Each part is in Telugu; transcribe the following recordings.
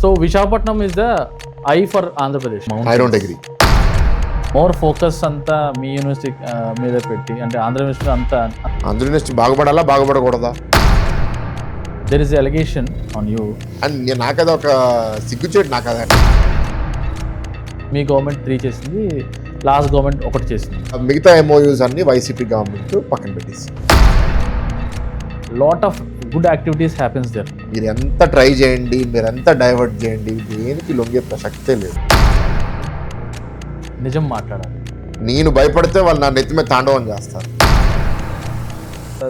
So Visakhapatnam is the eye for Andhra Pradesh. I don't agree. More focus అంతా మీ యూనివర్సిటీ మీద పెట్టి అంటే ఆంధ్ర యూనివర్సిటీ అంతా ఆంధ్ర యూనివర్సిటీ బాగుపడాలా బాగుపడకూడదా? There is allegation on you. And నాకది ఒక సిగ్గుచేటు. నాకదా మీ గవర్నమెంట్ 3 చేసింది, లాస్ట్ గవర్నమెంట్ 1 చేసింది. మిగతా ఎంఓయూస్ అన్ని వైసీపీ గవర్నమెంట్ పక్కన పెట్టేసి lot of good activities happens there. మీరు ఎంత ట్రై చేయండి, మీరు ఎంత డైవర్ట్ చేయండి, దేనికి లొంగే ప్రసక్తే లేదు. నిజం మాట్లాడాలి. నేను భయపడితే వాళ్ళు నా నెత్తి మీద తాండవం చేస్తారు.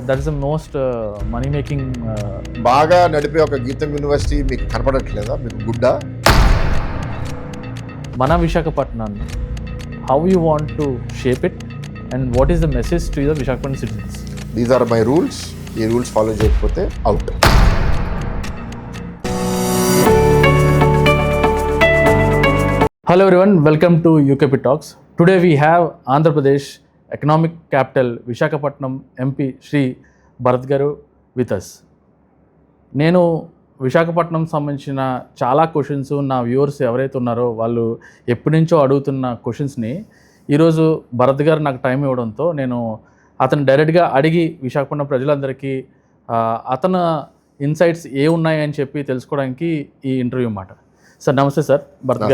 That is the most money making. బాగా నడిపే ఒక గీతం యూనివర్సిటీ మీకు కనపడట్లేదా? మీకు గుడ్డా? మన విశాఖపట్నాన్ని how you want to shape it and what is the message to the Visakhapatnam citizens? These are my rules. ఈ రూల్స్ ఫాలో చేయకపోతే out. Hello everyone, welcome to UKP Talks. Today we have Andhra Pradesh Economic Capital Visakhapatnam MP Shri Bharat Garu with us. నేను విశాఖపట్నం సంబంధించిన చాలా క్వశ్చన్స్ నా వ్యూవర్స్ ఎవరైతే ఉన్నారో వాళ్ళు ఎప్పటి నుంచో అడుగుతున్న క్వశ్చన్స్ని ఈరోజు భరత్ గారు నాకు టైం ఇవ్వడంతో నేను అతను డైరెక్ట్గా అడిగి విశాఖపట్నం ప్రజలందరికీ అతను ఇన్సైట్స్ ఏ ఉన్నాయని చెప్పి తెలుసుకోవడానికి ఈ ఇంటర్వ్యూ మాట. సార్ నమస్తే సార్. భరత్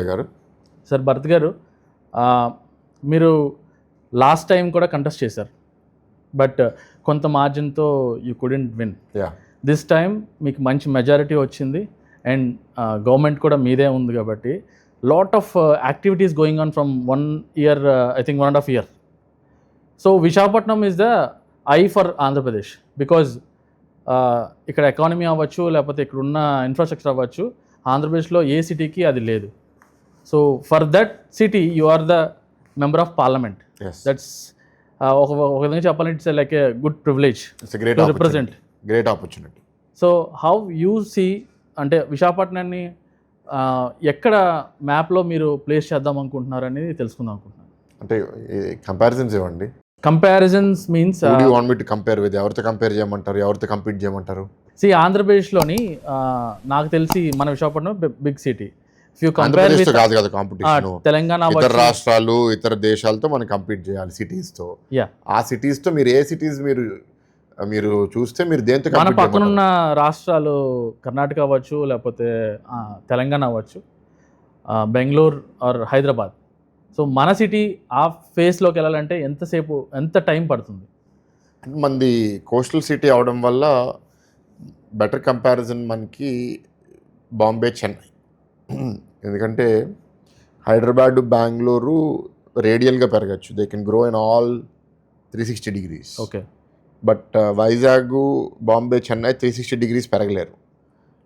గారు. సార్ భరత్ గారు, మీరు లాస్ట్ టైం కూడా కంటెస్ట్ చేశారు, బట్ కొంత మార్జిన్తో you couldn't win. This time మీకు మంచి మెజారిటీ వచ్చింది అండ్ గవర్నమెంట్ కూడా మీదే ఉంది కాబట్టి lot of activities going on from 1 year, I think 1.5 year. So Visakhapatnam is the I for Andhra Pradesh because ఇక్కడ ఎకానమీ అవ్వచ్చు, లేకపోతే ఇక్కడ ఉన్న ఇన్ఫ్రాస్ట్రక్చర్ అవ్వచ్చు, ఆంధ్రప్రదేశ్లో ఏ సిటీకి అది లేదు. So for that city you are the member of parliament. That's ఒక విధంగా చెప్పాలంటే it's like a good privilege to represent. Great opportunity. So how you see అంటే విశాఖపట్నాన్ని ఎక్కడ మ్యాప్లో మీరు ప్లేస్ చేద్దాం అనుకుంటున్నారు అనేది తెలుసుకుందాం అనుకుంటున్నాను. అంటే కంపారిజన్స్ ఇవ్వండి. Comparisons means you want me to compare with ఎవరితో కంపేర్ చేయమంటారు, ఎవరితో కంపీట్ చేయమంటారు? ఆంధ్రప్రదేశ్లోని నాకు తెలిసి మన విశాఖపట్నం బిగ్ సిటీ. కాదు కదా కాంపిటీషన్. తెలంగాణ, ఇతర రాష్ట్రాలు, ఇతర దేశాలతో మనం కంపీట్ చేయాలి సిటీస్తో. ఆ సిటీస్తో మీరు ఏ సిటీస్ మీరు చూస్తే మీరు దేంతో మన పక్కనున్న రాష్ట్రాలు కర్ణాటక అవ్వచ్చు, లేకపోతే తెలంగాణ అవ్వచ్చు, బెంగళూరు ఆర్ హైదరాబాద్. సో మన సిటీ ఆ ఫేస్లోకి వెళ్ళాలంటే ఎంత టైం పడుతుంది? మంది కోస్టల్ సిటీ అవడం వల్ల బెటర్ కంపారిజన్ మనకి బాంబే, చెన్నై. ఎందుకంటే హైదరాబాద్, బెంగళూరు రేడియల్గా పెరగచ్చు. They can grow in all 360 degrees. Okay. But Vizag, Bombay, Chennai 360 degrees పెరగలేరు.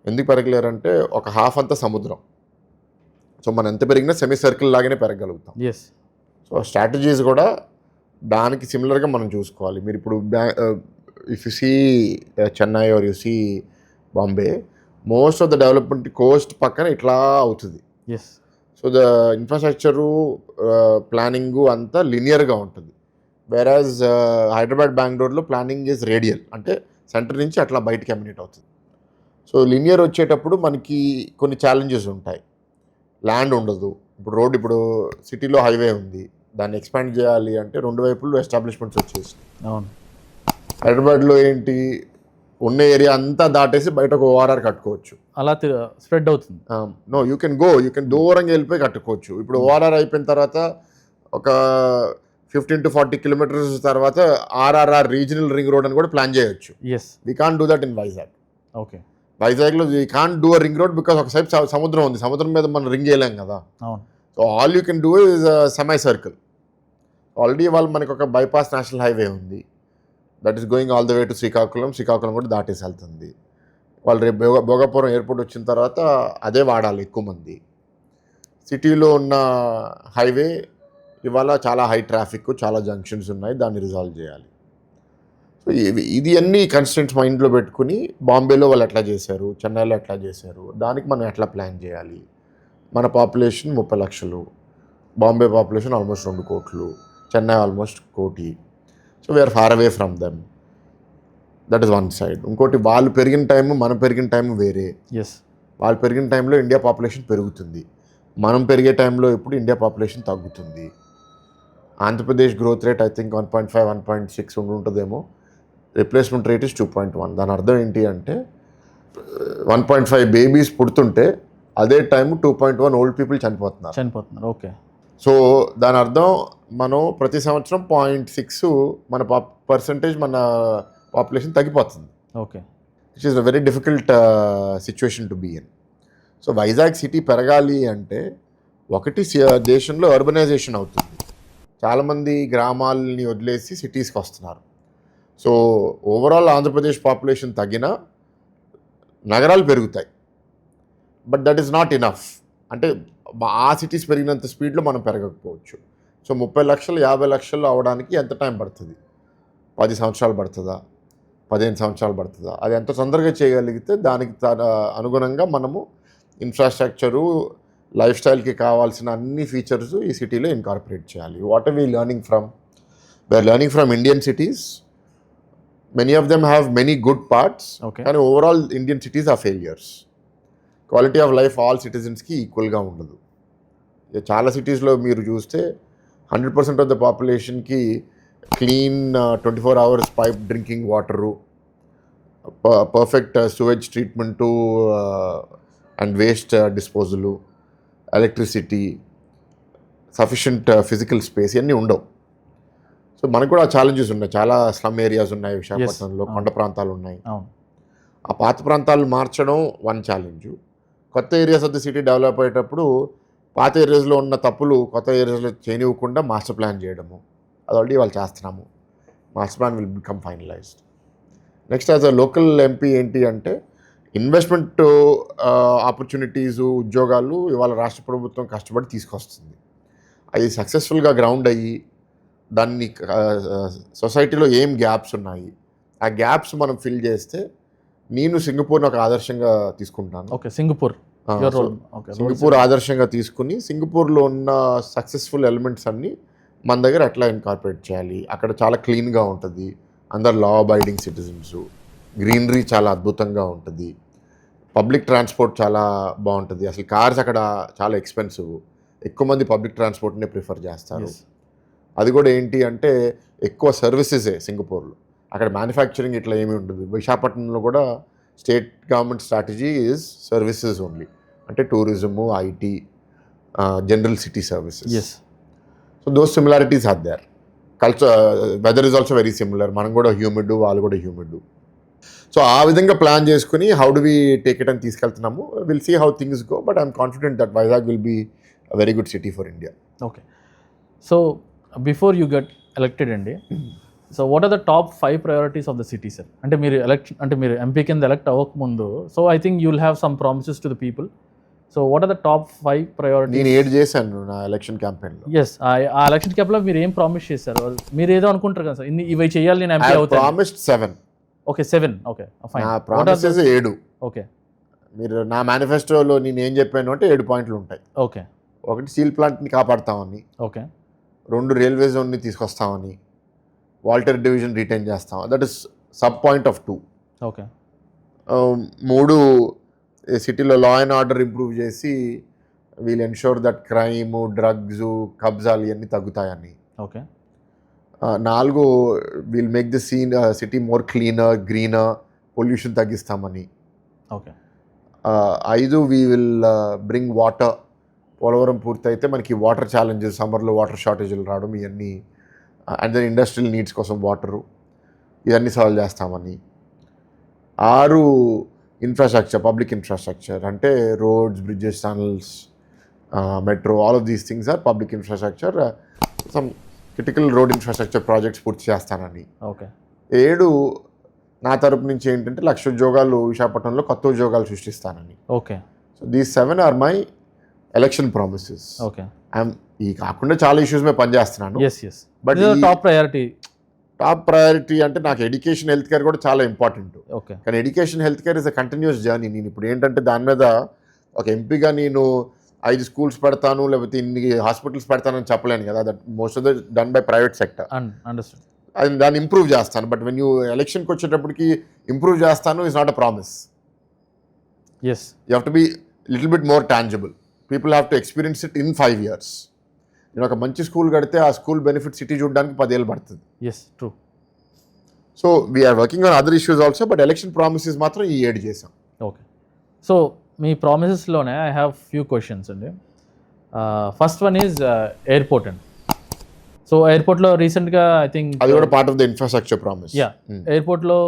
ఎందుకు పెరగలేరు అంటే ఒక హాఫ్ అంతా సముద్రం. సో మనం ఎంత పెరిగినా సెమీ సర్కిల్ లాగానే పెరగలుగుతాం. సో స్ట్రాటజీస్ కూడా దానికి సిమిలర్గా మనం చూసుకోవాలి. మీరు ఇప్పుడు if you see Chennai or you see Bombay, most of the development coast పక్కన ఇట్లా అవుతుంది. సో ద ఇన్ఫ్రాస్ట్రక్చరు, ప్లానింగు అంతా లినియర్గా ఉంటుంది. వేరాజ్ హైదరాబాద్, బెంగళూరులో ప్లానింగ్ ఈజ్ రేడియల్, అంటే సెంటర్ నుంచి అట్లా బయటకి ఎమినేట్ అవుతుంది. సో లినియర్ వచ్చేటప్పుడు మనకి కొన్ని ఛాలెంజెస్ ఉంటాయి. ల్యాండ్ ఉండదు. ఇప్పుడు సిటీలో హైవే ఉంది, దాన్ని ఎక్స్పాండ్ చేయాలి అంటే 2 వైపులు ఎస్టాబ్లిష్మెంట్స్ వచ్చేసి. అవును. హైదరాబాద్లో ఏంటి, ఉన్న ఏరియా అంతా దాటేసి బయట ఒక ఓఆర్ఆర్ కట్టుకోవచ్చు. అలా స్ప్రెడ్ అవుతుంది. నో, యూ కెన్ దూరంగా వెళ్ళిపోయి కట్టుకోవచ్చు. ఇప్పుడు ఓఆర్ఆర్ అయిపోయిన తర్వాత ఒక 15 to 40 kilometers తర్వాత ఆర్ఆర్ఆర్ రీజనల్ రింగ్ రోడ్ అని కూడా ప్లాన్ చేయొచ్చు. We can't do that in Vizag. Okay. వైజాగ్లో we can't do a ring road because ఒక సైడ్ సముద్రం ఉంది, సముద్రం మీద మనం రింగ్ చేయలేం కదా. So all you can do is semi circle. Already వాళ్ళు మనకి ఒక బైపాస్ నేషనల్ హైవే ఉంది, that is going all the way to Srikakulam కూడా దాటేసి వెళ్తుంది. వాళ్ళు రేపు భోగాపురం ఎయిర్పోర్ట్ వచ్చిన తర్వాత అదే వాడాలి ఎక్కువ మంది. సిటీలో ఉన్న హైవే ఇవాళ చాలా హై ట్రాఫిక్, చాలా జంక్షన్స్ ఉన్నాయి, దాన్ని రిజాల్వ్ చేయాలి. సో ఇది అన్ని కన్స్టెంట్స్ మైండ్లో పెట్టుకుని బాంబేలో వాళ్ళు ఎట్లా చేశారు, చెన్నైలో ఎట్లా చేశారు, దానికి మనం ఎట్లా ప్లాన్ చేయాలి. మన పాపులేషన్ 30 లక్షలు, బాంబే పాపులేషన్ ఆల్మోస్ట్ 2 కోట్లు, చెన్నై ఆల్మోస్ట్ 1 కోటి. So we are far away from them. That is one side. ఇంకోటి వాళ్ళు పెరిగిన టైము, మనం పెరిగిన టైము వేరే. వాళ్ళు పెరిగిన టైంలో ఇండియా పాపులేషన్ పెరుగుతుంది, మనం పెరిగే టైంలో ఇప్పుడు ఇండియా పాపులేషన్ తగ్గుతుంది. Andhra Pradesh growth rate I think 1.5 1.6 ఉంటుందేమో, రిప్లేస్మెంట్ రేట్ ఇస్ 2.1. దాని అర్థం ఏంటి అంటే 1.5 బేబీస్ పుడుతుంటే అదే టైం 2.1 ఓల్డ్ పీపుల్ చనిపోతున్నారు. ఓకే. సో దాని అర్థం మనం ప్రతి సంవత్సరం 0.6 మన పర్సంటేజ్ మన పాపులేషన్ తగ్గిపోతుంది. Okay. Which is a very difficult situation to be in. So Vizag city పెరగాలి అంటే ఒకటి దేశంలో అర్బనైజేషన్ అవుతుంది, చాలామంది గ్రామాలని వదిలేసి సిటీస్కి వస్తున్నారు. సో ఓవరాల్ ఆంధ్రప్రదేశ్ పాపులేషన్ తగ్గినా నగరాలు పెరుగుతాయి, but that is not enough. అంటే ఆ సిటీస్ పెరిగినంత స్పీడ్లో మనం పెరగకపోవచ్చు. సో 30 లక్షలు 50 లక్షలు అవడానికి ఎంత టైం పడుతుంది? 10 సంవత్సరాలు పడుతుందా, 15 సంవత్సరాలు పడుతుందా? అది ఎంత తొందరగా చేయగలిగితే దానికి అనుగుణంగా మనము ఇన్ఫ్రాస్ట్రక్చరు, లైఫ్ స్టైల్కి కావాల్సిన అన్ని ఫీచర్స్ ఈ సిటీలో ఇన్కార్పొరేట్ చేయాలి. What are we learning from? We are learning from Indian cities. Many of them have many good parts, కానీ overall Indian cities are failures. Quality of life all సిటిజన్స్కి ఈక్వల్గా ఉండదు. చాలా సిటీస్లో మీరు చూస్తే 100% ఆఫ్ ద పాపులేషన్కి clean 24 hours pipe drinking water, perfect sewage treatment and waste disposal, electricity, sufficient physical space ఇవన్నీ ఉండవు. సో మనకు కూడా ఛాలెంజెస్ ఉన్నాయి. చాలా స్లమ్ ఏరియాస్ ఉన్నాయి విశాఖపట్నంలో, కొండ ప్రాంతాలు ఉన్నాయి. ఆ పాత ప్రాంతాలు మార్చడం వన్ ఛాలెంజ్. కొత్త areas of the city develop అయ్యేటప్పుడు పాత ఏరియాస్లో ఉన్న తప్పులు కొత్త ఏరియాస్లో చేయనివ్వకుండా మాస్టర్ ప్లాన్ చేయడము, అది ఆల్రెడీ వాళ్ళు చేస్తున్నాము. Master plan will become finalized. Next as a local MP ఏంటి అంటే ఇన్వెస్ట్మెంట్ ఆపర్చునిటీసు, ఉద్యోగాలు ఇవాళ రాష్ట్ర ప్రభుత్వం కష్టపడి తీసుకొస్తుంది. అది సక్సెస్ఫుల్గా గ్రౌండ్ అయ్యి దాన్ని సొసైటీలో ఏం గ్యాప్స్ ఉన్నాయి ఆ గ్యాప్స్ మనం ఫిల్ చేస్తే నేను సింగపూర్ని ఒక ఆదర్శంగా తీసుకుంటాను. ఓకే, సింగపూర్ ఆదర్శంగా తీసుకుని సింగపూర్లో ఉన్న సక్సెస్ఫుల్ ఎలిమెంట్స్ అన్నీ మన దగ్గర ఎట్లా ఇన్కార్పొరేట్ చేయాలి. అక్కడ చాలా క్లీన్గా ఉంటుంది, అందరు లా అబైడింగ్ సిటిజన్స్, గ్రీనరీ చాలా అద్భుతంగా ఉంటుంది, పబ్లిక్ ట్రాన్స్పోర్ట్ చాలా బాగుంటుంది. అసలు కార్స్ అక్కడ చాలా ఎక్స్పెన్సివ్, ఎక్కువ మంది పబ్లిక్ ట్రాన్స్పోర్ట్నే ప్రిఫర్ చేస్తారు. అది కూడా ఏంటి అంటే ఎక్కువ సర్వీసెసే సింగపూర్లో, అక్కడ మ్యానుఫ్యాక్చరింగ్ ఇట్లా ఏమీ ఉంటుంది. విశాఖపట్నంలో కూడా state government strategy is services only, అంటే tourism, IT, general city services. So those similarities are there. Weather is also very similar. మనం కూడా హ్యూమిడ్, వాళ్ళు కూడా హ్యూమిడ్. సో ఆ విధంగా ప్లాన్ చేసుకుని how do we take it అని తీసుకెళ్తున్నాము. Will see how things go, but I'm confident that Vizag will be a very good city for India. Okay, so before you get elected అండి, so what are the top 5 priorities of the city sir? అంటే మీరు ఎంపీ కింద ఎలక్ట్ అవ్వకముందు, so I think you will have some promises to the people. So what are the top 5 priorities? నేను ఏడ్ చేశాను నా ఎలక్షన్ క్యాంపెయిన్లో. ఎస్, ఆ ఎలక్షన్ క్యాంపెయిన్లో మీరు ఏం ప్రామిస్ చేశారు? మీరు ఏదో అనుకుంటారు కదా సార్, ఇవి చేయాలి నేను ఎంపీ అవుతాను. ప్రామిస్డ్ 7. ఓకే, 7. Okay, fine. నా ప్రామిసెస్ 7. ఓకే, మీరు నా మేనిఫెస్టోలో నేను ఏం చెప్పాను అంటే 7 పాయింట్లు ఉంటాయి. ఓకే. 1 స్టీల్ ప్లాంట్ని కాపాడుతామని, ఓకే. 2 రైల్వే జోన్ని తీసుకొస్తామని, వాల్టర్ డివిజన్ రిటైన్ చేస్తాం, that is sub point of 2. Okay. 3 సిటీలో లా అండ్ ఆర్డర్ ఇంప్రూవ్ చేసి we'll ensure that crime, drugs, కబ్జాలు ఇవన్నీ తగ్గుతాయని. Okay. 4 will make the city more cleaner, greener, pollution తగ్గిస్తామని. Okay. 5 we will bring water. Polavaram పూర్తయితే మనకి వాటర్ ఛాలెంజెస్, సమ్మర్లో వాటర్ షార్టేజ్లు రావడం ఇవన్నీ, అండ్ దెన్ ఇండస్ట్రియల్ నీడ్స్ కోసం వాటరు, ఇవన్నీ సాల్వ్ చేస్తామని. 6 ఇన్ఫ్రాస్ట్రక్చర్, పబ్లిక్ ఇన్ఫ్రాస్ట్రక్చర్, అంటే roads, bridges, tunnels, metro, all of these things are public infrastructure. Some critical road infrastructure projects పూర్తి చేస్తానని. ఓకే. 7 నా తరపు నుంచి ఏంటంటే 1,00,000 ఉద్యోగాలు విశాఖపట్నంలో కొత్త ఉద్యోగాలు సృష్టిస్తానని. Okay. So these 7 are my election promises. Okay. ఈ కాకుండా చాలా ఇష్యూస్ మీద పనిచేస్తున్నాను. బట్ టాప్ ప్రయారిటీ అంటే నాకు ఎడ్యుకేషన్, హెల్త్ కేర్ కూడా చాలా ఇంపార్టెంట్. ఓకే. కానీ education, health care is a continuous journey. నేను ఇప్పుడు ఏంటంటే దాని మీద ఒక ఎంపీగా నేను 5 స్కూల్స్ పెడతాను లేకపోతే ఇన్ని హాస్పిటల్స్ పెడతానని చెప్పలేను కదా. That most of the done by private sector. అది దాన్ని ఇంప్రూవ్ చేస్తాను. బట్ వెన్ యూ ఎలక్షన్కి వచ్చేటప్పటికి ఇంప్రూవ్ చేస్తాను is not a promise. Yes you have to be little bit more tangible. People have to experience it in 5 years. నేను ఒక మంచి స్కూల్ కడితే ఆ స్కూల్ బెనిఫిట్ సిటీ చూడడానికి 10 ఏళ్ళు పడుతుంది. Yes true. So we are working on other issues also, but election promises మాత్రం ఈ ఏడు చేసాం. Okay. So me ప్రామిసెస్లోనే I have few questions అండి. ఫస్ట్ వన్ ఈజ్ ఎయిర్పోర్ట్ అండి. సో ఎయిర్పోర్ట్లో రీసెంట్గా ఐ థింక్ అది కూడా part of the infrastructure promise. Yeah, ఎయిర్పోర్ట్లో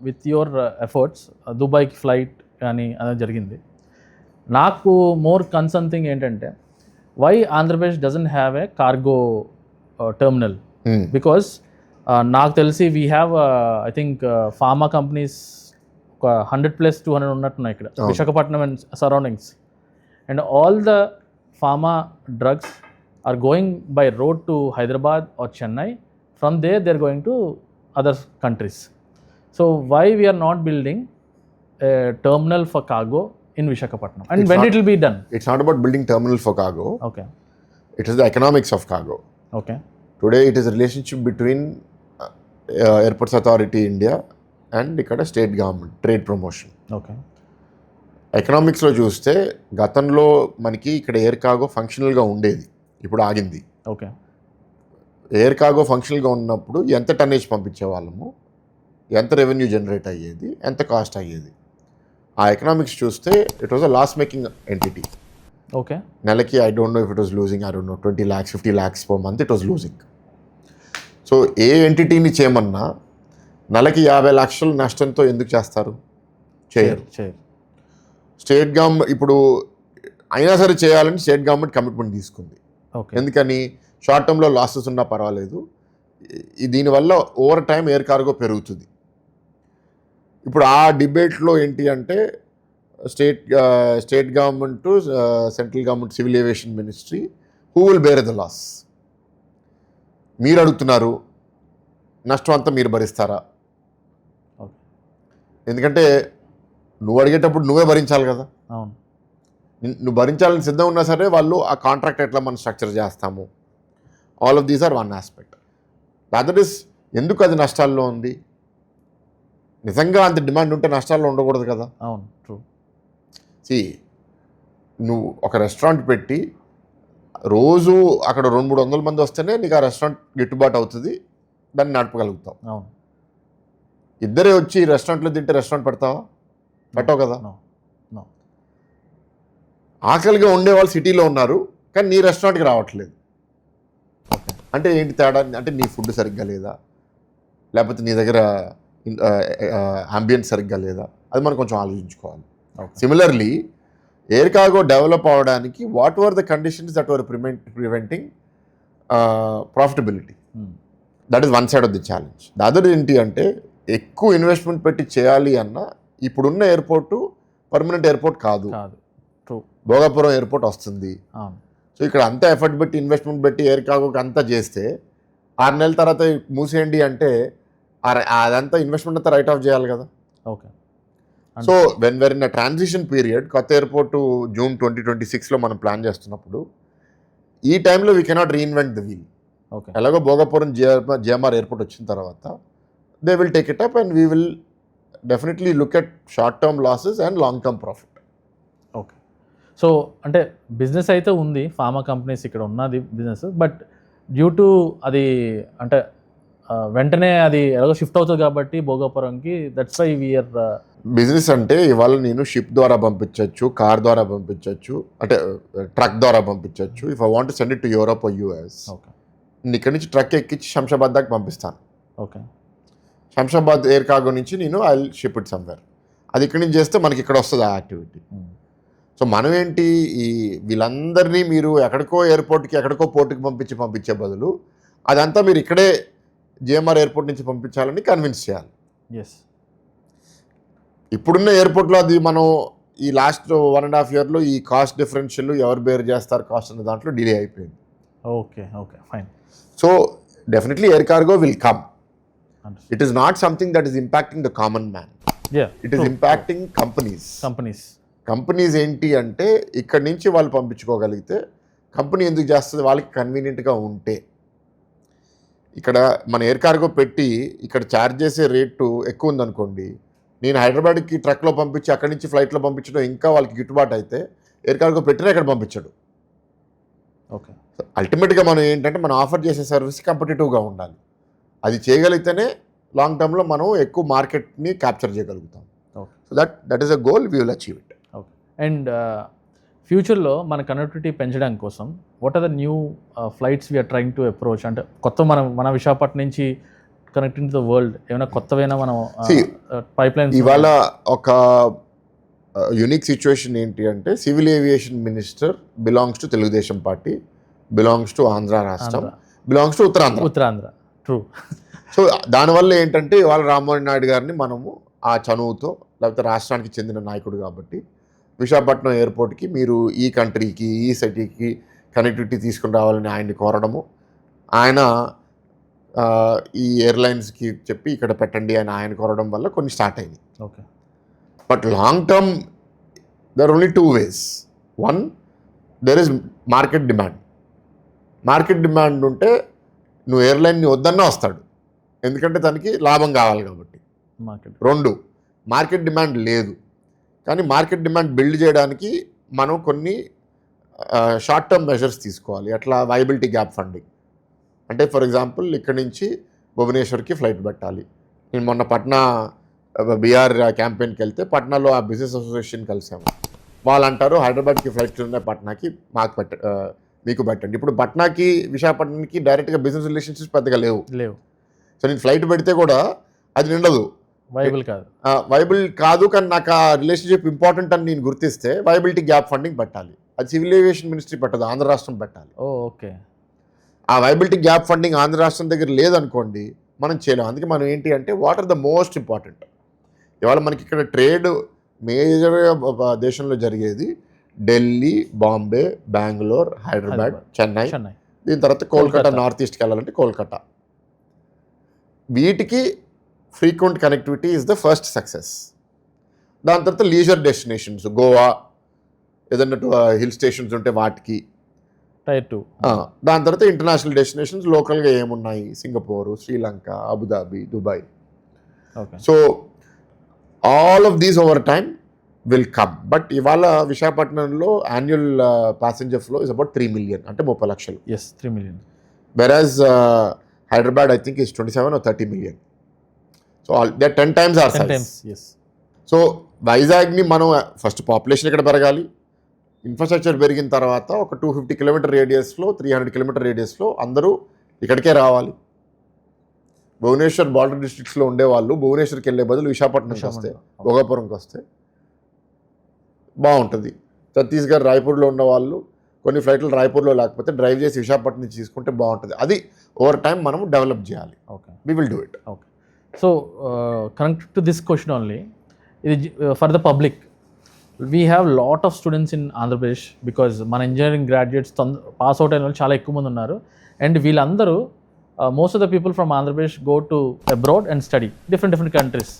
విత్ యువర్ ఎఫర్ట్స్ దుబాయ్కి ఫ్లైట్ కానీ అనేది జరిగింది. నాకు మోర్ కన్సర్న్ థింగ్ ఏంటంటే why Andhra Pradesh doesn't have a cargo terminal, because నాకు తెలిసి we have I think pharma companies ఒక 100+ 200 ఉన్నట్టున్నాయి ఇక్కడ Visakhapatnam and surroundings. And all the pharma drugs are going by road to Hyderabad or Chennai. From there, they are going to other countries. So why we are not building a terminal for cargo in Visakhapatnam? And It's when not- it will be done? It's not about building terminal for cargo. Okay. It is the economics of cargo. Okay. Today it is a relationship between Airports Authority India and ikkada state government, trade promotion. Okay. ఎకనామిక్స్లో చూస్తే గతంలో మనకి ఇక్కడ ఎయిర్ కార్గో ఫంక్షనల్గా ఉండేది, ఇప్పుడు ఆగింది. Okay. ఎయిర్ కార్గో ఫంక్షనల్గా ఉన్నప్పుడు ఎంత టన్నేజ్ పంపించే వాళ్ళము, ఎంత రెవెన్యూ జనరేట్ అయ్యేది, ఎంత కాస్ట్ అయ్యేది. ఆ ఎకనామిక్స్ చూస్తే it was a loss making entity. Okay. నెలకి I don't know if it was losing, I don't know 20 lakhs 50 lakhs per month it was losing. So a ఎంటిటీని చేయమన్నా నెలకి 50 లక్షల నష్టంతో ఎందుకు చేస్తారు? చేయరు. స్టేట్ గవర్నమెంట్ ఇప్పుడు అయినా సరే చేయాలని స్టేట్ గవర్నమెంట్ కమిట్మెంట్ తీసుకుంది. Okay. ఎందుకని? షార్ట్ టర్మ్లో లాసెస్ ఉన్నా పర్వాలేదు, దీనివల్ల ఓవర్ టైం ఎయిర్ కార్గో పెరుగుతుంది. ఇప్పుడు ఆ డిబేట్లో ఏంటి అంటే state government, central government, civil aviation ministry, who will bear the loss? మీరు అడుగుతున్నారు, నష్టం అంతా మీరు భరిస్తారా? Okay. ఎందుకంటే నువ్వు అడిగేటప్పుడు నువ్వే భరించాలి కదా. అవును. నువ్వు భరించాలని సిద్ధం ఉన్నా సరే వాళ్ళు ఆ కాంట్రాక్ట్ ఎట్లా మనం స్ట్రక్చర్ చేస్తాము. All of these are one aspect. The other is ఎందుకు అది నష్టాల్లో ఉంది? నిజంగా అంత డిమాండ్ ఉంటే నష్టాల్లో ఉండకూడదు కదా. అవును, ట్రూ. సి, నువ్వు ఒక రెస్టారెంట్ పెట్టి రోజు అక్కడ 200-300 మంది వస్తేనే నీకు ఆ రెస్టారెంట్ గిట్టుబాటు అవుతుంది, దాన్ని నడపగలుగుతావు. అవును. ఇద్దరే వచ్చి రెస్టారెంట్లో తింటే రెస్టారెంట్ పెడతావా? పెట్టవు కదా. No. No. ఆకలిగా ఉండేవాళ్ళు సిటీలో ఉన్నారు కానీ నీ రెస్టారెంట్కి రావట్లేదు. Okay. అంటే ఏంటి తేడా? అంటే నీ ఫుడ్ సరిగ్గా లేదా, లేకపోతే నీ దగ్గర అంబియన్స్ సరిగ్గా లేదా, అది మనం కొంచెం ఆలోచించుకోవాలి. Okay. Similarly air cargo develop అవ్వడానికి what were the conditions that were preventing profitability? That is one side of the challenge. The other ఏంటి అంటే ఎక్కువ ఇన్వెస్ట్మెంట్ పెట్టి చేయాలి అన్న ఇప్పుడున్న ఎయిర్పోర్టు పర్మనెంట్ ఎయిర్పోర్ట్ కాదు. ట్రూ. భోగాపురం ఎయిర్పోర్ట్ వస్తుంది. అవును. సో ఇక్కడ అంతా ఎఫర్ట్ పెట్టి ఇన్వెస్ట్మెంట్ పెట్టి ఎయిర్ కార్గోకి అంతా చేస్తే 6 నెలల తర్వాత మూసేయండి అంటే అదంతా ఇన్వెస్ట్మెంట్ అంతా రైట్ ఆఫ్ చేయాలి కదా. Okay. So when were in a transition period, కొత్త ఎయిర్పోర్టు June 2026లో మనం ప్లాన్ చేస్తున్నప్పుడు ఈ టైంలో we cannot reinvent the wheel. Okay. ఎలాగో భోగాపురం జిఎంఆర్ ఎయిర్పోర్ట్ వచ్చిన తర్వాత they will take it up and we will definitely look at short term losses and long term profit. Okay. So అంటే బిజినెస్ అయితే ఉంది, ఫార్మా కంపెనీస్ ఇక్కడ ఉన్నది బిజినెస్, బట్ డ్యూ టు అది అంటే వెంటనే అది ఎలాగో షిఫ్ట్ అవుతుంది కాబట్టి భోగాపురంకి, దట్స్ వై వీఆర్. బిజినెస్ అంటే ఇవాళ నేను షిప్ ద్వారా పంపించవచ్చు, కార్ ద్వారా పంపించవచ్చు, అంటే ట్రక్ ద్వారా పంపించవచ్చు. If I want send it to Europe or US, okay, నేను ఇక్కడ నుంచి ట్రక్ ఎక్కించి శంషాబాద్ దాకా పంపిస్తాను. ఓకే. శంషాబాద్ ఎయిర్ కార్గో నుంచి నేను ఐ షిప్ ఇట్ సమ్వేర్. అది ఇక్కడి నుంచి చేస్తే మనకి ఇక్కడ వస్తుంది ఆ యాక్టివిటీ. సో మనం ఏంటి, ఈ వీళ్ళందరినీ మీరు ఎక్కడికో ఎయిర్పోర్ట్కి ఎక్కడికో పోర్టుకి పంపించే బదులు అదంతా మీరు ఇక్కడే జిఎంఆర్ ఎయిర్పోర్ట్ నుంచి పంపించాలని కన్విన్స్ చేయాలి. ఎస్. ఇప్పుడున్న ఎయిర్పోర్ట్లో అది మనం ఈ లాస్ట్ 1.5 yearలో ఈ కాస్ట్ డిఫరెన్షియల్ ఎవరు బేర్ చేస్తారు కాస్ట్ అనే దాంట్లో డిలే అయిపోయింది. Okay, okay, fine. So definitely air cargo will come. It is not something that is impacting the common man. It is impacting companies ఏంటి అంటే ఇక్కడి నుంచి వాళ్ళు పంపించుకోగలిగితే కంపెనీ ఎందుకు చేస్తుంది, వాళ్ళకి కన్వీనియంట్గా ఉంటే. ఇక్కడ మన ఎయిర్ కార్గో పెట్టి ఇక్కడ ఛార్జ్ చేసే రేటు ఎక్కువ ఉందనుకోండి, నేను హైదరాబాద్కి ట్రక్లో పంపించి అక్కడి నుంచి ఫ్లైట్లో పంపించడం ఇంకా వాళ్ళకి గిట్టుబాటు అయితే ఎయిర్ కార్గో పెట్టినా ఇక్కడ పంపించడు. ఓకే. అల్టిమేట్గా మనం ఏంటంటే మనం ఆఫర్ చేసే సర్వీస్ కాంపిటేటివ్గా ఉండాలి. అది చేయగలిగితేనే లాంగ్ టర్మ్లో మనం ఎక్కువ మార్కెట్ని క్యాప్చర్ చేయగలుగుతాం. Okay. So that is a goal, we will achieve it. Okay. And ఫ్యూచర్లో మన కనెక్టివిటీ పెంచడానికి కోసం what are the new flights we're trying to approach? అంటే కొత్త మన విశాఖపట్నం నుంచి కనెక్టింగ్ టు ద వరల్డ్ ఏమైనా కొత్తవైనా మనం పైప్ లైన్స్? ఇవాళ ఒక యూనిక్ సిచ్యువేషన్ ఏంటి అంటే civil aviation minister belongs to Telugu Desam party, belongs to Andhra రాష్ట్రం, belongs to Uttarandhra. True. So దానివల్ల ఏంటంటే ఇవాళ రామ్మోహన్ నాయుడు గారిని మనము ఆ చనువుతో, లేకపోతే రాష్ట్రానికి చెందిన నాయకుడు కాబట్టి విశాఖపట్నం ఎయిర్పోర్ట్కి మీరు ఈ కంట్రీకి, ఈ సిటీకి కనెక్టివిటీ తీసుకుని రావాలని ఆయన్ని కోరడము, ఆయన ఈ ఎయిర్లైన్స్కి చెప్పి ఇక్కడ పెట్టండి అని ఆయన కోరడం వల్ల కొన్ని స్టార్ట్ అయింది. Okay. But long term there only two ways. One, there is market demand. Market demand ఉంటే నువ్వు ఎయిర్లైన్ని వద్దన్నా వస్తాడు, ఎందుకంటే తనకి లాభం కావాలి కాబట్టి. రెండు, మార్కెట్ డిమాండ్ లేదు, కానీ మార్కెట్ డిమాండ్ బిల్డ్ చేయడానికి మనం కొన్ని షార్ట్ టర్మ్ మెజర్స్ తీసుకోవాలి. అట్లా వైబిలిటీ గ్యాప్ ఫండింగ్ అంటే ఫర్ ఎగ్జాంపుల్ ఇక్కడి నుంచి భువనేశ్వర్కి ఫ్లైట్ పెట్టాలి. నేను మొన్న పట్నా బీఆర్ క్యాంపెయిన్కి వెళ్తే పట్నాలో ఆ బిజినెస్ అసోసియేషన్ కలిసాము. వాళ్ళు అంటారు హైదరాబాద్కి ఫ్లైట్లు ఉన్నాయి, పట్నాకి మీకు పెట్టండి. ఇప్పుడు పట్నాకి విశాఖపట్నానికి డైరెక్ట్గా బిజినెస్ రిలేషన్షిప్స్ పెద్దగా లేవు. సో నేను ఫ్లైట్ పెడితే కూడా అది నిండదు, వైబుల్ కాదు. కానీ నాకు ఆ రిలేషన్షిప్ ఇంపార్టెంట్ అని నేను గుర్తిస్తే వైబిలిటీ గ్యాప్ ఫండింగ్ పెట్టాలి. అది సివిల్ ఏవియేషన్ మినిస్ట్రీ పెట్టదు, ఆంధ్ర రాష్ట్రం పెట్టాలి. ఓకే. ఆ వైబిలిటీ గ్యాప్ ఫండింగ్ ఆంధ్ర రాష్ట్రం దగ్గర లేదనుకోండి మనం చేయలేం. అందుకే మనం ఏంటి అంటే what are the most important. ఇవాళ మనకి ఇక్కడ ట్రేడ్ మేజర్గా దేశంలో జరిగేది ఢిల్లీ, బాంబే, బెంగళూరు, హైదరాబాద్, చెన్నై, దీని తర్వాత కోల్కతా. నార్త్ ఈస్ట్కి వెళ్ళాలంటే కోల్కతా. వీటికి frequent connectivity is the first success. దాని తర్వాత లీజర్ డెస్టినేషన్స్, గోవా, ఏదన్నా హిల్ స్టేషన్స్ ఉంటే వాటికి. టైర్ 2. దాని తర్వాత ఇంటర్నేషనల్ డెస్టినేషన్స్ లోకల్గా ఏమున్నాయి, Singapore, Sri Lanka, Abu Dhabi, Dubai. So all of these over time will come. But ఇవాళ విశాఖపట్నంలో annual passenger flow is about 3 million, అంటే 30 లక్షలు. 3 million. వెరాజ్ Hyderabad I think is 27 or 30 million. So they 10 times our size. So వైజాగ్ని మనం ఫస్ట్ పాపులేషన్ ఇక్కడ పెరగాలి, ఇన్ఫ్రాస్ట్రక్చర్ పెరిగిన తర్వాత ఒక 250 kilometer రేడియస్లో, 300 kilometer రేడియస్లో అందరూ ఇక్కడికే రావాలి. భువనేశ్వర్ బార్డర్ డిస్ట్రిక్ట్స్లో ఉండేవాళ్ళు భువనేశ్వర్కి వెళ్ళే బదులు విశాఖపట్నంకి వస్తే, భోగాపురంకి వస్తే బాగుంటుంది. ఛత్తీస్గఢ్, రాయ్పూర్లో ఉన్న వాళ్ళు కొన్ని ఫ్లైట్లు రాయ్పూర్లో లేకపోతే డ్రైవ్ చేసి విశాఖపట్నం నుంచి తీసుకుంటే బాగుంటుంది. అది ఓవర్ టైం మనం డెవలప్ చేయాలి. Okay, we will do it. Okay. So connected to this question only, ఇది for the public, we have lot of students in Andhra Pradesh because మన ఇంజనీరింగ్ గ్రాడ్యుయేట్స్ పాస్ అవుట్ అయిన వాళ్ళు చాలా ఎక్కువ మంది ఉన్నారు. అండ్ వీళ్ళందరూ most of the people from Andhra Pradesh go to abroad and study different countries.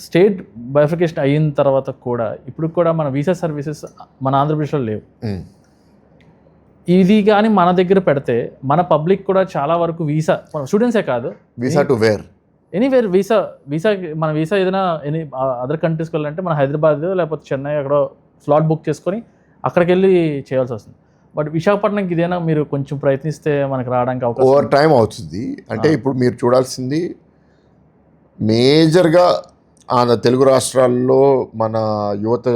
State bifurcation అయిన తర్వాత కూడా ఇప్పుడు కూడా మన వీసా సర్వీసెస్ మన ఆంధ్రప్రదేశ్లో లేవు. ఇది కానీ మన దగ్గర పెడితే మన పబ్లిక్ కూడా చాలా వరకు వీసా, స్టూడెంట్సే కాదు, visa to where anywhere visa మన వీసా ఏదైనా అదర్ కంట్రీస్కి వెళ్ళాలంటే మన హైదరాబాద్ లేకపోతే చెన్నై అక్కడ స్లాట్ బుక్ చేసుకొని అక్కడికి వెళ్ళి చేయాల్సి వస్తుంది. బట్ విశాఖపట్నంకి ఇదేనా మీరు కొంచెం ప్రయత్నిస్తే మనకు రావడానికి అవకాశం ఓవర్ టైం అవుతుంది. అంటే ఇప్పుడు మీరు చూడాల్సింది మేజర్గా తెలుగు రాష్ట్రాల్లో మన యువత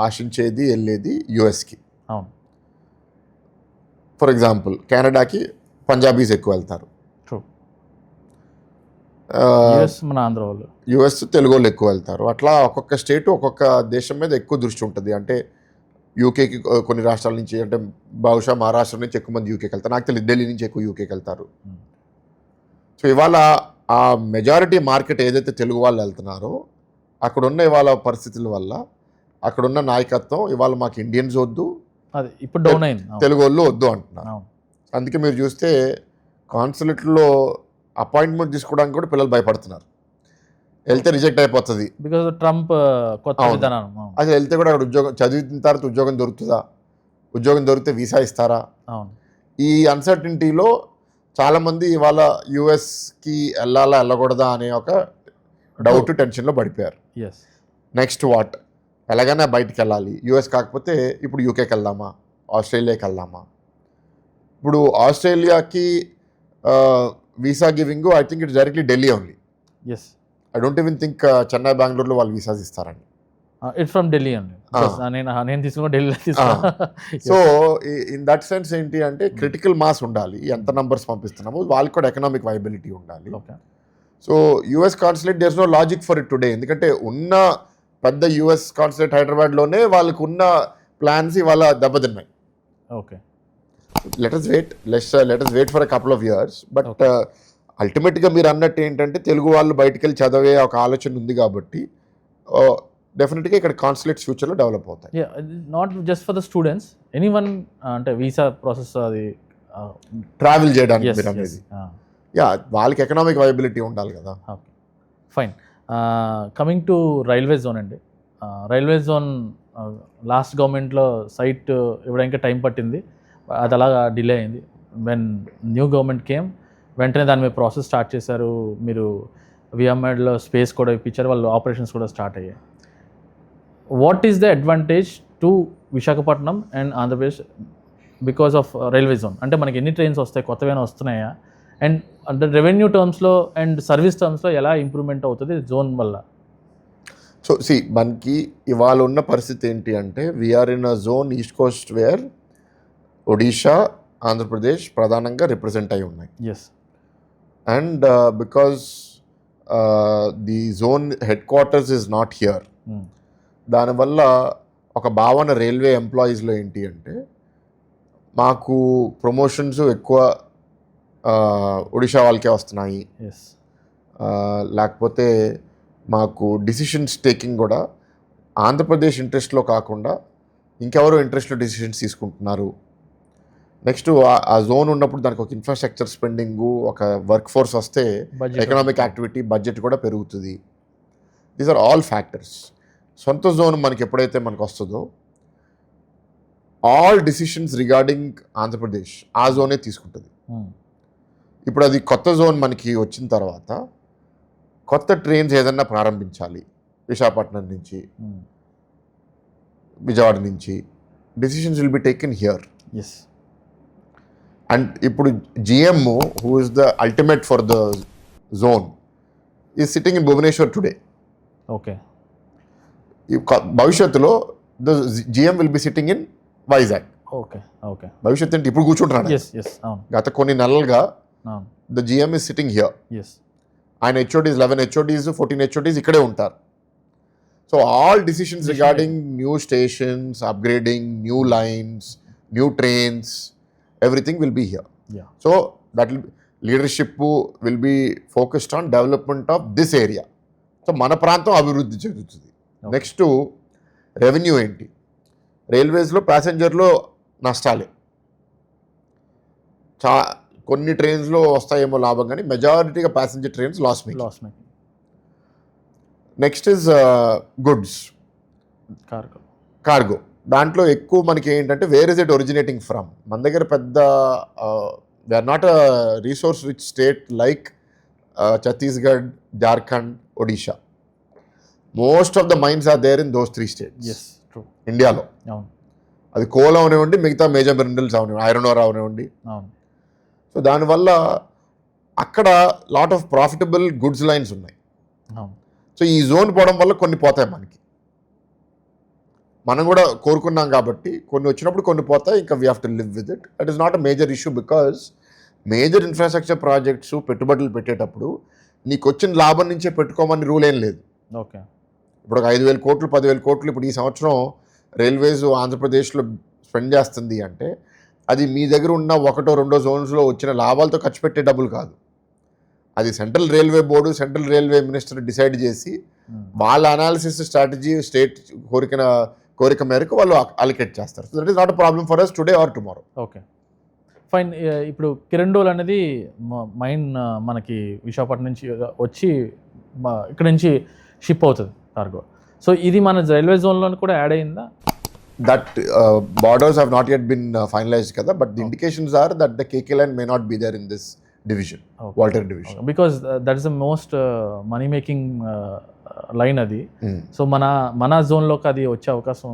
ఆశించేది వెళ్ళేది యుఎస్కి. అవును. ఫర్ ఎగ్జాంపుల్ కెనడాకి పంజాబీస్ ఎక్కువ వెళ్తారు, మన ఆంధ్ర వాళ్ళు, యుఎస్ తెలుగు వాళ్ళు ఎక్కువ వెళ్తారు. అట్లా ఒక్కొక్క స్టేట్ ఒక్కొక్క దేశం మీద ఎక్కువ దృష్టి ఉంటుంది. అంటే యూకేకి కొన్ని రాష్ట్రాల నుంచి, అంటే బహుశా మహారాష్ట్ర నుంచి ఎక్కువ మంది యూకేకి వెళ్తారు, నాకు తెలియదు ఢిల్లీ నుంచి ఎక్కువ యూకేకి వెళ్తారు. సో ఇవాళ ఆ మెజారిటీ మార్కెట్ ఏదైతే తెలుగు వాళ్ళు వెళ్తున్నారో అక్కడున్న ఇవాళ పరిస్థితుల వల్ల అక్కడున్న నాయకత్వం ఇవాళ మాకు ఇండియన్స్ వద్దు, అది ఇప్పుడు డౌన్ అయింది, తెలుగు వాళ్ళు వద్దు అంటున్నారు. అందుకే మీరు చూస్తే కాన్సులేట్లో అపాయింట్మెంట్ తీసుకోవడానికి కూడా పిల్లలు భయపడుతున్నారు. వెళ్తే రిజెక్ట్ అయిపోతుంది బికాజ్ ట్రంప్ కొత్త విధానం. అది వెళ్తే కూడా అక్కడ ఉద్యోగం చదివిన తర్వాత ఉద్యోగం దొరుకుతుందా, ఉద్యోగం దొరికితే వీసా ఇస్తారా, ఈ అన్సర్టనిటీలో చాలామంది ఇవాళ యుఎస్కి వెళ్ళాలా వెళ్ళకూడదా అనే ఒక డౌట్ టెన్షన్లో పడిపోయారు. ఎస్. నెక్స్ట్ వాట్, ఎలాగైనా బయటికి వెళ్ళాలి, యూఎస్ కాకపోతే ఇప్పుడు యూకేకి వెళ్దామా, ఆస్ట్రేలియాకి వెళ్దామా. ఇప్పుడు ఆస్ట్రేలియాకి visa giving I think it's directly Delhi only. Yes. I don't even think Chennai బెంగళూరులో వాళ్ళు వీసాస్ ఇస్తారని. ఇట్స్ ఫ్రమ్ ఢిల్లీ అండి. నేను తీసుకున్న ఢిల్లీ తీసుకున్నా. సో ఇన్ దట్ సెన్స్ ఏంటి అంటే క్రిటికల్ మాస్ ఉండాలి, ఎంత నంబర్స్ పంపిస్తున్నామో వాళ్ళకి కూడా ఎకనామిక్ వైబిలిటీ ఉండాలి. So US consulate there is no logic for it today, ఎందుకంటే ఉన్న పెద్ద యూఎస్ కాన్సులేట్ హైదరాబాద్లోనే వాళ్ళకు ఉన్న ప్లాన్స్ ఇవాళ దెబ్బతిన్నాయి. Okay, let us wait for a couple of years. But అల్టిమేట్గా మీరు అన్నట్టు ఏంటంటే తెలుగు వాళ్ళు బయటికి వెళ్ళి చదివే ఒక ఆలోచన ఉంది కాబట్టి డెఫినెట్గా ఇక్కడ కాన్సులేట్స్ ఫ్యూచర్లో డెవలప్ అవుతాయి. Not just for the students, anyone అంటే వీసా ప్రాసెస్ అది ట్రావెల్ చేయడానికి మీరు అనేది వాళ్ళకి ఎకనామిక్ వైబిలిటీ ఉండాలి కదా. Fine. Coming to railway zone అండి. రైల్వే జోన్ లాస్ట్ గవర్నమెంట్లో సైట్ ఇవ్వడానికి టైం పట్టింది, అది అలాగా డిలే అయింది. వెన్ న్యూ గవర్నమెంట్ కేమ్ వెంటనే దాని మీద ప్రాసెస్ స్టార్ట్ చేశారు. మీరు విఎంఐలో స్పేస్ కూడా ఇప్పించారు, వాళ్ళు ఆపరేషన్స్ కూడా స్టార్ట్ అయ్యాయి. What is the advantage to Visakhapatnam and Andhra Pradesh because of railway zone? అంటే మనకి ఎన్ని ట్రైన్స్ వస్తాయి, కొత్తవేనా వస్తున్నాయా, అండ్ అంటే రెవెన్యూ టర్మ్స్లో అండ్ సర్వీస్ టర్మ్స్లో ఎలా ఇంప్రూవ్మెంట్ అవుతుంది జోన్ వల్ల? సో మనకి ఇవాళ ఉన్న పరిస్థితి ఏంటి అంటే we're in a zone East Coast where Odisha, Andhra Pradesh ప్రధానంగా రిప్రజెంట్ అయి ఉన్నాయి. Yes. And because the zone headquarters is not here, దానివల్ల ఒక భావన రైల్వే ఎంప్లాయీస్లో ఏంటి అంటే మాకు ప్రమోషన్స్ ఎక్కువ ఒడిషా వాళ్ళకే వస్తున్నాయి, లేకపోతే మాకు డిసిషన్స్ టేకింగ్ కూడా ఆంధ్రప్రదేశ్ ఇంట్రెస్ట్లో కాకుండా ఇంకెవరో ఇంట్రెస్ట్లో డిసిషన్స్ తీసుకుంటున్నారు. నెక్స్ట్ ఆ జోన్ ఉన్నప్పుడు దానికి ఒక ఇన్ఫ్రాస్ట్రక్చర్ స్పెండింగు, ఒక వర్క్ ఫోర్స్ వస్తే ఎకనామిక్ యాక్టివిటీ, బడ్జెట్ కూడా పెరుగుతుంది. These are all factors. సొంత జోన్ మనకి ఎప్పుడైతే మనకు వస్తుందో ఆల్ డిసిషన్స్ రిగార్డింగ్ ఆంధ్రప్రదేశ్ ఆ జోనే తీసుకుంటుంది. ఇప్పుడు అది కొత్త జోన్ మనకి వచ్చిన తర్వాత కొత్త ట్రైన్స్ ఏదన్నా ప్రారంభించాలి విశాఖపట్నం నుంచి, విజయవాడ నుంచి, decisions will be taken here. Yes. And ఇప్పుడు GM who is the ultimate for the zone is sitting in Bhubaneswar today. Okay. భవిష్యత్తులో the GM will be sitting in Vizag. Okay. Okay. భవిష్యత్తు అంటే ఇప్పుడు కూర్చుంటున్నాడు, గత కొన్ని నెలలుగా the GM is sitting here. ఆయన హెచ్ఓడీస్ 11 హెచ్ఓడీస్ 14 హెచ్ఓడీస్ ఇక్కడే ఉంటారు. So all decisions regarding new stations, upgrading, new lines, new trains, everything will be here. So that will leadership will be focused on development of this area. So mana prantam abhiruddhi cherutundi. Next revenue enti, railways lo passenger lo nastale konni trains lo vastayemo labam gani majority ga passenger trains loss making. Next is goods, cargo. దాంట్లో ఎక్కువ మనకి ఏంటంటే where is it originating from. మన దగ్గర పెద్ద they are not a resource rich state like Chhattisgarh, Jharkhand, Odisha. Most of the mines are there in those 3 states ఇండియాలో. అది కోల్ అవనివ్వండి, మిగతా మేజర్ మినరల్స్ అవనివ్వండి, ఐరన్ ఓర్ అవనివ్వండి. సో దానివల్ల అక్కడ lot of profitable goods lines ఉన్నాయి. సో ఈ జోన్ పోవడం వల్ల కొన్ని పోతాయి మనకి. మనం కూడా కోరుకున్నాం కాబట్టి కొన్ని వచ్చినప్పుడు కొన్ని పోతాయి, ఇంకా we have to live with it. It is not a major issue because major infrastructure projects పెట్టుబడులు పెట్టేటప్పుడు నీకు వచ్చిన లాభం నుంచే పెట్టుకోమని రూల్ ఏం లేదు. ఓకే. ఇప్పుడు ఒక 5,000 కోట్లు 10,000 కోట్లు ఇప్పుడు ఈ సంవత్సరం రైల్వేస్ ఆంధ్రప్రదేశ్లో స్పెండ్ చేస్తుంది అంటే అది మీ దగ్గర ఉన్న 1-2 జోన్స్లో వచ్చిన లాభాలతో ఖర్చు పెట్టే డబ్బులు కాదు. అది central railway board, central railway minister decide చేసి వాళ్ళ అనాలిసిస్ స్ట్రాటజీ స్టేట్ కోరిక మేరకు వాళ్ళు అలికేట్ చేస్తారు. So that is not a problem for us today or tomorrow. Okay, fine. ఇప్పుడు కిరండోల్ అనేది మైన్ మనకి విశాఖపట్నం నుంచి వచ్చి ఇక్కడ నుంచి షిప్ అవుతుంది కార్గో. సో ఇది మన రైల్వే జోన్లో కూడా యాడ్ అయిందా? That borders have not yet been finalized కదా, but the indications are that the KK line may not be there in this division, Okay. Waltair division. Because that is the most money making line అది. సో మన జోన్లోకి అది వచ్చే అవకాశం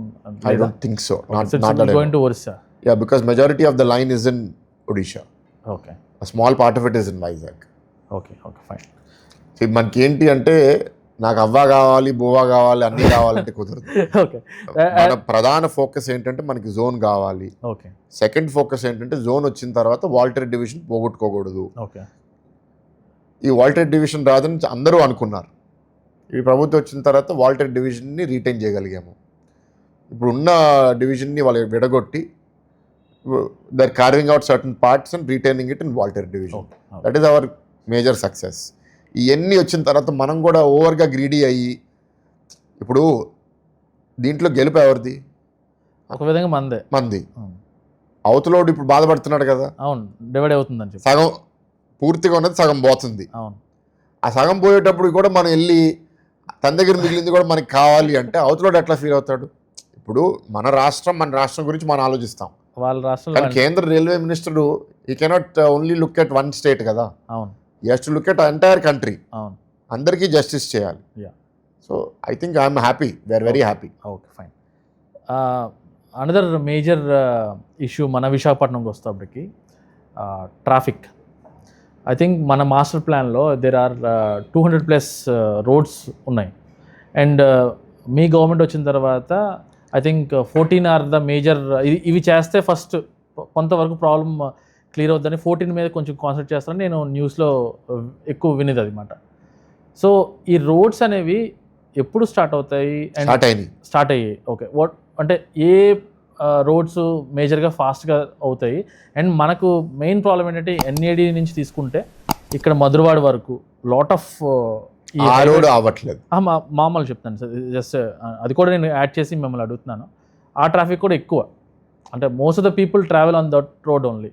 I don't think so. Not that I going know. To Orissa. Yeah, because majority of the line is in Odisha. Okay A small part of it is in Vizag. Okay okay fine. So మనకి ఏంటి అంటే నాకు అవ్వ కావాలి, బువ్వ కావాలి, అన్నీ కావాలంటే కుదరదు. ఓకే మన ప్రధాన ఫోకస్ ఏంటంటే మనకి జోన్ కావాలి. ఓకే సెకండ్ ఫోకస్ ఏంటంటే జోన్ వచ్చిన తర్వాత వాల్టర్ డివిజన్ పోగొట్టుకోకూడదు. ఓకే ఈ వాల్టర్ డివిజన్ రాదని అందరూ అనుకున్నారు. ఈ ప్రభుత్వం వచ్చిన తర్వాత వాల్టర్ డివిజన్ని రీటైన్ చేయగలిగాము. ఇప్పుడు ఉన్న డివిజన్ని వాళ్ళు విడగొట్టి they are carving out certain parts and retaining it in Waltair division. That is our major success. ఇవన్నీ వచ్చిన తర్వాత మనం కూడా ఓవర్గా గ్రీడీ అయ్యి, ఇప్పుడు దీంట్లో గెలుపు ఎవరిది? ఒక విధంగా మంది. అవతలోడు ఇప్పుడు బాధపడుతున్నాడు కదా, అవును, డివైడ్ అవుతుందని చెప్పి సగం పూర్తిగా ఉన్నది సగం పోతుంది. అవును. ఆ సగం పోయేటప్పుడు కూడా మనం వెళ్ళి తన దగ్గర మిగిలింది కూడా మనకి కావాలి అంటే అవతలోడు ఎట్లా ఫీల్ అవుతాడు? ఇప్పుడు మన రాష్ట్రం గురించి మనం ఆలోచిస్తాం. వాళ్ళ రాష్ట్రంలో కానీ కేంద్ర రైల్వే మినిస్టర్ ఈ cannot only look at one state కదా, అవును you has to look at entire country. అవును. అందరికీ జస్టిస్ చేయాలి. Yeah. So I think I'm happy, we're very happy. Okay fine. Another major issue మన విశాఖపట్నంకి వస్తేప్పటికి ట్రాఫిక్. ఐ థింక్ మన మాస్టర్ ప్లాన్లో దేర్ ఆర్ 200+ రోడ్స్ ఉన్నాయి. అండ్ మీ గవర్నమెంట్ వచ్చిన తర్వాత I think 14 are the major. ఇవి చేస్తే ఫస్ట్ కొంతవరకు ప్రాబ్లం క్లియర్ అవుతుందని 14 మీద కొంచెం కాన్సన్ట్రేట్ చేస్తారని నేను న్యూస్లో ఎక్కువ వినేది అనమాట. సో ఈ రోడ్స్ అనేవి ఎప్పుడు స్టార్ట్ అవుతాయి? స్టార్ట్ అయ్యాయి. ఓకే, వాట్ అంటే ఏ రోడ్స్ మేజర్గా ఫాస్ట్గా అవుతాయి? అండ్ మనకు మెయిన్ ప్రాబ్లం ఏంటంటే ఎన్ఏడి నుంచి తీసుకుంటే ఇక్కడ మధురవాడ వరకు లాట్ ఆఫ్ రోడ్ అవ్వట్లేదు. మామూలు చెప్తాను సార్, జస్ట్ అది కూడా నేను యాడ్ చేసి మిమ్మల్ని అడుగుతున్నాను. ఆ ట్రాఫిక్ కూడా ఎక్కువ, అంటే most of the people travel on that road only.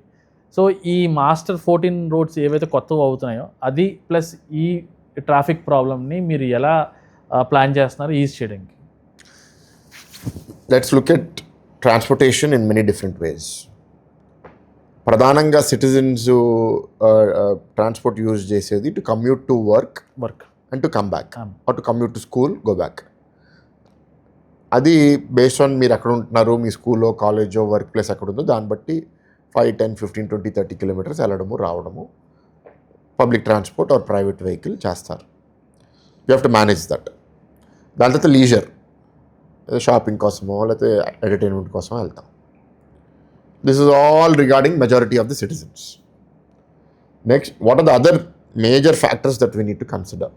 So ఈ మాస్టర్ 14 రోడ్స్ ఏవైతే కొత్తగా అవుతున్నాయో అది ప్లస్ ఈ ట్రాఫిక్ ప్రాబ్లమ్ని మీరు ఎలా ప్లాన్ చేస్తున్నారు ఈజ్ చేయడానికి? Let's look at transportation in many different ways. ప్రధానంగా సిటిజన్స్ ట్రాన్స్పోర్ట్ యూజ్ చేసేది to commute to work and to come back, or to commute to school, go back. అది బేస్డ్ ఆన్ మీరు ఎక్కడ ఉంటున్నారు, మీ స్కూల్లో, కాలేజో, వర్క్ ప్లేస్ ఎక్కడ ఉందో దాన్ని బట్టి 5, 10, 15, 20, 30 కిలోమీటర్స్ వెళ్ళడము రావడము public transport or private vehicle చేస్తారు. You have to manage that. దాని తర్వాత లీజర్, షాపింగ్ కోసమో లేకపోతే ఎంటర్టైన్మెంట్ కోసమో వెళ్తాం. This is all regarding majority of the citizens. Next, what are the other major factors that we need to consider?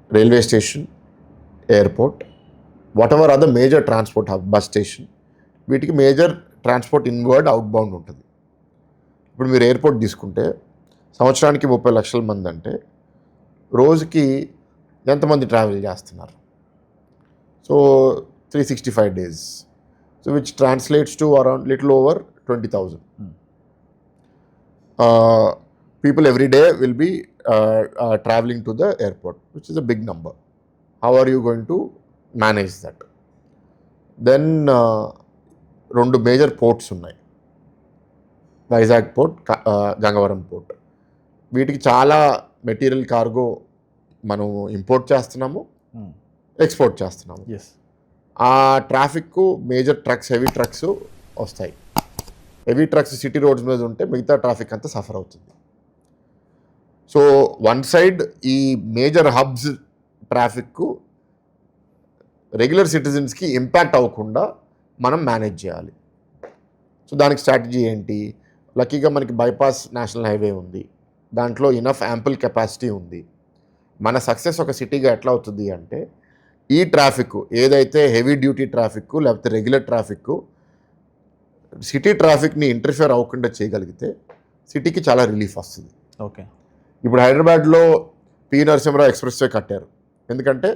Railway station, airport, whatever other major transport hub, bus station, వీటికి మేజర్ ట్రాన్స్పోర్ట్ ఇన్వర్డ్, అవుట్బౌండ్ ఉంటుంది. ఇప్పుడు మీరు ఎయిర్పోర్ట్ తీసుకుంటే సంవత్సరానికి 30 లక్షల మంది అంటే రోజుకి ఎంతమంది ట్రావెల్ చేస్తున్నారు? So 365 days, so which translates to around little over 20,000 people every day will be traveling to the airport, which is a big number. How are you going to manage that? Then 2 major ports ఉన్నాయి, వైజాగ్ పోర్ట్, గంగవరం పోర్ట్. వీటికి చాలా మెటీరియల్ కార్గో మనం ఇంపోర్ట్ చేస్తున్నాము, ఎక్స్పోర్ట్ చేస్తున్నాము. ఆ traffic major trucks, heavy trucks వస్తాయి. హెవీ ట్రక్స్ సిటీ రోడ్స్ మీద ఉంటే మిగతా ట్రాఫిక్ అంతా సఫర్ అవుతుంది. సో వన్ సైడ్ ఈ మేజర్ హబ్స్ ట్రాఫిక్ రెగ్యులర్ సిటిజన్స్కి ఇంపాక్ట్ అవ్వకుండా మనం మేనేజ్ చేయాలి. సో దానికి స్ట్రాటజీ ఏంటి? లక్కీగా మనకి బైపాస్ నేషనల్ హైవే ఉంది, దాంట్లో ఇనఫ్ యాంపుల్ కెపాసిటీ ఉంది. మన సక్సెస్ ఒక సిటీగా ఎట్లా అవుతుంది అంటే ఈ ట్రాఫిక్ ఏదైతే హెవీ డ్యూటీ ట్రాఫిక్ లేకపోతే రెగ్యులర్ ట్రాఫిక్ సిటీ ట్రాఫిక్ని ఇంటర్ఫియర్ అవ్వకుండా చేయగలిగితే సిటీకి చాలా రిలీఫ్ వస్తుంది. ఓకే, ఇప్పుడు హైదరాబాద్లో పి నరసింహరావు ఎక్స్ప్రెస్ వే కట్టారు. ఎందుకంటే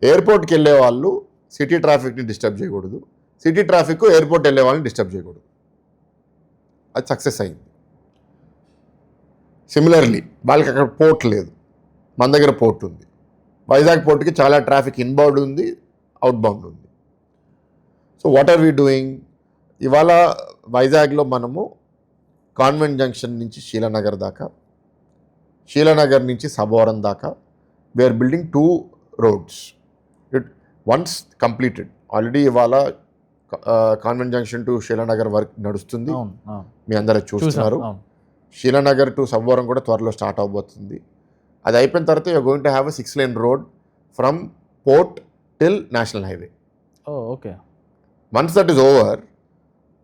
ఎయిర్పోర్ట్కి వెళ్ళే వాళ్ళు సిటీ ట్రాఫిక్ని డిస్టర్బ్ చేయకూడదు, సిటీ ట్రాఫిక్ ఎయిర్పోర్ట్ వెళ్ళే వాళ్ళని డిస్టర్బ్ చేయకూడదు. అది సక్సెస్ అయింది. సిమిలర్లీ వాళ్ళకి అక్కడ పోర్ట్ లేదు, మన దగ్గర పోర్ట్ ఉంది. వైజాగ్ పోర్ట్కి చాలా ట్రాఫిక్ ఇన్బౌండ్ ఉంది, అవుట్బౌండ్ ఉంది. So what are we doing? ఇవాళ వైజాగ్లో మనము కాన్వెంట్ జంక్షన్ నుంచి శీలానగర్ దాకా, శీలానగర్ నుంచి సబోరం దాకా we're building 2 roads. It once completed. Already ఇవాళ convent junction to Sheelanagar work నడుస్తుంది, మీ అందరూ చూస్తున్నారు. శీలానగర్ టు సబోరం కూడా త్వరలో స్టార్ట్ అవబోతుంది. అది అయిపోయిన తర్వాత you're going to have a 6-lane road from port till national highway. Okay. Once that is over,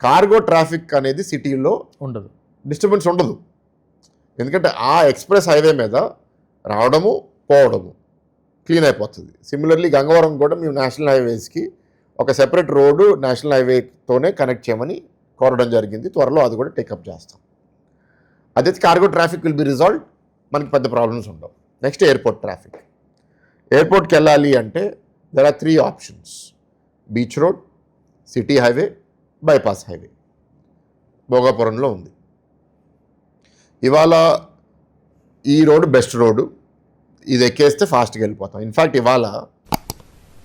cargo traffic అనేది సిటీలో ఉండదు, డిస్టర్బెన్స్ ఉండదు. ఎందుకంటే ఆ ఎక్స్ప్రెస్ హైవే మీద రావడము పోవడము క్లీన్ అయిపోతుంది. సిమిలర్లీ గంగవరం కూడా మేము నేషనల్ హైవేస్కి ఒక సెపరేట్ రోడ్డు నేషనల్ హైవేతోనే కనెక్ట్ చేయమని కోరడం జరిగింది. త్వరలో అది కూడా టేకప్ చేస్తాం. అదైతే cargo traffic will be resolve, మనకి పెద్ద ప్రాబ్లమ్స్ ఉండవు. Next airport traffic. ఎయిర్పోర్ట్కి వెళ్ళాలి అంటే there are 3 options: beach road, city highway, bypass highway. భోగాపురంలో ఉంది. ఇవాళ ఈ రోడ్డు బెస్ట్ రోడ్డు, ఇది ఎక్కేస్తే ఫాస్ట్గా వెళ్ళిపోతాం. ఇన్ఫ్యాక్ట్ ఇవాళ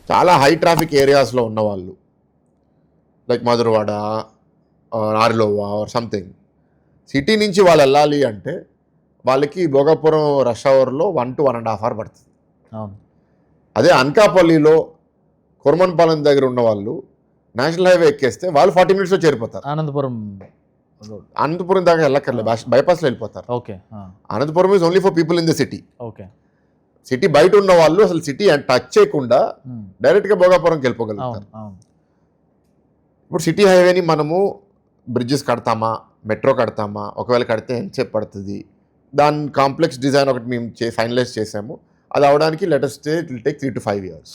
చాలా హై ట్రాఫిక్ ఏరియాస్లో ఉన్నవాళ్ళు like Madhurawada Arilova or something, city నుంచి వాళ్ళు వెళ్ళాలి అంటే వాళ్ళకి భోగాపురం రష్ అవర్లో 1 to 1.5 hours పడుతుంది. అదే అనకాపల్లిలో కుర్మన్పాలెం దగ్గర ఉన్న వాళ్ళు నేషనల్ హైవే ఎక్కేస్తే వాళ్ళు 40 minutesలో చేరిపోతారు. అనంతపురం దాకా వెళ్ళక్కర్లేదు, బైపాస్లో వెళ్ళిపోతారు. Okay. Anantapuram is only for people in the city. Okay. City బయట ఉన్న వాళ్ళు అసలు సిటీ టచ్ చేయకుండా డైరెక్ట్గా భోగాపురంకి వెళ్ళిపోగలుగుతారు. ఇప్పుడు సిటీ హైవేని మనము బ్రిడ్జెస్ కడతామా, మెట్రో కడతామా, ఒకవేళ కడితే ఎంతసేపు పడుతుంది, దాని కాంప్లెక్స్ డిజైన్ ఒకటి మేము ఫైనలైజ్ చేసాము. అది అవడానికి latest it will take 3 to 5 years.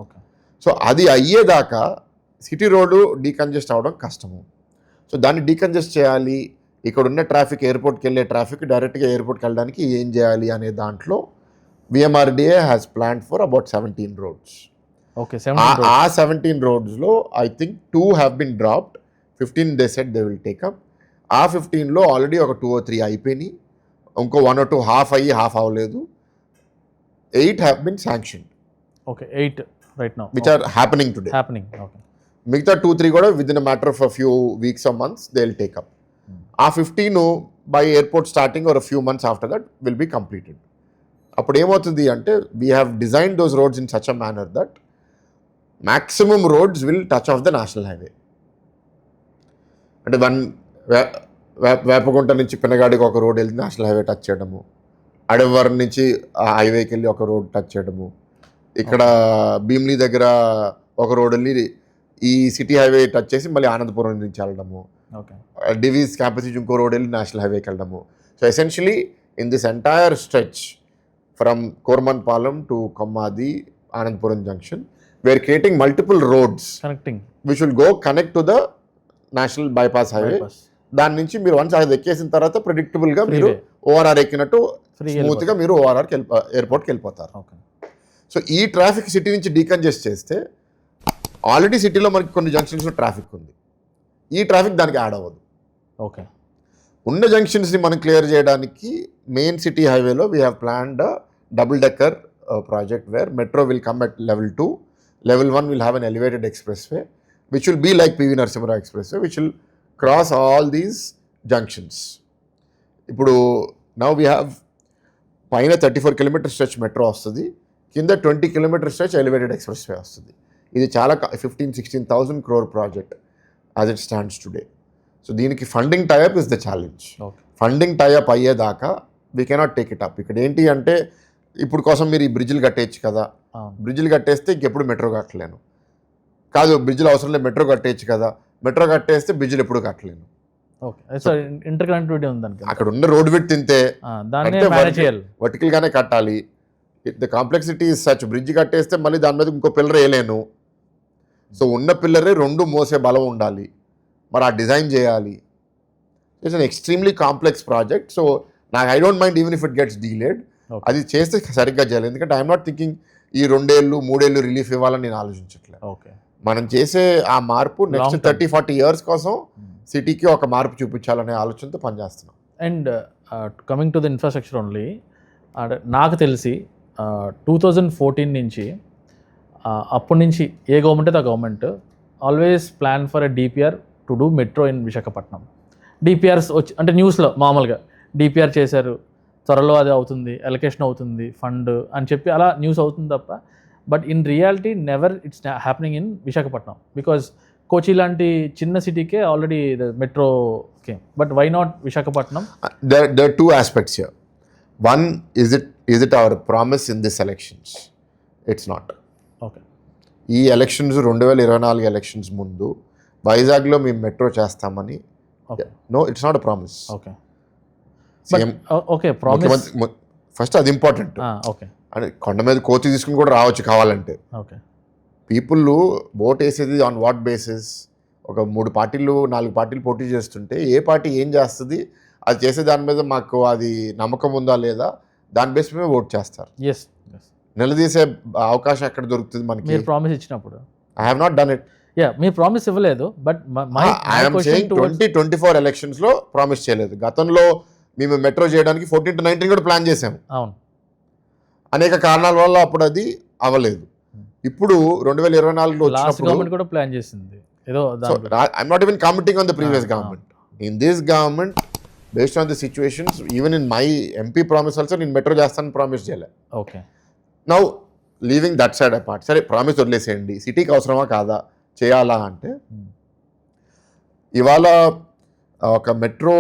Okay. So అది అయ్యేదాకా సిటీ రోడ్డు డీకంజెస్ట్ అవ్వడం కష్టము. సో దాన్ని డీకంజెస్ట్ చేయాలి, ఇక్కడ ఉన్న ట్రాఫిక్, ఎయిర్పోర్ట్కి వెళ్ళే ట్రాఫిక్ డైరెక్ట్గా ఎయిర్పోర్ట్కి వెళ్ళడానికి ఏం చేయాలి అనే దాంట్లో VMRDA has planned for about 17 roads. ఓకే. ఆ 17 roadsలో I think 2 have been dropped, 15 they said they will take up. ఆ 15లో ఆల్రెడీ ఒక 2 or 3 అయిపోయినాయి, ఇంకో 1 or 2 హాఫ్ అయ్యి హాఫ్ అవ్వలేదు. 8 have been sanctioned. Okay. 8 right now which are happening today. Okay. మిగతా 2-3 కూడా with in a matter of a few weeks or months they will take up. ఆ 15 by airport starting or few months after that will be completed. అప్పుడు ఏమవుతుంది అంటే we have design those roads in such a manner that maximum roads will touch of the national highway. అంటే వేపగుంట నుంచి పినగాడికి ఒక రోడ్ వెళ్ళి నేషనల్ హైవే టచ్ చేయడము, అడవరం నుంచి ఆ హైవేకి వెళ్ళి ఒక రోడ్ టచ్ చేయడము, ఇక్కడ భీమ్లీ దగ్గర ఒక రోడ్ వెళ్ళి ఈ సిటీ హైవే టచ్ చేసి మళ్ళీ ఆనందపురం నుంచి వెళ్ళడము, డివీస్ క్యాంపస్ నుంచి ఇంకో రోడ్ వెళ్ళి నేషనల్ హైవేకి వెళ్ళడము. So essentially in this entire stretch from Kormanpalem to Kommadi Anandapuram junction we're creating multiple roads connecting which will go connect to the national bypass highway. దాని నుంచి మీరు వన్స్ అది ఎక్కేసిన తర్వాత ప్రిడిక్టబుల్గా మీరు ఓఆర్ఆర్ ఎక్కినట్టు స్మూత్గా మీరు ఓఆర్ఆర్కి ఎయిర్పోర్ట్కి వెళ్ళిపోతారు. సో ఈ ట్రాఫిక్ సిటీ నుంచి డీకంజెస్ట్ చేస్తే ఆల్రెడీ సిటీలో మనకి కొన్ని జంక్షన్స్లో ట్రాఫిక్ ఉంది, ఈ ట్రాఫిక్ దానికి యాడ్ అవ్వదు. ఓకే. ఉన్న జంక్షన్స్ని మనం క్లియర్ చేయడానికి మెయిన్ సిటీ హైవేలో we have planned double decker project where metro will come at level 2. Level 1 will have an elevated expressway which will be like PV Narasimha Expressway which will cross all these junctions. ఇప్పుడు now we have పైన 34 km స్ట్రెచ్ మెట్రో వస్తుంది, కింద 20 km స్ట్రెచ్ ఎలివేటెడ్ ఎక్స్ప్రెస్వే వస్తుంది. ఇది చాలా 15,000-16,000 crore project as it stands today. So దీనికి funding tie up is the challenge. Funding tie up అయ్యేదాకా we cannot take it up. ఇక్కడ ఏంటి అంటే ఇప్పుడు కోసం మీరు ఈ బ్రిడ్జ్లు కట్టేయచ్చు కదా, బ్రిడ్జ్లు కట్టేస్తే ఇంకెప్పుడు మెట్రో కట్టలేను, కాదు బ్రిడ్జ్లు అవసరం లేదు మెట్రో కట్టేయచ్చు కదా, మెట్రో కట్టేస్తే బ్రిడ్జ్లు ఎప్పుడు కట్టలేను. ఇంటర్ కనెక్టివిటీ ఉంది, అక్కడ ఉన్న రోడ్ విడ్త్ తింటే వర్టికల్ గానే కట్టాలి. The complexity is such, bridge కట్టేస్తే మళ్ళీ దాని మీద ఇంకో పిల్లర్ వేయలేను. సో ఉన్న పిల్లరే 2 మోసే బలం ఉండాలి, మరి ఆ డిజైన్ చేయాలి. It's an extremely complex project. So నాకు I don't mind even if it gets delayed, అది చేస్తే సరిగ్గా చేయాలి. ఎందుకంటే ఐఎమ్ నాట్ థింకింగ్ ఈ 2 ఏళ్ళు 3 ఏళ్ళు రిలీఫ్ ఇవ్వాలని నేను ఆలోచించట్లేదు. మనం చేసే ఆ మార్పు నెక్స్ట్ 30-40 years కోసం సిటీకి ఒక మార్పు చూపించాలనే ఆలోచనతో పనిచేస్తున్నాం. And coming to the infrastructure only, నాకు తెలిసి 2014 నుంచి అప్పటి నుంచి ఏ గవర్నమెంట్ అయితే ఆ government always plan for a DPR to do metro in Visakhapatnam. DPRs వచ్చి అంటే న్యూస్లో మామూలుగా డిపిఆర్ చేశారు, త్వరలో అది అవుతుంది, ఎలకేషన్ అవుతుంది ఫండ్ అని చెప్పి అలా న్యూస్ అవుతుంది తప్ప, but in reality never it's happening in Visakhapatnam because Kochi లాంటి చిన్న సిటీకే already metro came, but why not Visakhapatnam? There are two aspects here. One, is it our promise in this elections? It's not. Okay. ఈ ఎలక్షన్స్ 2024 ఎలక్షన్స్ ముందు వైజాగ్లో మేము మెట్రో చేస్తామని, no it's not a promise. Okay. Okay, promise first అది ఇంపార్టెంట్. ఓకే. అంటే కొండ మీద కోచి తీసుకుని కూడా రావచ్చు కావాలంటే. ఓకే. పీపుల్ ఓట్ వేసేది ఆన్ వాట్ బేసిస్? ఒక 3 పార్టీలు 4 పార్టీలు పోటీ చేస్తుంటే ఏ పార్టీ ఏం చేస్తుంది అది చేసే దాని మీద మాకు అది నమ్మకం ఉందా లేదా దాని బేస్ మీద ఓట్ చేస్తారు. నిలదీసే అవకాశం ఎక్కడ దొరుకుతుంది మనకి? మీరు ప్రామిస్ ఇచ్చినప్పుడు. I have not done it. మీరు ప్రామిస్ ఇవ్వలేదు, బట్ ఐఎమ్ సేయింగ్ 2024 ఎలక్షన్స్లో ప్రామిస్ చేయలేదు. గతంలో మేము మెట్రో చేయడానికి 14 to 19 కూడా ప్లాన్ చేసాము. అవును, అనేక కారణాల వల్ల అప్పుడు అది అవ్వలేదు. ఇప్పుడు 2024లో గవర్నమెంట్ కూడా ప్లాన్ చేసింది ఏదో. I'm not even commenting on the previous government. In this government based on the situations, even in my MP promise also నేను మెట్రో చేస్తానని ప్రామిస్ చేయలే. Okay. Now leaving that side apart, సరే ప్రామిస్ వదిలేసేయండి, సిటీకి అవసరమా కాదా చేయాలా అంటే, ఇవాళ ఒక మెట్రో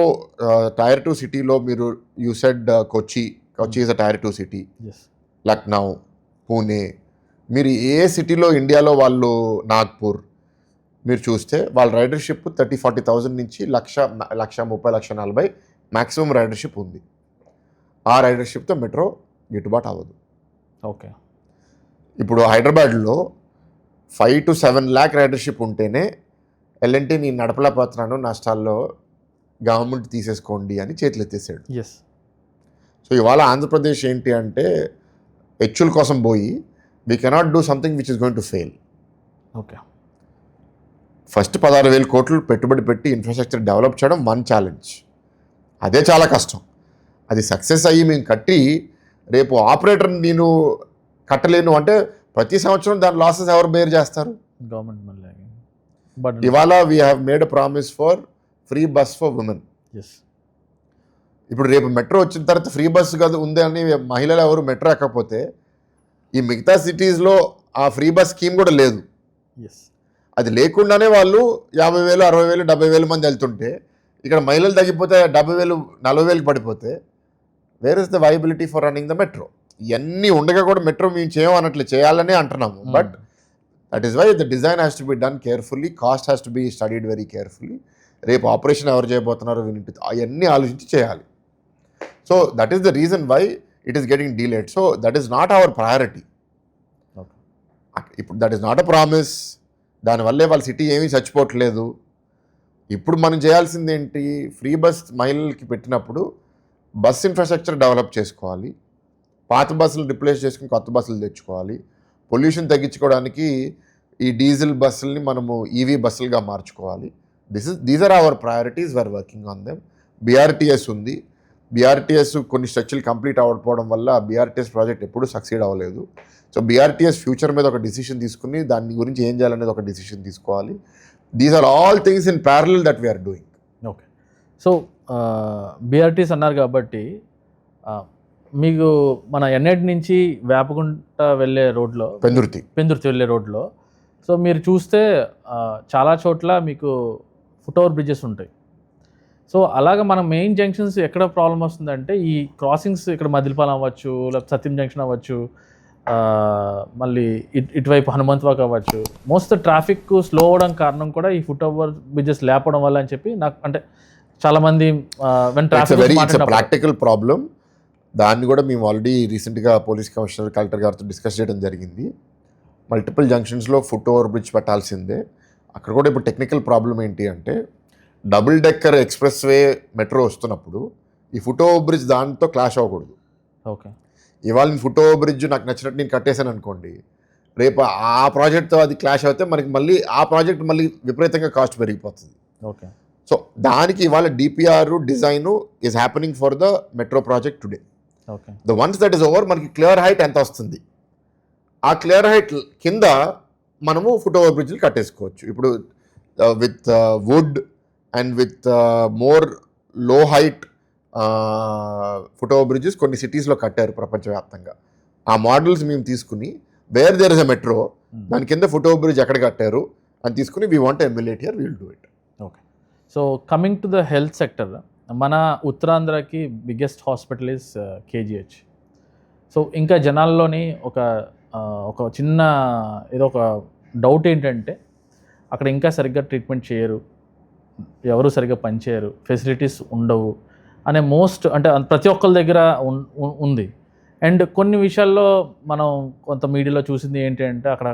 టైర్ 2 సిటీలో మీరు you said Kochi is a tier 2 city, Lucknow, Pune, మీరు ఏ సిటీలో ఇండియాలో వాళ్ళు, నాగ్పూర్ మీరు చూస్తే వాళ్ళ రైడర్షిప్ 30,000-40,000 నుంచి 1,30,000-1,40,000 మ్యాక్సిమం రైడర్షిప్ ఉంది. ఆ రైడర్షిప్తో మెట్రో గిట్టుబాటు అవ్వదు. ఓకే. ఇప్పుడు హైదరాబాద్లో 5 to 7 lakh రైడర్షిప్ ఉంటేనే ఎల్ఎన్టీ నేను నడపలేకపోతున్నాను, నష్టాల్లో గవర్నమెంట్ తీసేసుకోండి అని చేతులు ఎత్తేసాడు. సో ఇవాళ ఆంధ్రప్రదేశ్ ఏంటి అంటే హెచ్చుల కోసం పోయి we cannot do something which is going to fail. Okay. First 16,000 కోట్లు పెట్టుబడి పెట్టి ఇన్ఫ్రాస్ట్రక్చర్ డెవలప్ చేయడం వన్ ఛాలెంజ్. అదే చాలా కష్టం. అది సక్సెస్ అయ్యి మేము కట్టి రేపు ఆపరేటర్ నేను కట్టలేను అంటే ప్రతి సంవత్సరం దాని లాసెస్ ఎవరు బేర్ చేస్తారు? గవర్నమెంట్. ఇవాళ we have made a promise for free bus for women. ఇప్పుడు రేపు మెట్రో వచ్చిన తర్వాత ఫ్రీ బస్సు కదా ఉంది అని మహిళలు ఎవరు మెట్రో ఎక్కకపోతే ఈ మిగతా సిటీస్లో ఆ ఫ్రీ బస్ స్కీమ్ కూడా లేదు. అది లేకుండానే వాళ్ళు 50,000, 60,000, 70,000 మంది వెళ్తుంటే ఇక్కడ మహిళలు తగ్గిపోతే 70,000, 40,000 పడిపోతే where is the viability for running the metro? ఇవన్నీ ఉండగా కూడా మెట్రో మేము చేయమన్నట్లు చేయాలనే అంటున్నాము. But that is why the design has to be done carefully, cost has to be studied very carefully. రేపు ఆపరేషన్ ఎవరు చేయబోతున్నారో అవన్నీ ఆలోచించి చేయాలి. So that is the reason why it is getting delayed. So that is not our priority. ఇప్పుడు that is not a promise. దానివల్లే వాళ్ళ సిటీ ఏమీ చచ్చిపోవట్లేదు. ఇప్పుడు మనం చేయాల్సింది ఏంటి? ఫ్రీ బస్ మహిళలకి పెట్టినప్పుడు బస్ ఇన్ఫ్రాస్ట్రక్చర్ డెవలప్ చేసుకోవాలి, పాత బస్సులు రిప్లేస్ చేసుకుని కొత్త బస్సులు తెచ్చుకోవాలి, పొల్యూషన్ తగ్గించుకోవడానికి ఈ డీజిల్ బస్సుల్ని మనము ఈవీ బస్సులుగా మార్చుకోవాలి. These are our priorities, we're working on them. BRTS ఉంది. బీఆర్టీఎస్ కొన్ని స్ట్రక్చర్లు కంప్లీట్ అవ్వకపోవడం వల్ల బీఆర్టీఎస్ ప్రాజెక్ట్ ఎప్పుడూ సక్సీడ్ అవ్వలేదు. సో బీఆర్టీఎస్ ఫ్యూచర్ మీద ఒక డిసిషన్ తీసుకుని దాని గురించి ఏం చేయాలనేది ఒక డిసిషన్ తీసుకోవాలి. These are all things in parallel that we're doing. Okay. So BRTS అన్నారు కాబట్టి మీకు మన ఎన్ఐటి నుంచి వేపగుంట వెళ్ళే రోడ్లో, పెందుర్తి వెళ్ళే రోడ్లో, సో మీరు చూస్తే చాలా చోట్ల మీకు ఫుట్ ఓవర్ బ్రిడ్జెస్ ఉంటాయి. సో అలాగ మన మెయిన్ జంక్షన్స్ ఎక్కడ ప్రాబ్లం వస్తుందంటే ఈ క్రాసింగ్స్, ఇక్కడ మదిలిపాలెం అవ్వచ్చు, లేకపోతే సత్యం జంక్షన్ అవ్వచ్చు, మళ్ళీ ఇటువైపు హనుమంత్ వాక్ అవ్వచ్చు, మోస్ట్ ట్రాఫిక్ స్లో అవ్వడం కారణం కూడా ఈ ఫుట్ ఓవర్ బ్రిడ్జెస్ లేపడం వల్ల అని చెప్పి నాకు, అంటే చాలామంది ప్రాక్టికల్ ప్రాబ్లం. దాన్ని కూడా మేము ఆల్రెడీ రీసెంట్గా పోలీస్ కమిషనర్, కలెక్టర్ గారితో డిస్కస్ చేయడం జరిగింది. మల్టిపుల్ జంక్షన్స్లో ఫుట్ ఓవర్ బ్రిడ్జ్ పెట్టాల్సిందే. అక్కడ కూడా ఇప్పుడు టెక్నికల్ ప్రాబ్లం ఏంటి అంటే double decker express way metro వస్తున్నప్పుడు ఈ ఫుట్ ఓవర్ బ్రిడ్జ్ దాంతో క్లాష్ అవ్వకూడదు. ఓకే. ఇవాళ నేను ఫుట్ ఓవర్ బ్రిడ్జ్ నాకు నచ్చినట్టు నేను కట్టేశాను అనుకోండి, రేపు ఆ ప్రాజెక్ట్తో అది క్లాష్ అవుతే మనకి మళ్ళీ ఆ ప్రాజెక్ట్ మళ్ళీ విపరీతంగా కాస్ట్ పెరిగిపోతుంది. ఓకే. సో దానికి ఇవాళ DPR design is happening for the metro project today. Okay. The ones that is over మనకి క్లియర్ హైట్ ఎంత వస్తుంది, ఆ క్లియర్ హైట్ కింద మనము ఫుట్ ఓవర్ బ్రిడ్జ్లు కట్టేసుకోవచ్చు. ఇప్పుడు with wood and with more low height foot over bridges కొన్ని సిటీస్లో కట్టారు ప్రపంచవ్యాప్తంగా. ఆ మోడల్స్ మేము తీసుకుని where there is a metro దాని కింద ఫుట్ ఓవర్ బ్రిడ్జ్ ఎక్కడ కట్టారు అని తీసుకుని we want emulate here, we will do it. Okay. So coming to the health sector, మన ఉత్తరాంధ్రకి బిగ్గెస్ట్ హాస్పిటల్ ఇస్ కేజీహెచ్. సో ఇంకా జనాల్లోని ఒక చిన్న ఏదో ఒక డౌట్ ఏంటంటే అక్కడ ఇంకా సరిగ్గా ట్రీట్మెంట్ చేయరు, ఎవరు సరిగ్గా పనిచేయరు, ఫెసిలిటీస్ ఉండవు అనే అంటే ప్రతి ఒక్కరి దగ్గర ఉంది. అండ్ కొన్ని విషయాల్లో మనం కొంత మీడియాలో చూసింది ఏంటి అంటే అక్కడ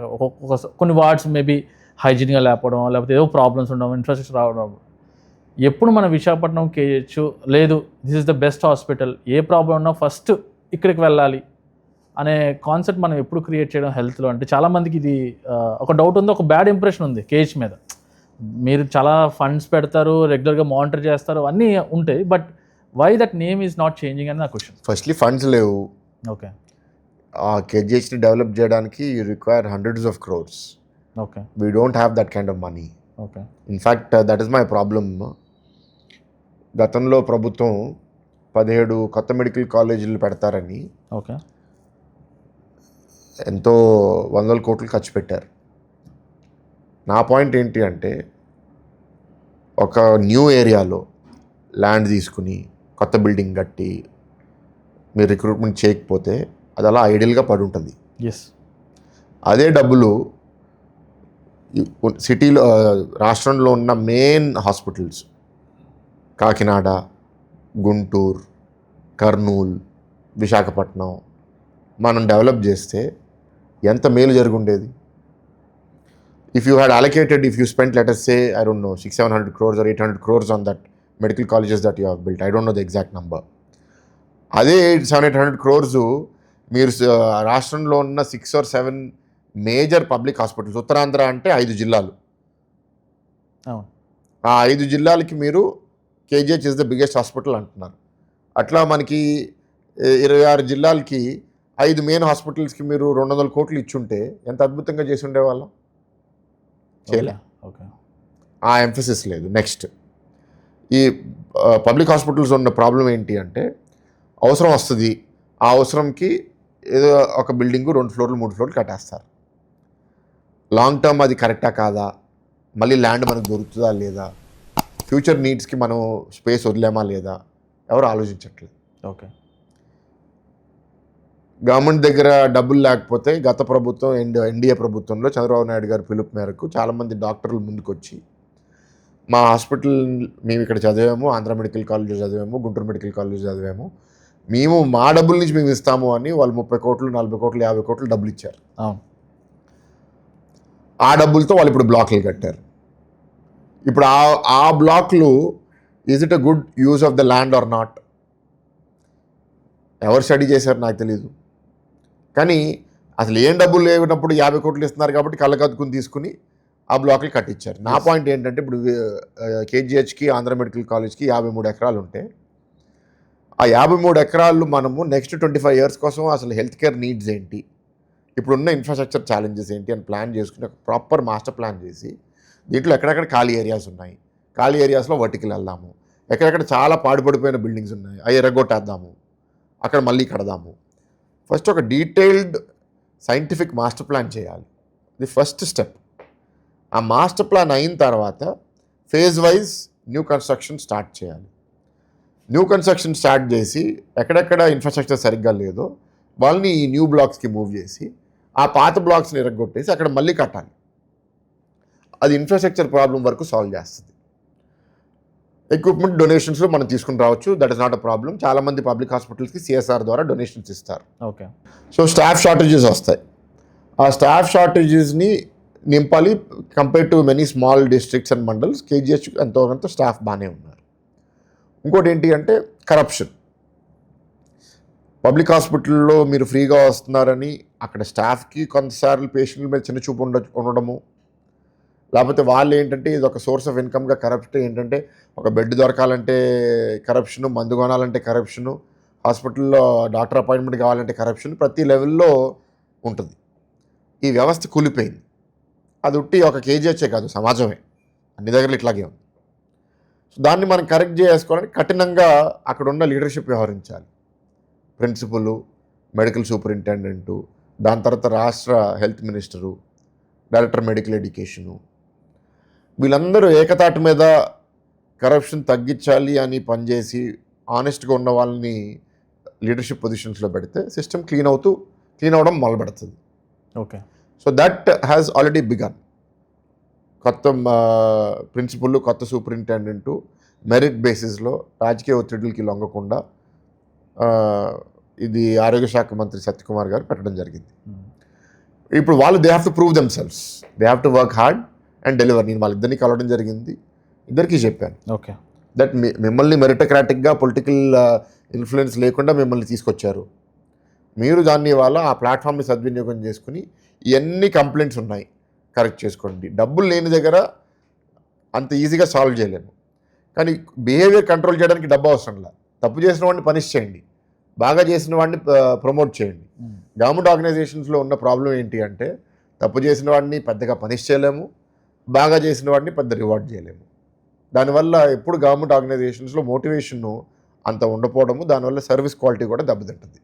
కొన్ని వార్డ్స్ మేబీ హైజీన్గా లేకపోవడం, లేకపోతే ఏదో ప్రాబ్లమ్స్ ఉండడం, ఇన్ఫ్రాస్ట్రక్చర్ రావడం. ఎప్పుడు మన విశాఖపట్నం కేజీహెచ్ లేదు this is the best hospital, A problem ఉన్నా ఫస్ట్ ఇక్కడికి వెళ్ళాలి అనే కాన్సెప్ట్ మనం ఎప్పుడు క్రియేట్ చేయడం హెల్త్లో? అంటే చాలామందికి ఇది ఒక డౌట్ ఉంది, ఒక బ్యాడ్ ఇంప్రెషన్ ఉంది కేజీహెచ్ మీద. మీరు చాలా ఫండ్స్ పెడతారు, రెగ్యులర్గా మానిటర్ చేస్తారు, అన్నీ ఉంటాయి, but why that name is not changing అని నా క్వశ్చన్. ఫస్ట్లీ ఫండ్స్ లేవు. ఓకే. కేజీహెచ్ని డెవలప్ చేయడానికి you require hundreds of crores. Okay. We don't have that kind of money. Okay. In fact that is my problem. గతంలో ప్రభుత్వం 17 కొత్త మెడికల్ కాలేజీలు పెడతారని ఓకే ఎంతో 100 కోట్లు ఖర్చు పెట్టారు. నా పాయింట్ ఏంటి అంటే ఒక న్యూ ఏరియాలో ల్యాండ్ తీసుకుని కొత్త బిల్డింగ్ కట్టి మీరు రిక్రూట్మెంట్ చేయకపోతే అది అలా ఐడియల్గా పడి ఉంటుంది. ఎస్. అదే డబ్బులు సిటీలో రాష్ట్రంలో ఉన్న మెయిన్ హాస్పిటల్స్ కాకినాడ, గుంటూరు, కర్నూలు, విశాఖపట్నం మనం డెవలప్ చేస్తే ఎంత మేలు జరుగుండేది. If you had allocated, if you spent let us say I don't know 600-700 crores or 800 crores on that medical colleges that you have built, I don't know the exact number. అదే 700-800 crores మీరు రాష్ట్రంలో ఉన్న 6 or 7 major public hospitals, Uttarandhra అంటే 5 జిల్లాలు, ఆ 5 జిల్లాలకి మీరు KGH is the biggest hospital అంటున్నారు. అట్లా మనకి 26 జిల్లాలకి 5 మెయిన్ హాస్పిటల్స్కి మీరు 200 కోట్లు ఇచ్చుంటే ఎంత అద్భుతంగా చేసి ఉండేవాళ్ళం. చేయలే. ఓకే. ఆ ఎంఫసిస్ లేదు. నెక్స్ట్, ఈ పబ్లిక్ హాస్పిటల్స్ ఉన్న ప్రాబ్లం ఏంటి అంటే అవసరం వస్తుంది, ఆ అవసరంకి ఏదో ఒక బిల్డింగు 2 ఫ్లోర్లు 3 ఫ్లోర్లు కట్టేస్తారు. లాంగ్ టర్మ్ అది కరెక్టా కాదా, మళ్ళీ ల్యాండ్ మనకు దొరుకుతుందా లేదా, ఫ్యూచర్ నీడ్స్కి మనం స్పేస్ వదిలేమా లేదా, ఎవరు ఆలోచించట్లేదు. ఓకే. గవర్నమెంట్ దగ్గర డబ్బులు లేకపోతే గత ప్రభుత్వం ఎన్డీఏ ప్రభుత్వంలో చంద్రబాబు నాయుడు గారి పిలుపు మేరకు చాలామంది డాక్టర్లు ముందుకు వచ్చి మా హాస్పిటల్ మేము ఇక్కడ చదివాము, ఆంధ్ర మెడికల్ కాలేజ్ చదివాము, గుంటూరు మెడికల్ కాలేజ్ చదివాము, మేము మా డబ్బుల నుంచి మేము ఇస్తాము అని వాళ్ళు 30 కోట్లు 40 కోట్లు 50 కోట్లు డబ్బులు ఇచ్చారు. ఆ డబ్బులతో వాళ్ళు ఇప్పుడు బ్లాక్లు కట్టారు. ఇప్పుడు ఆ బ్లాక్లు is it a good use of the land or not, ఎవరు స్టడీ చేశారు నాకు తెలీదు. కానీ అసలు ఏం డబ్బులు లేనప్పుడు 50 కోట్లు ఇస్తున్నారు కాబట్టి కళ్ళకద్దుకుని తీసుకుని ఆ బ్లాక్లు కట్టించారు. నా పాయింట్ ఏంటంటే ఇప్పుడు కేజీహెచ్కి ఆంధ్ర మెడికల్ కాలేజ్కి 53 ఎకరాలు ఉంటే ఆ 53 ఎకరాలు మనము నెక్స్ట్ 25 years కోసం అసలు హెల్త్ కేర్ నీడ్స్ ఏంటి, ఇప్పుడున్న ఇన్ఫ్రాస్ట్రక్చర్ ఛాలెంజెస్ ఏంటి అని ప్లాన్ చేసుకుని ఒక ప్రాపర్ మాస్టర్ ప్లాన్ చేసి దీంట్లో ఎక్కడెక్కడ ఖాళీ ఏరియాస్ ఉన్నాయి, ఖాళీ ఏరియాస్లో వర్టికల్ వెళ్దాము, ఎక్కడెక్కడ చాలా పాడుపడిపోయిన బిల్డింగ్స్ ఉన్నాయి అవి ఎరగొట్టేద్దాము, అక్కడ మళ్ళీ కడదాము. ఫస్ట్ ఒక డీటెయిల్డ్ సైంటిఫిక్ మాస్టర్ ప్లాన్ చేయాలి. ఇది ఫస్ట్ స్టెప్. ఆ మాస్టర్ ప్లాన్ అయిన తర్వాత phase wise new construction start చేయాలి. న్యూ కన్స్ట్రక్షన్ స్టార్ట్ చేసి ఎక్కడెక్కడ ఇన్ఫ్రాస్ట్రక్చర్ సరిగ్గా లేదో వాళ్ళని ఈ న్యూ బ్లాక్స్కి మూవ్ చేసి ఆ పాత బ్లాక్స్ని ఎరగొట్టేసి అక్కడ మళ్ళీ కట్టాలి. అది ఇన్ఫ్రాస్ట్రక్చర్ ప్రాబ్లం వరకు సాల్వ్ చేస్తుంది. ఎక్విప్మెంట్ డొనేషన్స్లో మనం తీసుకుని రావచ్చు, that is not a problem. చాలామంది పబ్లిక్ హాస్పిటల్స్కి సిఎస్ఆర్ ద్వారా డొనేషన్స్ ఇస్తారు. ఓకే. సో స్టాఫ్ షార్టేజెస్ వస్తాయి. ఆ స్టాఫ్ షార్టేజెస్ని నింపాలి. Compare to many small districts and mandals KGH ఎంతో కొంత స్టాఫ్ బాగానే ఉన్నారు. ఇంకోటి ఏంటి అంటే కరప్షన్. పబ్లిక్ హాస్పిటల్లో మీరు ఫ్రీగా వస్తున్నారని అక్కడ స్టాఫ్కి కొంతసార్లు పేషెంట్ల మీద చిన్న చూపు ఉండడము, లేకపోతే వాళ్ళు ఏంటంటే ఇది ఒక సోర్స్ ఆఫ్ ఇన్కమ్గా కరప్ట్ ఏంటంటే ఒక బెడ్ దొరకాలంటే కరప్షను, మందు కొనాలంటే కరప్షను, హాస్పిటల్లో డాక్టర్ అపాయింట్మెంట్ కావాలంటే కరప్షన్, ప్రతి లెవెల్లో ఉంటుంది. ఈ వ్యవస్థ కూలిపోయింది. అది ఉట్టి ఒక కేజీహెచ్చే కాదు, సమాజమే అన్ని దగ్గరలో ఇట్లాగే ఉంది. సో దాన్ని మనం కరెక్ట్ చేసుకోవడానికి కఠినంగా అక్కడ ఉన్న లీడర్షిప్ వ్యవహరించాలి. ప్రిన్సిపల్, మెడికల్ సూపరింటెండెంటు, దాని తర్వాత రాష్ట్ర health minister, director medical education, వీళ్ళందరూ ఏకతాటి మీద కరప్షన్ తగ్గించాలి అని పనిచేసి ఆనెస్ట్గా ఉన్న వాళ్ళని లీడర్షిప్ పొజిషన్స్లో పెడితే సిస్టమ్ క్లీన్ అవడం మొదలుపెడుతుంది. Okay. So that has already begun. కొత్త ప్రిన్సిపల్, కొత్త సూపరింటెండెంటు మెరిట్ బేసిస్లో రాజకీయ ఒత్తిడులకి లొంగకుండా ఇది ఆరోగ్య శాఖ మంత్రి సత్యకుమార్ గారు పెట్టడం జరిగింది. ఇప్పుడు వాళ్ళు they have to prove themselves, they have to work hard and deliver. నేను వాళ్ళిద్దరినీ కలవడం జరిగింది, ఇద్దరికీ చెప్పాను ఓకే దట్ మిమ్మల్ని మెరిటోక్రాటిక్గా పొలిటికల్ ఇన్ఫ్లుయెన్స్ లేకుండా మిమ్మల్ని తీసుకొచ్చారు. మీరు దాన్ని వాళ్ళ ఆ ప్లాట్ఫామ్ని సద్వినియోగం చేసుకుని ఎన్ని కంప్లైంట్స్ ఉన్నాయి కరెక్ట్ చేసుకోండి. డబ్బులు లేని దగ్గర అంత ఈజీగా సాల్వ్ చేయలేము, కానీ బిహేవియర్ కంట్రోల్ చేయడానికి డబ్బు అవసరం లేదు. తప్పు చేసిన వాడిని పనిష్ చేయండి, బాగా చేసిన వాడిని ప్రమోట్ చేయండి. గవర్నమెంట్ ఆర్గనైజేషన్స్లో ఉన్న ప్రాబ్లం ఏంటి అంటే తప్పు చేసిన వాడిని పెద్దగా పనిష్ చేయలేము, బాగా చేసిన వాడిని పెద్ద రివార్డ్ చేయలేము. దానివల్ల ఎప్పుడు గవర్నమెంట్ ఆర్గనైజేషన్స్లో మోటివేషన్ అంత ఉండకపోవడము, దానివల్ల సర్వీస్ క్వాలిటీ కూడా దెబ్బతింటుంది.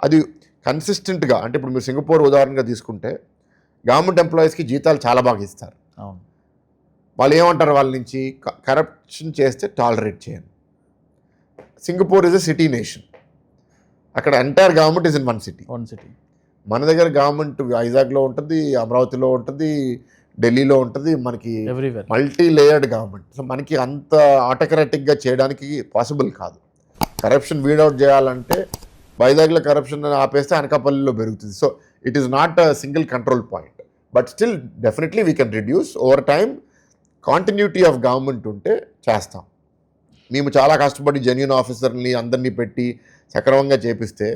అది కన్సిస్టెంట్గా అంటే ఇప్పుడు మీరు సింగపూర్ ఉదాహరణగా తీసుకుంటే గవర్నమెంట్ ఎంప్లాయీస్కి జీతాలు చాలా బాగా ఇస్తారు. వాళ్ళు ఏమంటారు వాళ్ళ నుంచి కరప్షన్ చేస్తే టాలరేట్ చేయను. Singapore is a city nation, అక్కడ entire government is in one city. మన దగ్గర గవర్నమెంట్ వైజాగ్లో ఉంటుంది, అమరావతిలో ఉంటుంది, ఢిల్లీలో ఉంటుంది, మనకి మల్టీ లేయర్డ్ గవర్నమెంట్. సో మనకి అంత ఆటోక్రాటిక్గా చేయడానికి పాసిబుల్ కాదు. కరప్షన్ వీడౌట్ చేయాలంటే వైజాగ్లో కరప్షన్ ఆపేస్తే అనకాపల్లిలో పెరుగుతుంది. So it is not a single control point, but still definitely we can reduce over time. Continuity of government ఉంటే చేస్తాం. మేము చాలా కష్టపడి జెన్యూన్ ఆఫీసర్ని అందరినీ పెట్టి సక్రమంగా చేపిస్తే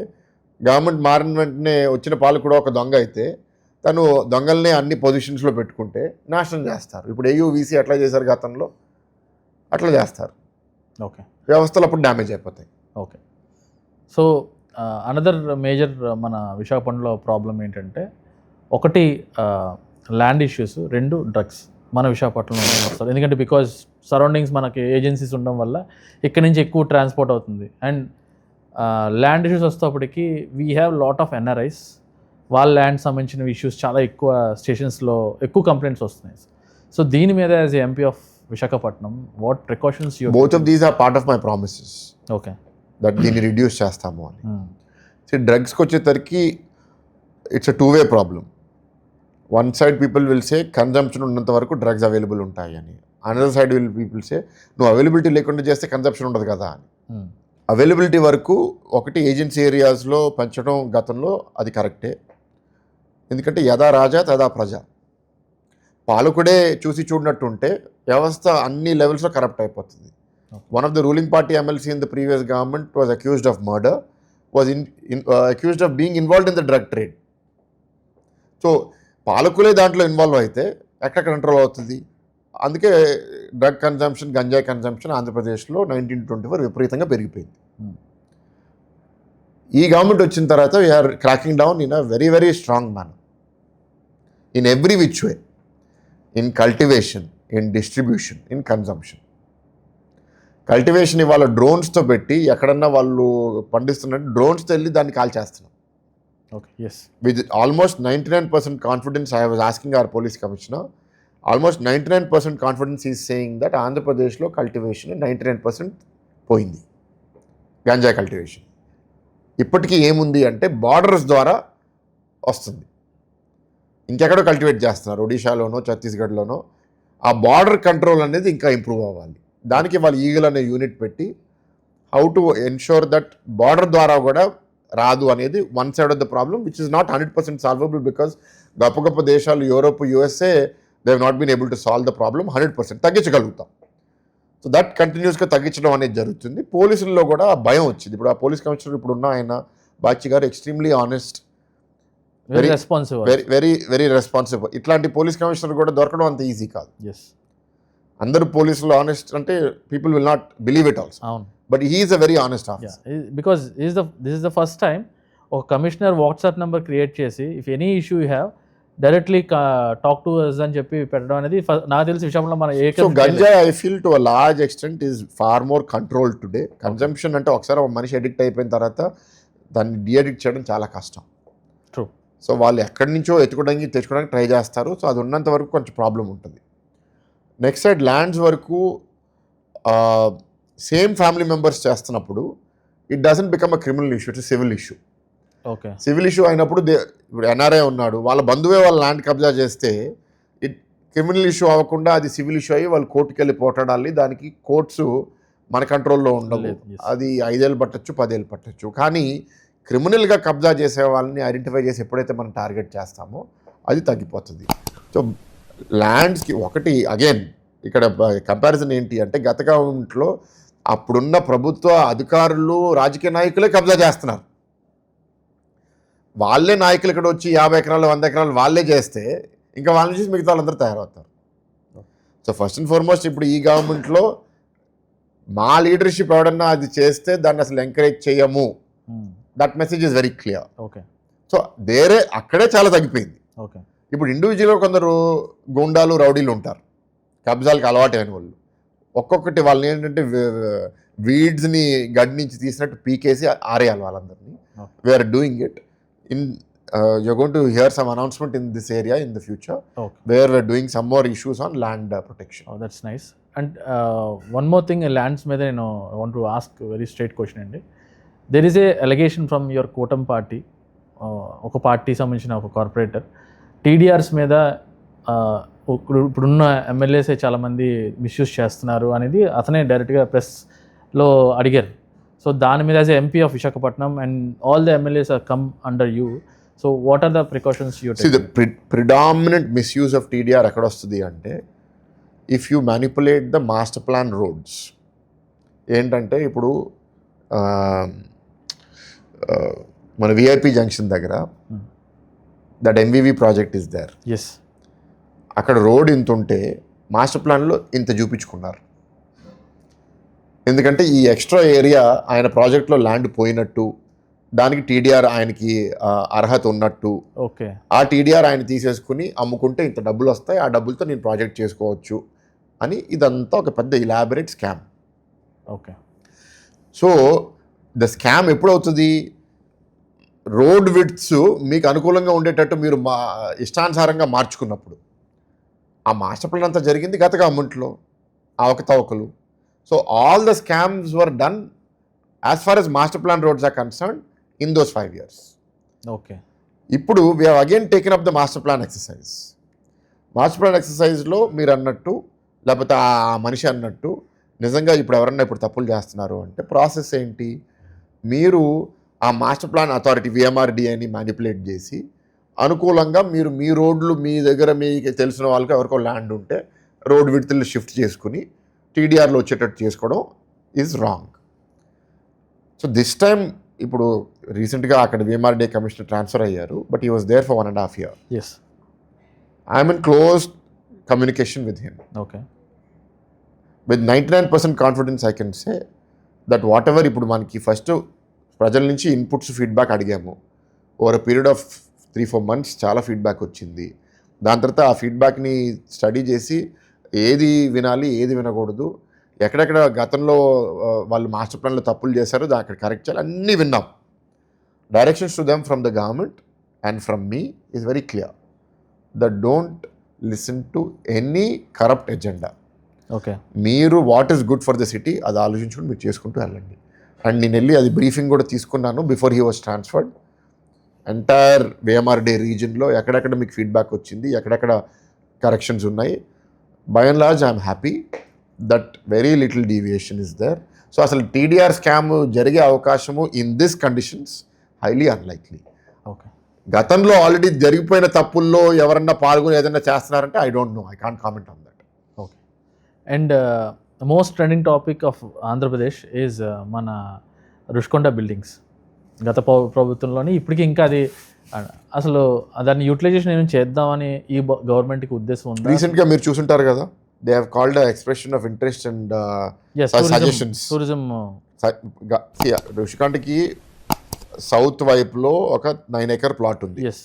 గవర్నమెంట్ మారిన వెంటనే వచ్చిన పాలకుడు ఒక దొంగ అయితే తను దొంగల్నే అన్ని పొజిషన్స్లో పెట్టుకుంటే నాశనం చేస్తారు. ఇప్పుడు ఏయూవీసీ అట్లా చేశారు, గతంలో అట్లా చేస్తారు. ఓకే, వ్యవస్థలు అప్పుడు డ్యామేజ్ అయిపోతాయి. ఓకే. సో అనదర్ మేజర్ మన విశాఖపట్నంలో ప్రాబ్లం ఏంటంటే ఒకటి ల్యాండ్ ఇష్యూస్, రెండు డ్రగ్స్ మన విశాఖపట్నంలో వస్తారు. ఎందుకంటే బికాజ్ సరౌండింగ్స్ మనకి ఏజెన్సీస్ ఉండడం వల్ల ఇక్కడి నుంచి ఎక్కువ ట్రాన్స్పోర్ట్ అవుతుంది. అండ్ ల్యాండ్ ఇష్యూస్ వస్తేప్పటికి we have lot of NRIs, వాళ్ళ ల్యాండ్ సంబంధించిన ఇష్యూస్ చాలా ఎక్కువ స్టేషన్స్లో ఎక్కువ కంప్లైంట్స్ వస్తున్నాయి. సో దీని మీద as a MP of Visakhapatnam what precautions you? Both of these are part of my promises. Okay, that దీన్ని రిడ్యూస్ చేస్తాము అని. సో డ్రగ్స్కి వచ్చేసరికి it's a two-way problem. One side people will say consumption ఉన్నంత వరకు డ్రగ్స్ అవైలబుల్ ఉంటాయి అని, another side will people say నువ్వు అవైలబిలిటీ లేకుండా చేస్తే కన్జంప్షన్ ఉండదు కదా అని. అవైలబిలిటీ వరకు ఒకటి ఏజెన్సీ ఏరియాస్లో పెంచడం గతంలో అది కరెక్టే, ఎందుకంటే యథా రాజా తదా ప్రజ. పాలకుడే చూసి చూడనట్టుంటే వ్యవస్థ అన్ని లెవెల్స్లో కరప్ట్ అయిపోతుంది. One of the ruling party MLC in the previous government was accused of murder, was accused of being involved in the drug trade. So పాలకులే దాంట్లో ఇన్వాల్వ్ అయితే ఎక్కడ కంట్రోల్ అవుతుంది? అందుకే డ్రగ్ కన్జంప్షన్, గంజాయి కన్జంప్షన్ ఆంధ్రప్రదేశ్లో 1924 విపరీతంగా పెరిగిపోయింది. ఈ గవర్నమెంట్ వచ్చిన తర్వాత we're cracking down in a very very strong manner in every which way, in cultivation, in distribution, in consumption. Cultivation ఇవాళ డ్రోన్స్తో పెట్టి ఎక్కడన్నా వాళ్ళు పండిస్తున్నట్టు డ్రోన్స్తో వెళ్ళి దాన్ని కాల్ చేస్తున్నాం. Okay, yes. With almost 99% confidence, I was asking our police commissioner, almost 99% confidence he is saying that Andhra Pradeshlo cultivation 99% పోయింది, గంజాయి కల్టివేషన్. ఇప్పటికీ ఏముంది అంటే బార్డర్స్ ద్వారా వస్తుంది, ఇంకెక్కడో కల్టివేట్ చేస్తున్నారు, ఒడిశాలోనో ఛత్తీస్గఢ్లోనో. ఆ బార్డర్ కంట్రోల్ అనేది ఇంకా ఇంప్రూవ్ అవ్వాలి. దానికి వాళ్ళు ఈగల్ అనే యూనిట్ పెట్టి how to ensure that border ద్వారా కూడా రాదు అనేది one side of the problem, which is not 100% solvable, because గొప్ప గొప్ప దేశాలు Europe, USA, they have not been able to solve the problem 100%. తగ్గించగలుగుతాం. సో దట్ కంటిన్యూస్గా తగ్గించడం అనేది జరుగుతుంది. పోలీసుల్లో కూడా భయం వచ్చింది. ఇప్పుడు ఆ పోలీస్ కమిషనర్ ఇప్పుడు ఉన్న ఆయన Bagchi garu extremely honest, very responsive, very very responsible. ఇట్లాంటి పోలీస్ కమిషనర్ కూడా దొరకడం అంత ఈజీ కాదు. అందరూ పోలీసులు ఆనెస్ట్ అంటే people will not believe it also. అవును, but he is a very honest officer. Because this is the first time ఒక కమిషనర్ వాట్సాప్ నెంబర్ క్రియేట్ చేసి if any issue you have directly talk to us అని చెప్పి పెట్టడం అనేది నాకు తెలిసి విషయంలో మన so ganja I feel to a large extent is far more control today. Consumption అంటే ఒకసారి ఒక మనిషి అడిక్ట్ అయిపోయిన తర్వాత దాన్ని డీఅడిక్ట్ చేయడం చాలా కష్టం. ట్రూ. సో వాళ్ళు ఎక్కడి నుంచో తెచ్చుకోవడానికి ట్రై చేస్తారు. సో అది ఉన్నంత వరకు కొంచెం ప్రాబ్లం ఉంటుంది. నెక్స్ట్ సైడ్ ల్యాండ్స్ వరకు సేమ్ ఫ్యామిలీ మెంబర్స్ చేస్తున్నప్పుడు it doesn't become a criminal issue, it's civil issue. Okay. Civil issue అయినప్పుడు ఇప్పుడు ఎన్ఆర్ఐ ఉన్నాడు, వాళ్ళ బంధువే వాళ్ళ ల్యాండ్ కబ్జా చేస్తే ఇట్ క్రిమినల్ ఇష్యూ అవ్వకుండా అది సివిల్ ఇష్యూ అయ్యి వాళ్ళు కోర్టుకు వెళ్ళి పోటాడాలి. దానికి కోర్ట్స్ మన కంట్రోల్లో ఉండవు. అది 5 ఏళ్ళు పట్టచ్చు, 10 ఏళ్ళు పట్టచ్చు. కానీ క్రిమినల్గా కబ్జా చేసే వాళ్ళని ఐడెంటిఫై చేసి ఎప్పుడైతే మనం టార్గెట్ చేస్తామో అది తగ్గిపోతుంది. సో ల్యాండ్స్కి ఒకటి అగైన్ ఇక్కడ కంపారిజన్ ఏంటి అంటే గత గవర్నమెంట్లో అప్పుడున్న ప్రభుత్వ అధికారులు రాజకీయ నాయకులే కబ్జా చేస్తున్నారు. వాళ్ళే నాయకులు ఇక్కడ వచ్చి 50 ఎకరాలు 100 ఎకరాలు వాళ్ళే చేస్తే ఇంకా వాళ్ళని చూసి మిగతా వాళ్ళందరూ తయారవుతారు. సో ఫస్ట్ అండ్ ఫార్మోస్ట్ ఇప్పుడు ఈ గవర్నమెంట్లో మా లీడర్షిప్ ఎవడన్నా అది చేస్తే దాన్ని అసలు ఎంకరేజ్ చేయము. That message is very clear. Okay. So అక్కడే చాలా తగ్గిపోయింది. ఓకే. ఇప్పుడు ఇండివిజువల్గా కొందరు గుండాలు రౌడీలు ఉంటారు, కబ్జాలకు అలవాటు అయిన వాళ్ళు. ఒక్కొక్కటి వాళ్ళని ఏంటంటే వీడ్స్ని గడ్డి నుంచి తీసినట్టు పీకేసి ఆరేయాలి వాళ్ళందరినీ. We're doing it in you're going to hear some announcement in this area in the future. Okay. Where we're doing some more issues on land protection. Oh, that's nice. And one more thing, lands మీద నేను I want to ask a very straight question అండి. There is a allegation from your Kotam party, ఒక పార్టీ సంబంధించిన ఒక కార్పొరేటర్ టీడీఆర్స్ మీద ఇప్పుడున్న ఎమ్మెల్యేసే చాలామంది మిస్యూజ్ చేస్తున్నారు అనేది అతనే డైరెక్ట్గా ప్రెస్లో అడిగారు. సో దాని మీద as MP of Visakhapatnam and all the MLAs are come under you. So what are the precautions you take? The predominant misuse of TDR ఎక్కడ వస్తుంది అంటే if you manipulate the master plan roads. ఏంటంటే ఇప్పుడు మన విఐపి జంక్షన్ దగ్గర that MVV project is there. Yes. అక్కడ రోడ్ ఇంత ఉంటే మాస్టర్ ప్లాన్లో ఇంత చూపించుకున్నారు. ఎందుకంటే ఈ ఎక్స్ట్రా ఏరియా ఆయన ప్రాజెక్ట్లో ల్యాండ్ పోయినట్టు, దానికి టీడీఆర్ ఆయనకి అర్హత ఉన్నట్టు. ఓకే. ఆ టీడీఆర్ ఆయన తీసేసుకుని అమ్ముకుంటే ఇంత డబ్బులు వస్తాయి, ఆ డబ్బులతో నేను ప్రాజెక్ట్ చేసుకోవచ్చు అని ఇదంతా ఒక పెద్ద elaborate scam. Okay. So the scam ఎప్పుడవుతుంది? రోడ్ విడ్త్స్ మీకు అనుకూలంగా ఉండేటట్టు మీరు ఇష్టానుసారంగా మార్చుకున్నప్పుడు. ఆ మాస్టర్ ప్లాన్ అంతా జరిగింది గత గవర్నమెంట్లో, అవకతవకలు. So all the scams were done as far as master plan roads are concerned in those 5 years. Okay. ఇప్పుడు we have again taken up the master plan exercise. Master plan ఎక్సర్సైజ్లో మీరు అన్నట్టు లేకపోతే ఆ మనిషి అన్నట్టు నిజంగా ఇప్పుడు ఎవరన్నా ఇప్పుడు తప్పులు చేస్తున్నారు అంటే ప్రాసెస్ ఏంటి? మీరు ఆ మాస్టర్ ప్లాన్ అథారిటీ VMRDAని మ్యానిపులేట్ చేసి అనుకూలంగా మీరు మీ రోడ్లు మీ దగ్గర మీకు తెలిసిన వాళ్ళకి ఎవరికో ల్యాండ్ ఉంటే రోడ్ విడ్త్లు షిఫ్ట్ చేసుకుని టీడీఆర్లో వచ్చేటట్టు చేసుకోవడం is wrong. So this time ఇప్పుడు రీసెంట్గా అక్కడ VMRDA కమిషనర్ ట్రాన్స్ఫర్ అయ్యారు, but he was there for 1.5 years. Yes. I'm in close communication with him. Okay. With 99% confidence I can say that whatever ఇప్పుడు మనకి ఫస్ట్ ప్రజల నుంచి ఇన్పుట్స్ ఫీడ్బ్యాక్ అడిగాము. ఓవర్ పీరియడ్ ఆఫ్ 3-4 months చాలా ఫీడ్బ్యాక్ వచ్చింది. దాని తర్వాత ఆ ఫీడ్బ్యాక్ని స్టడీ చేసి ఏది వినాలి ఏది వినకూడదు, ఎక్కడెక్కడ గతంలో వాళ్ళు మాస్టర్ ప్లాన్లో తప్పులు చేశారో అక్కడ కరెక్ట్ చేయాలి, అన్నీ విన్నాం. Directions to them from the government and from me is very clear that don't listen to any corrupt agenda. Okay. మీరు what is good for the city అది ఆలోచించుకుని మీరు చేసుకుంటూ వెళ్ళండి. అండ్ నేను వెళ్ళి అది బ్రీఫింగ్ కూడా తీసుకున్నాను before he was transferred. Entire VMRDA రీజన్లో ఎక్కడెక్కడ మీకు ఫీడ్బ్యాక్ వచ్చింది, ఎక్కడెక్కడ కరెక్షన్స్ ఉన్నాయి. By and large I'm happy that very little deviation is there. So అసలు టీడీఆర్ స్కామ్ జరిగే అవకాశము in this conditions highly unlikely. Okay. గతంలో ఆల్రెడీ జరిగిపోయిన తప్పుల్లో ఎవరన్నా పాల్గొని ఏదైనా చేస్తున్నారంటే I don't know, I can't comment on that. Okay. And the most trending topic of Andhra Pradesh is మన రుషికొండ బిల్డింగ్స్. గత ప్రభుత్వంలోని ఇప్పటికీ ఇంకా అది అసలు దాన్ని యూటిలైజేషన్ ఏమైనా చేద్దామని ఈ గవర్నమెంట్కి ఉద్దేశం ఉంది. రీసెంట్గా మీరు చూసుంటారు కదా, they have called expression of interest and suggestions. Tourism రుషికొండకి సౌత్ వైపులో ఒక 9 acre ప్లాట్ ఉంది. ఎస్.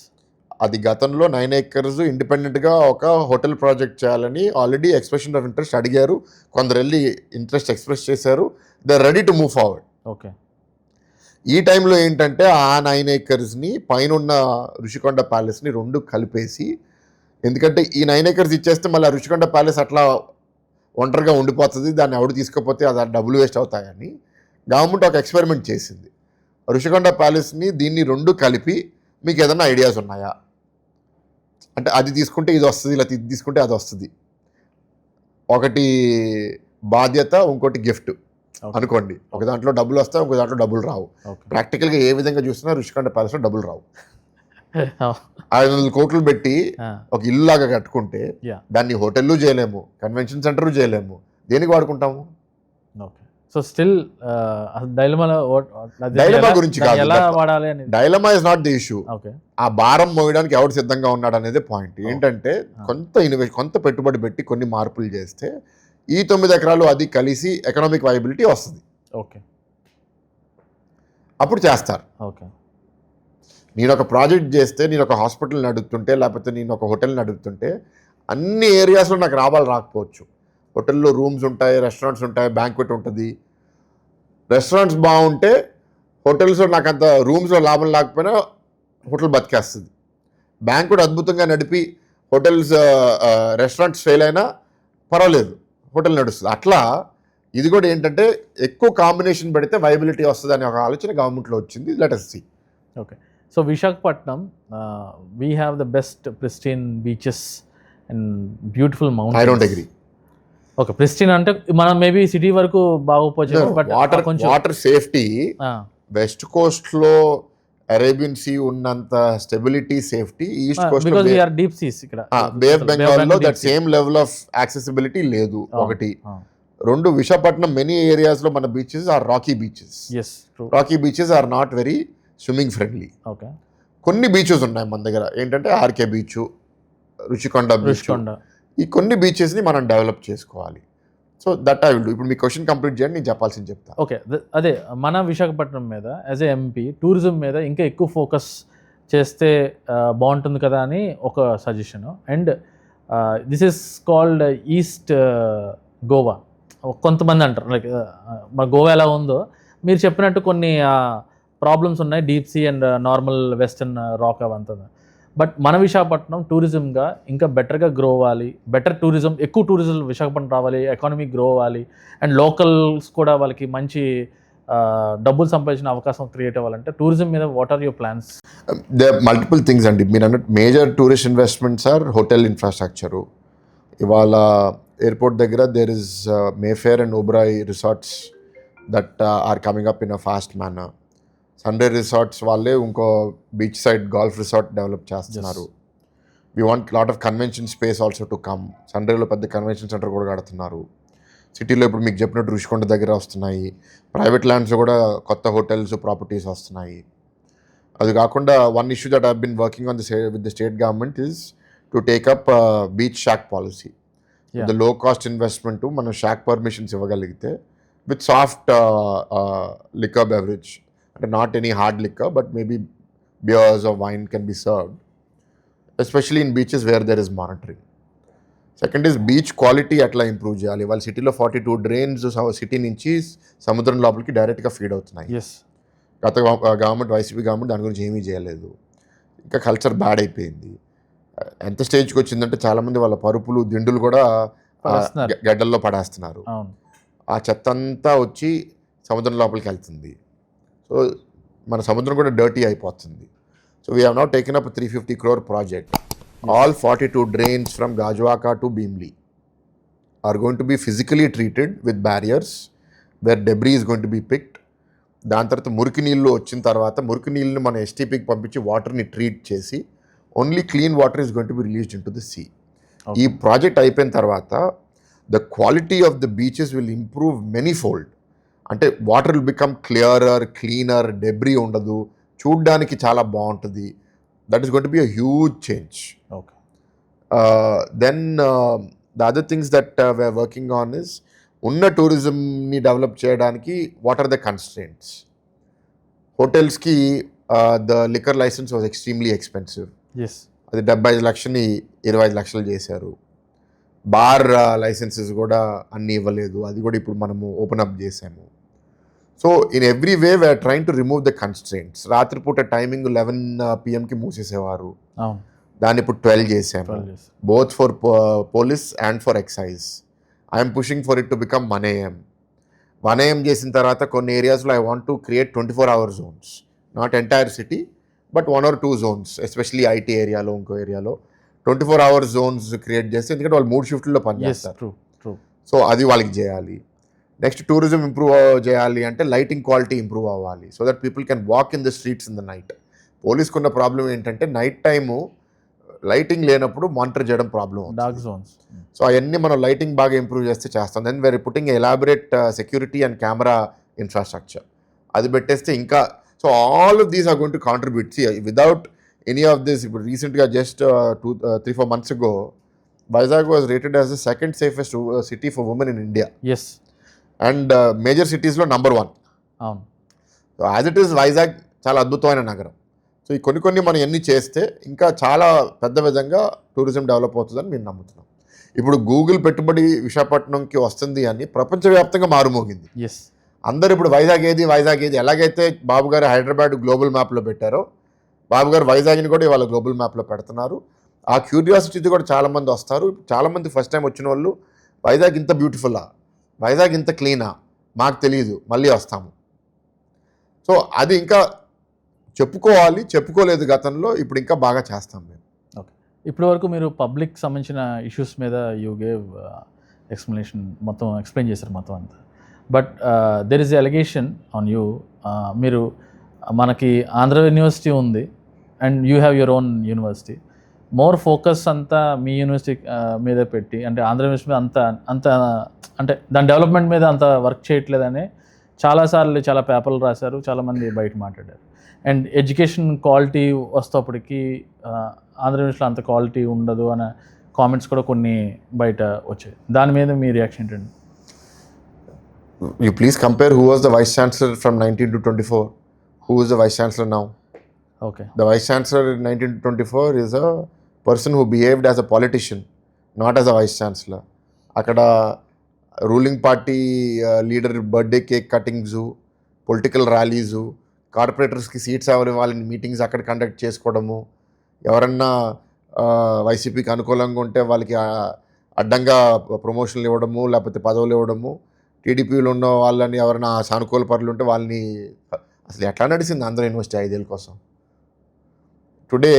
అది గతంలో 9 acres ఇండిపెండెంట్గా ఒక హోటల్ ప్రాజెక్ట్ చేయాలని ఆల్రెడీ ఎక్స్ప్రెషన్ ఆఫ్ ఇంట్రెస్ట్ అడిగారు, కొందరు వెళ్ళి ఇంట్రెస్ట్ ఎక్స్ప్రెస్ చేశారు, they are ready to move forward. Okay. ఈ టైంలో ఏంటంటే ఆ 9 acresని పైన ఋషికొండ ప్యాలెస్ని రెండు కలిపేసి, ఎందుకంటే ఈ 9 acres ఇచ్చేస్తే మళ్ళీ ఋషికొండ ప్యాలెస్ అట్లా ఒంటరిగా ఉండిపోతుంది, దాన్ని ఎవడు తీసుకోకపోతే అది డబ్బులు వేస్ట్ అవుతాయని గవర్నమెంట్ ఒక ఎక్స్పెరిమెంట్ చేసింది. ఋషికొండ ప్యాలెస్ని దీన్ని రెండు కలిపి మీకు ఏదైనా ఐడియాస్ ఉన్నాయా అంటే, అది తీసుకుంటే ఇది వస్తుంది, ఇలా ఇది తీసుకుంటే అది వస్తుంది, ఒకటి బాధ్యత ఇంకోటి గిఫ్ట్ అనుకోండి. ఒక దాంట్లో డబ్బులు వస్తాయి, ఒక దాంట్లో డబ్బులు రావు. ప్రాక్టికల్గా ఏ విధంగా చూసినా ఋషికొండ ప్యాలెస్లో డబ్బులు రావు. 500 కోట్లు పెట్టి ఒక ఇల్లు లాగా కట్టుకుంటే దాన్ని హోటళ్ళు చేయలేము, కన్వెన్షన్ సెంటర్ చేయలేము, దేనికి వాడుకుంటాము? సో స్టిల్ డైలమా గురించి కాదు, dilemma is not the issue. ఆ భారం మోయడానికి ఎవరు సిద్ధంగా ఉన్నాడు అనేది పాయింట్. ఏంటంటే కొంత ఇన్నోవేషన్, కొంత పెట్టుబడి పెట్టి కొన్ని మార్పులు చేస్తే ఈ 9 ఎకరాలు అది కలిసి ఎకనామిక్ వైబిలిటీ వస్తుంది. ఓకే, అప్పుడు చేస్తారు. ఓకే. నేను ఒక ప్రాజెక్ట్ చేస్తే, నేను ఒక హాస్పిటల్ నడుపుతుంటే, లేకపోతే నేను ఒక హోటల్ నడుపుతుంటే అన్ని ఏరియాస్లో నాకు రాకపోవచ్చు. హోటల్లో రూమ్స్ ఉంటాయి, రెస్టారెంట్స్ ఉంటాయి, బ్యాంక్వెట్ ఉంటుంది. రెస్టారెంట్స్ బాగుంటే హోటల్స్లో నాకు అంత రూమ్స్లో లాభం లేకపోయినా హోటల్ బతికేస్తుంది. బ్యాంక్వెట్ అద్భుతంగా నడిపి హోటల్స్ రెస్టారెంట్స్ ఫెయిల్ అయినా పర్వాలేదు, హోటల్ నడుస్తుంది. అట్లా ఇది కూడా ఏంటంటే ఎక్కువ కాంబినేషన్ పెడితే వైబిలిటీ వస్తుంది అనే ఒక ఆలోచన గవర్నమెంట్లో వచ్చింది. Let us see. Okay. So Visakhapatnam, we have the best pristine beaches and beautiful mountains. I don't agree. Okay, pristine అంటే మనం మేబీ సిటీ వరకు బాగోపోవచ్చు, బట్ వాటర్ సేఫ్టీ వెస్ట్ కోస్ట్లో అరేబియన్ సీ ఉన్నంత stability, safety east coast because we are deep seas ఇక్కడ బే ఆఫ్ బెంగాల్లో that same level of accessibility లేదు. ఒకటి. రెండు, విశాఖపట్నం మెనీ ఏరియాస్లో మన beaches are rocky beaches. Rocky beaches are not very swimming friendly. Okay. కొన్ని బీచెస్ ఉన్నాయి మన దగ్గర, ఏంటంటే ఆర్కే బీచ్, ఋషికొండ బీచ్, ఈ కొన్ని బీచెస్ని మనం డెవలప్ చేసుకోవాలి. So that I will do. ఇప్పుడు మీ క్వశ్చన్ కంప్లీట్ చేయండి, నేను చెప్పాల్సింది చెప్తా. ఓకే, అదే మన విశాఖపట్నం మీద యాజ్ ఏ ఎంపీ టూరిజం మీద ఇంకా ఎక్కువ ఫోకస్ చేస్తే బాగుంటుంది కదా అని ఒక suggestion. And this is called east Goa. కొంతమంది అంటారు లైక్ మన గోవా ఎలా ఉందో, మీరు చెప్పినట్టు కొన్ని ప్రాబ్లమ్స్ ఉన్నాయి, deep sea and normal western rock అవంతా. బట్ మన విశాఖపట్నం టూరిజంగా ఇంకా బెటర్గా గ్రో అవ్వాలి, బెటర్ టూరిజం, ఎక్కువ టూరిజం విశాఖపట్నం రావాలి, ఎకానమీ గ్రో అవ్వాలి, అండ్ లోకల్స్ కూడా వాళ్ళకి మంచి డబ్బులు సంపాదించిన అవకాశం క్రియేట్ అవ్వాలంటే టూరిజం మీద what are your plans? They are multiple things అండి. మీరు అన్నట్టు major tourist investments are hotel infrastructure. ఇవాళ ఎయిర్పోర్ట్ దగ్గర there is Mayfair and Oberoi resorts that are coming up in a fast manner. Sunray resorts వాళ్ళే ఇంకో beach side golf resort develop చేస్తున్నారు. We want lot of convention space also to come. సన్రేలో పెద్ద కన్వెన్షన్ సెంటర్ కూడా కడుతున్నారు. సిటీలో ఇప్పుడు మీకు చెప్పినట్టు ఋషికొండ దగ్గర వస్తున్నాయి. ప్రైవేట్ ల్యాండ్స్లో కూడా కొత్త హోటల్స్, ప్రాపర్టీస్ వస్తున్నాయి. అది కాకుండా one issue that I been working on with the state government is to take up beach shack policy. The low cost investment మనం షాక్ పర్మిషన్స్ ఇవ్వగలిగితే విత్ సాఫ్ట్ లిక్కర్ బెవరేజ్, అంటే not any hard liquor but maybe beers or wine can be served, especially in beaches where there is monitoring. Second is beach quality ఎట్లా ఇంప్రూవ్ చేయాలి. వాళ్ళ సిటీలో 42 డ్రైన్స్ సిటీ నుంచి సముద్రం లోపలికి డైరెక్ట్గా ఫీడ్ అవుతున్నాయి. గత గవర్నమెంట్, వైసీపీ గవర్నమెంట్ దాని గురించి ఏమీ చేయలేదు. ఇంకా కల్చర్ బ్యాడ్ అయిపోయింది. ఎంత స్టేజ్కి వచ్చిందంటే చాలామంది వాళ్ళ పరుపులు, దిండులు కూడా గడ్డల్లో పడేస్తున్నారు. ఆ చెత్త అంతా వచ్చి సముద్రం లోపలికి వెళ్తుంది. సో మన సముద్రం కూడా డర్టీ అయిపోతుంది. So we have now taken up 350 crore project. All 42 drains from Gajwaka to Bhimli are going to be physically treated with barriers where debris is going to be picked. దాని తర్వాత మురికి నీళ్ళు వచ్చిన తర్వాత మురికి నీళ్ళని మన ఎస్టీపీకి పంపించి వాటర్ని ట్రీట్ చేసి only clean water is going to be released into the sea. ఈ ప్రాజెక్ట్ అయిపోయిన తర్వాత the quality of the beaches will improve many fold. అంటే water will become clearer, cleaner, debris ఉండదు, చూడ్డానికి చాలా బాగుంటుంది. That is going to be a huge change. Okay. Then the other things that we are working on is unna tourism ni develop cheyadaniki what are the constraints. Hotels ki the liquor license was extremely expensive. Yes. అది 75 లక్షని 25 లక్షలు చేశారు. బార్ లైసెన్సెస్ కూడా అన్నీ ఇవ్వలేదు, అది కూడా ఇప్పుడు మనము ఓపెన్ అప్ చేసాము. So in every way we are trying to remove the constraints. రాత్రిపూట టైమింగ్ 11 PM మూసేసేవారు, దాన్ని ఇప్పుడు 12 చేసాము, both for police and for excise. I'm pushing for it to become 1 AM. 1 AM చేసిన తర్వాత కొన్ని ఏరియాస్లో I want to create 24-hour zones, not entire city but 1 or 2 zones, especially IT ఏరియాలో ఇంకో ఏరియాలో 24-hour zones క్రియేట్ చేస్తే, ఎందుకంటే వాళ్ళు 3 షిఫ్ట్లో పనిచేస్తారు. సో అది వాళ్ళకి చేయాలి. నెక్స్ట్ టూరిజం ఇంప్రూవ్ చేయాలి అంటే లైటింగ్ క్వాలిటీ ఇంప్రూవ్ అవ్వాలి, so that people can walk in the streets in the night. పోలీస్కున్న ప్రాబ్లం ఏంటంటే నైట్ టైము లైటింగ్ లేనప్పుడు మానిటర్ చేయడం ప్రాబ్లం, డార్క్ జోన్స్. సో అవన్నీ మనం లైటింగ్ బాగా ఇంప్రూవ్ చేస్తే చేస్తాం. Then we're putting elaborate security and camera infrastructure, అది పెట్టేస్తే ఇంకా. So all of these are going to contribute. Without any of this, ఇప్పుడు రీసెంట్గా just 3-4 months ago Vizag was rated as the second safest city for women in India. Yes. And major సిటీస్లో నెంబర్ 1. అవును. So as it is Vizag చాలా అద్భుతమైన నగరం. సో ఈ కొన్ని మనం ఎన్ని చేస్తే ఇంకా చాలా పెద్ద విధంగా టూరిజం డెవలప్ అవుతుందని మేము నమ్ముతున్నాం. ఇప్పుడు గూగుల్ పెట్టుబడి విశాఖపట్నంకి వస్తుంది అని ప్రపంచవ్యాప్తంగా మారుమోగింది. ఎస్. అందరూ ఇప్పుడు వైజాగ్ ఏది ఎలాగైతే బాబు గారు హైదరాబాద్ గ్లోబల్ మ్యాప్లో పెట్టారో, బాబు గారు వైజాగ్ని కూడా ఇవాళ గ్లోబల్ మ్యాప్లో పెడుతున్నారు. ఆ క్యూరియాసిటీతో కూడా చాలామంది వస్తారు. చాలామంది ఫస్ట్ టైం వచ్చిన వాళ్ళు వైజాగ్ ఇంత బ్యూటిఫుల్లా, వైజాగ్ ఇంత క్లీనా, మాకు తెలియదు, మళ్ళీ వస్తాము. సో అది ఇంకా చెప్పుకోలేదు గతంలో, ఇప్పుడు ఇంకా బాగా చేస్తాం మేము. ఓకే. ఇప్పటి వరకు మీరు పబ్లిక్ సంబంధించిన ఇష్యూస్ మీద యూ గేవ్ ఎక్స్ప్లెనేషన్, మొత్తం ఎక్స్ప్లెయిన్ చేశారు మొత్తం అంతా. But there is allegation on you, మీరు మనకి ఆంధ్ర యూనివర్సిటీ ఉంది and you have your own university. More focus అంతా మీ యూనివర్సిటీ మీద పెట్టి, అంటే ఆంధ్ర యూనివర్సిటీ మీద అంత అంటే దాని డెవలప్మెంట్ మీద అంత వర్క్ చేయట్లేదని చాలాసార్లు చాలా పేపర్లు రాశారు, చాలామంది బయట మాట్లాడారు. అండ్ ఎడ్యుకేషన్ క్వాలిటీ వస్తేప్పటికి ఆంధ్ర యూనివర్సిటీలో అంత క్వాలిటీ ఉండదు అనే కామెంట్స్ కూడా కొన్ని బయట వచ్చాయి. దాని మీద మీ రియాక్షన్ ఏంటండి? You please compare who was the vice chancellor from 19 to 24. Who is the vice chancellor now? Okay. The vice chancellor in 19 to 24 is a person who behaved as a politician, not as a vice chancellor. Akada ruling party leader birthday cake cuttings, political rallies, కార్పొరేటర్స్కి సీట్స్ వాళ్ళని మీటింగ్స్ అక్కడ కండక్ట్ చేసుకోవడము, ఎవరన్నా వైసీపీకి అనుకూలంగా ఉంటే వాళ్ళకి అడ్డంగా ప్రమోషన్లు ఇవ్వడము, లేకపోతే పదవులు ఇవ్వడము, టీడీపీలో ఉన్న వాళ్ళని ఎవరైనా సానుకూల పరులు ఉంటే వాళ్ళని. అసలు ఎట్లా నడిచింది ఆంధ్ర యూనివర్సిటీ 5 ఏళ్ళ కోసం? టుడే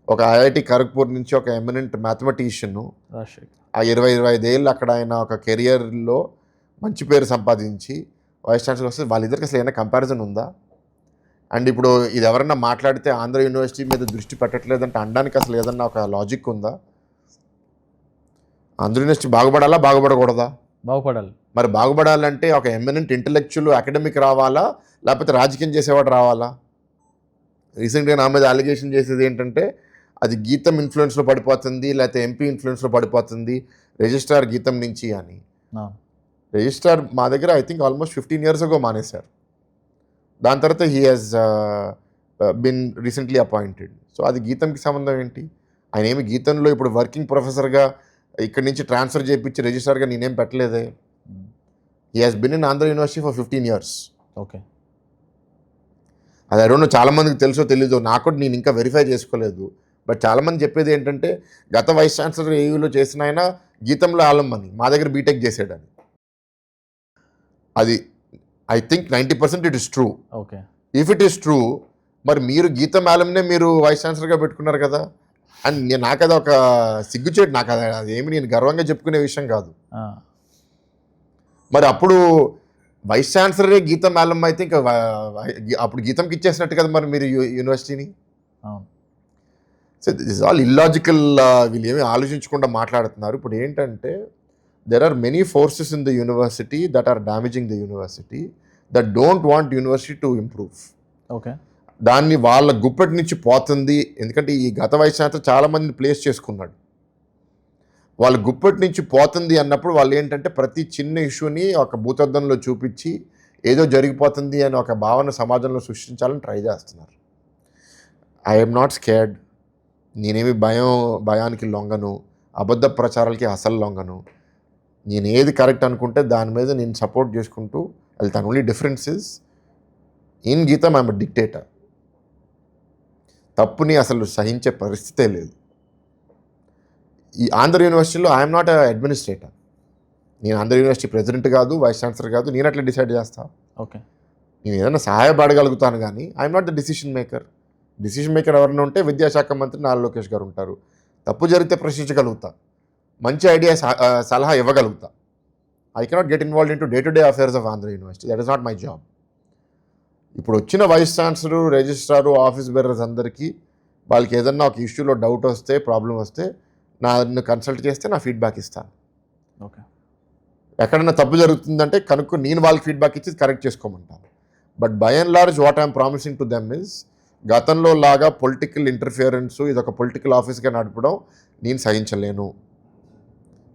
ఒక ఐఐటి ఖరగ్పూర్ నుంచి ఒక ఎమినెంట్ మ్యాథమెటిషియన్ ఆ 20-25 ఏళ్ళు అక్కడ ఆయన ఒక కెరియర్లో మంచి పేరు సంపాదించి వైస్ ఛాన్సలర్ వస్తే వాళ్ళిద్దరికి అసలు ఏమైనా కంపారిజన్ ఉందా? అండ్ ఇప్పుడు ఇది ఎవరన్నా మాట్లాడితే ఆంధ్ర యూనివర్సిటీ మీద దృష్టి పెట్టట్లేదంటే అనడానికి అసలు ఏదన్నా ఒక లాజిక్ ఉందా? ఆంధ్ర యూనివర్సిటీ బాగుపడకూడదా? బాగుపడాలి. మరి బాగుపడాలంటే ఒక ఎమినెంట్ ఇంటలెక్చువల్ అకాడమిక్ రావాలా, లేకపోతే రాజకీయం చేసేవాడు రావాలా? రీసెంట్గా నా మీద అలిగేషన్ చేసేది ఏంటంటే అది గీతం ఇన్ఫ్లుయెన్స్లో పడిపోతుంది, లేకపోతే ఎంపీ ఇన్ఫ్లుయెన్స్లో పడిపోతుంది రిజిస్ట్రార్ గీతం నుంచి అని. రిజిస్ట్రార్ మా దగ్గర I think almost 15 years ago మానేశారు. దాని తర్వాత he has bin recently appointed. So అది గీతంకి సంబంధం ఏంటి? ఆయన ఏమి గీతంలో ఇప్పుడు వర్కింగ్ ప్రొఫెసర్గా ఇక్కడి నుంచి ట్రాన్స్ఫర్ చేయించి రిజిస్ట్రార్గా నేనేం పెట్టలేదే. He has been in Andhra University for 15 years. Okay. అది ఐ డోంట్ నో చాలామందికి తెలుసో తెలీదో, నాకు కూడా నేను ఇంకా వెరిఫై చేసుకోలేదు. బట్ చాలామంది చెప్పేది ఏంటంటే గత వైస్ ఛాన్సలర్ ఏయూలో చేసిన ఆయన గీతంలో ఆలమ్మని, మా దగ్గర బీటెక్ చేసాడని. అది I think 90% it is true. Okay. If it is true, మరి మీరు గీతం ఆలంనే మీరు వైస్ ఛాన్సలర్గా పెట్టుకున్నారు కదా. అండ్ నాకు అది ఒక సిగ్గుచేటు, నాకు అదేమి నేను గర్వంగా చెప్పుకునే విషయం కాదు. మరి అప్పుడు వైస్ ఛాన్సలరే గీతం ఆలమ్మ అయితే ఇంకా అప్పుడు గీతంకి ఇచ్చేసినట్టు కదా మరి మీరు యూనివర్సిటీని. So this all illogical. వీళ్ళు ఏమీ ఆలోచించకుండా మాట్లాడుతున్నారు. ఇప్పుడు ఏంటంటే there are many forces in the university that are damaging the university, that don't want university to improve. Okay. దాన్ని వాళ్ళ గుప్పటి నుంచి పోతుంది. ఎందుకంటే ఈ గత వైస్ ఛాన్సలర్ చాలామందిని ప్లేస్ చేసుకున్నాడు. వాళ్ళ గుప్పటి నుంచి పోతుంది అన్నప్పుడు వాళ్ళు ఏంటంటే ప్రతి చిన్న ఇష్యూని ఒక భూతద్దంలో చూపించి ఏదో జరిగిపోతుంది అని ఒక భావన సమాజంలో సృష్టించాలని ట్రై చేస్తున్నారు. I'm not scared. నేనేమి భయానికి లొంగను, అబద్ధ ప్రచారాలకి అసలు లొంగను. నేను ఏది కరెక్ట్ అనుకుంటే దాని మీద నేను సపోర్ట్ చేసుకుంటూ వెళ్తాను. ఓన్లీ డిఫరెన్స్ ఇస్ ఇన్ గీతం ఐఎమ్ డిక్టేటర్. తప్పుని అసలు సహించే పరిస్థితే లేదు. ఈ ఆంధ్ర యూనివర్సిటీలో ఐఎమ్ నాట్ అడ్మినిస్ట్రేటర్. నేను ఆంధ్ర యూనివర్సిటీ ప్రెసిడెంట్ కాదు, వైస్ ఛాన్సలర్ కాదు. నేను అట్లా డిసైడ్ చేస్తాను. ఓకే. నేను ఏదైనా సహాయపడగలుగుతాను కానీ I'm not the decision maker. Decision maker ఎవరైనా ఉంటే విద్యాశాఖ మంత్రి నారా లోకేష్ గారు ఉంటారు. తప్పు జరిగితే ప్రశ్నించగలుగుతా, మంచి ఐడియా సలహా ఇవ్వగలుగుతా. I cannot get involved in to day to day affairs of Andhra University. That is not my job. ఇప్పుడు వచ్చిన vice chancellor, registrar, office bearers అందరికీ వాళ్ళకి ఏదన్నా ఒక ఇష్యూలో డౌట్ వస్తే, ప్రాబ్లం వస్తే నన్ను కన్సల్ట్ చేస్తే నా ఫీడ్బ్యాక్ ఇస్తాను. ఓకే. ఎక్కడన్నా తప్పు జరుగుతుందంటే కనుక్కు నేను వాళ్ళకి ఫీడ్బ్యాక్ ఇచ్చి కరెక్ట్ చేసుకోమంటాను. But by and large what I'm promising to them is గతంలో లాగా పొలిటికల్ ఇంటర్ఫియరెన్స్, ఇది ఒక పొలిటికల్ ఆఫీస్గా నడపడం నేను సహించలేను.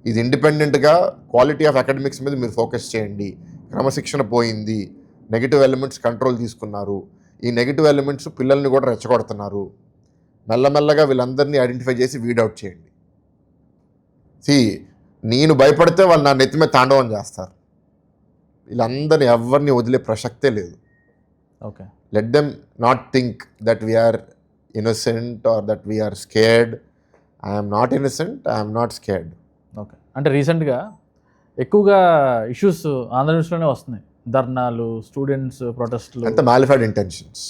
ఇది ఇండిపెండెంట్గా క్వాలిటీ ఆఫ్ అకాడమిక్స్ మీద మీరు ఫోకస్ చేయండి. క్రమశిక్షణ పోయింది, నెగిటివ్ ఎలిమెంట్స్ కంట్రోల్ తీసుకున్నారు. ఈ నెగిటివ్ ఎలిమెంట్స్ పిల్లల్ని కూడా రెచ్చగొడుతున్నారు. మెల్లమెల్లగా వీళ్ళందరినీ ఐడెంటిఫై చేసి వీడౌట్ చేయండి. నేను భయపడితే వాళ్ళు నా నెత్తి మీద తాండవం చేస్తారు. వీళ్ళందరినీ ఎవరిని వదిలే ప్రసక్తే లేదు. Okay. Let them not think that we are innocent or that we are scared. I'm not innocent, I'm not scared. Okay. అంటే రీసెంట్గా ఎక్కువగా ఇష్యూస్ ఆంధ్ర న్యూస్లోనే వస్తున్నాయి. ధర్నాలు, స్టూడెంట్స్ ప్రొటెస్ట్లు. అంత మాలిఫైడ్ ఇంటెన్షన్స్.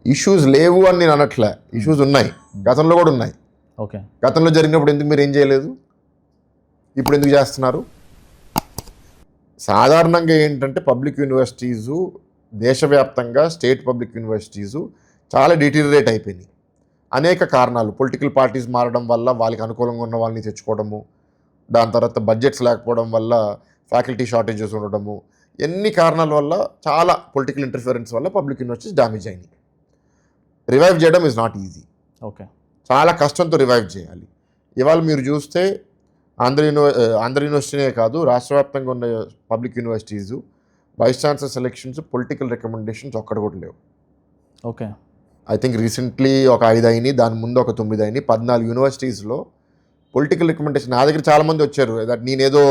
ఇష్యూస్ లేవు అని నేను అనట్లే, ఇష్యూస్ ఉన్నాయి, గతంలో కూడా ఉన్నాయి. ఓకే. గతంలో జరిగినప్పుడు ఎందుకు మీరు ఏం చేయలేదు, ఇప్పుడు ఎందుకు చేస్తున్నారు? సాధారణంగా ఏంటంటే పబ్లిక్ యూనివర్సిటీసు దేశవ్యాప్తంగా స్టేట్ పబ్లిక్ యూనివర్సిటీసు చాలా డిటీరియరేట్ అయిపోయినాయి. అనేక కారణాలు, పొలిటికల్ పార్టీస్ మారడం వల్ల వాళ్ళకి అనుకూలంగా ఉన్న వాళ్ళని తెచ్చుకోవడము, దాని తర్వాత బడ్జెట్స్ లేకపోవడం వల్ల ఫ్యాకల్టీ షార్టేజెస్ ఉండడము, ఎన్ని కారణాల వల్ల, చాలా పొలిటికల్ ఇంటర్ఫిరెన్స్ వల్ల పబ్లిక్ యూనివర్సిటీస్ డ్యామేజ్ అయినాయి. రివైవ్ చేయడం ఈజ్ నాట్ ఈజీ. ఓకే. చాలా కష్టంతో రివైవ్ చేయాలి. ఇవాళ మీరు చూస్తే ఆంధ్ర యూనివర్సిటీనే కాదు, రాష్ట్ర వ్యాప్తంగా ఉన్న public universities vice chancellor selections, political recommendations ఒక్కడ కూడా లేవు. ఓకే. ఐ థింక్ రీసెంట్లీ ఒక 5 అయినాయి, దాని ముందు ఒక 9 అయినాయి. 14 యూనివర్సిటీస్లో పొలిటికల్ రికమెండేషన్. నా దగ్గర చాలామంది వచ్చారు దట్ నేనేదో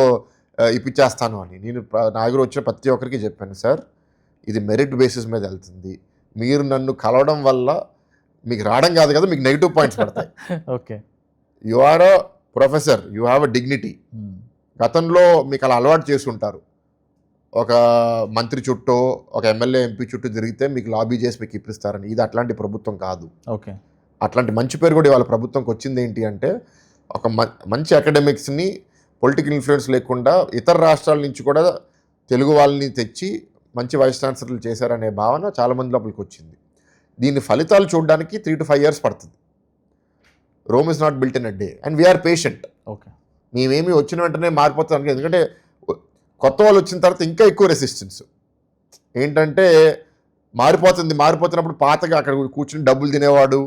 ఇప్పించేస్తాను అని. నేను నా దగ్గర వచ్చిన ప్రతి ఒక్కరికి చెప్పాను, సార్ ఇది మెరిట్ బేసిస్ మీద వెళ్తుంది. మీరు నన్ను కలవడం వల్ల మీకు రావడం కాదు కదా, మీకు నెగిటివ్ పాయింట్స్ పడతాయి. Okay. You are a professor, you have a dignity. గతంలో మీకు అలా అలవాటు చేసి ఉంటారు. ఒక మంత్రి చుట్టూ, ఒక ఎమ్మెల్యే, ఎంపీ చుట్టూ తిరిగితే మీకు లాబీ చేసి మీకు ఇప్పిస్తారని. ఇది అట్లాంటి ప్రభుత్వం కాదు. ఓకే. అట్లాంటి మంచి పేరు కూడా ఇవాళ ప్రభుత్వంకి వచ్చింది. ఏంటి అంటే ఒక మంచి అకాడమిక్స్ని పొలిటికల్ ఇన్ఫ్లుయెన్స్ లేకుండా ఇతర రాష్ట్రాల నుంచి కూడా తెలుగు వాళ్ళని తెచ్చి మంచి వైస్ ఛాన్సలర్లు చేశారనే భావన చాలామంది లోపలికి వచ్చింది. దీని ఫలితాలు చూడడానికి 3 to 5 years పడుతుంది. Rome is not built in a day and we are patient. Okay. మేమేమి వచ్చిన వెంటనే మారిపోతాం. ఎందుకంటే కొత్త వాళ్ళు వచ్చిన తర్వాత ఇంకా ఎక్కువ రెసిస్టెన్స్. ఏంటంటే మారిపోతున్నప్పుడు పాతగా అక్కడ కూర్చుని డబ్బులు తినేవాడు,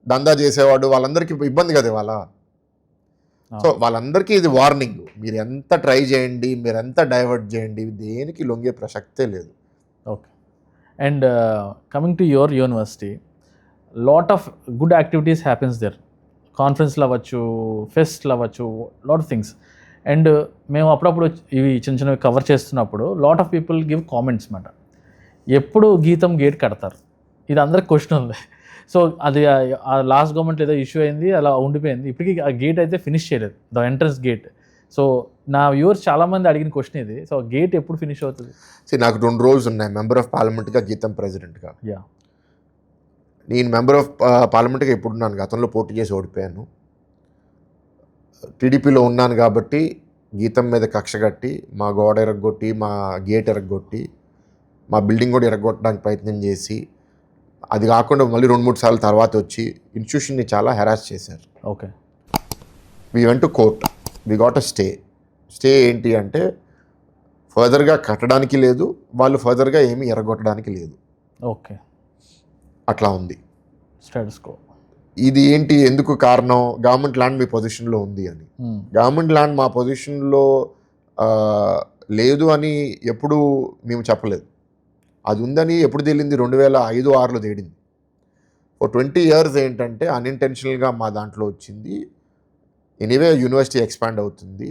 దందా చేసేవాడు, వాళ్ళందరికీ ఇబ్బంది కదా ఇవాళ. సో వాళ్ళందరికీ ఇది వార్నింగ్. మీరు ఎంత ట్రై చేయండి, మీరు ఎంత డైవర్ట్ చేయండి, దేనికి లొంగే ప్రసక్తే లేదు. Okay. And coming to your university, lot of good activities happens there. కాన్ఫరెన్స్లు అవ్వచ్చు, ఫెస్ట్లు అవ్వచ్చు, లాట్ ఆఫ్ థింగ్స్. అండ్ మేము అప్పుడప్పుడు ఇవి చిన్న చిన్నవి కవర్ చేస్తున్నప్పుడు lot of people give comments మాట. ఎప్పుడు గీతం గేట్ కడతారు, ఇది అందరికి క్వశ్చన్ ఉంది. సో అది ఆ లాస్ట్ గవర్నమెంట్ ఏదో ఇష్యూ అయింది, అలా ఉండిపోయింది. ఇప్పటికీ ఆ గేట్ అయితే ఫినిష్ చేయలేదు, ద ఎంట్రన్స్ గేట్. సో నా వ్యూవర్స్ చాలామంది అడిగిన క్వశ్చన్ ఇది. సో గేట్ ఎప్పుడు ఫినిష్ అవుతుంది? నాకు 2 roles ఉన్నాయి, మెంబర్ ఆఫ్ పార్లమెంట్గా, గీతం ప్రెసిడెంట్గా. యా. నేను మెంబర్ ఆఫ్ పార్లమెంట్గా ఎప్పుడున్నాను, గతంలో పోటీ చేసి ఓడిపోయాను. టీడీపీలో ఉన్నాను కాబట్టి గీతం మీద కక్ష కట్టి మా గోడ ఎరగొట్టి, మా గేట్ ఎరగొట్టి, మా బిల్డింగ్ కూడా ఎరగొట్టడానికి ప్రయత్నం చేసి, అది కాకుండా మళ్ళీ 2-3 సార్లు తర్వాత వచ్చి ఇన్స్టిట్యూషన్ని చాలా హెరాస్ చేశారు. Okay. We went to court, we got a stay ఏంటి అంటే ఫర్దర్గా కట్టడానికి లేదు, వాళ్ళు ఫర్దర్గా ఏమీ ఎరగొట్టడానికి లేదు. ఓకే. అట్లా ఉంది స్టేటస్ కో. ఇది ఏంటి, ఎందుకు కారణం? గవర్నమెంట్ ల్యాండ్ మీ పొజిషన్లో ఉంది అని. గవర్నమెంట్ ల్యాండ్ మా పొజిషన్లో లేదు అని ఎప్పుడు మేము చెప్పలేదు. అది ఉందని ఎప్పుడు తేలింది? 2005-06లో తేలింది. ఫర్ 20 years ఏంటంటే అన్ఇంటెన్షనల్గా మా దాంట్లో వచ్చింది. ఎనీవే యూనివర్సిటీ ఎక్స్పాండ్ అవుతుంది,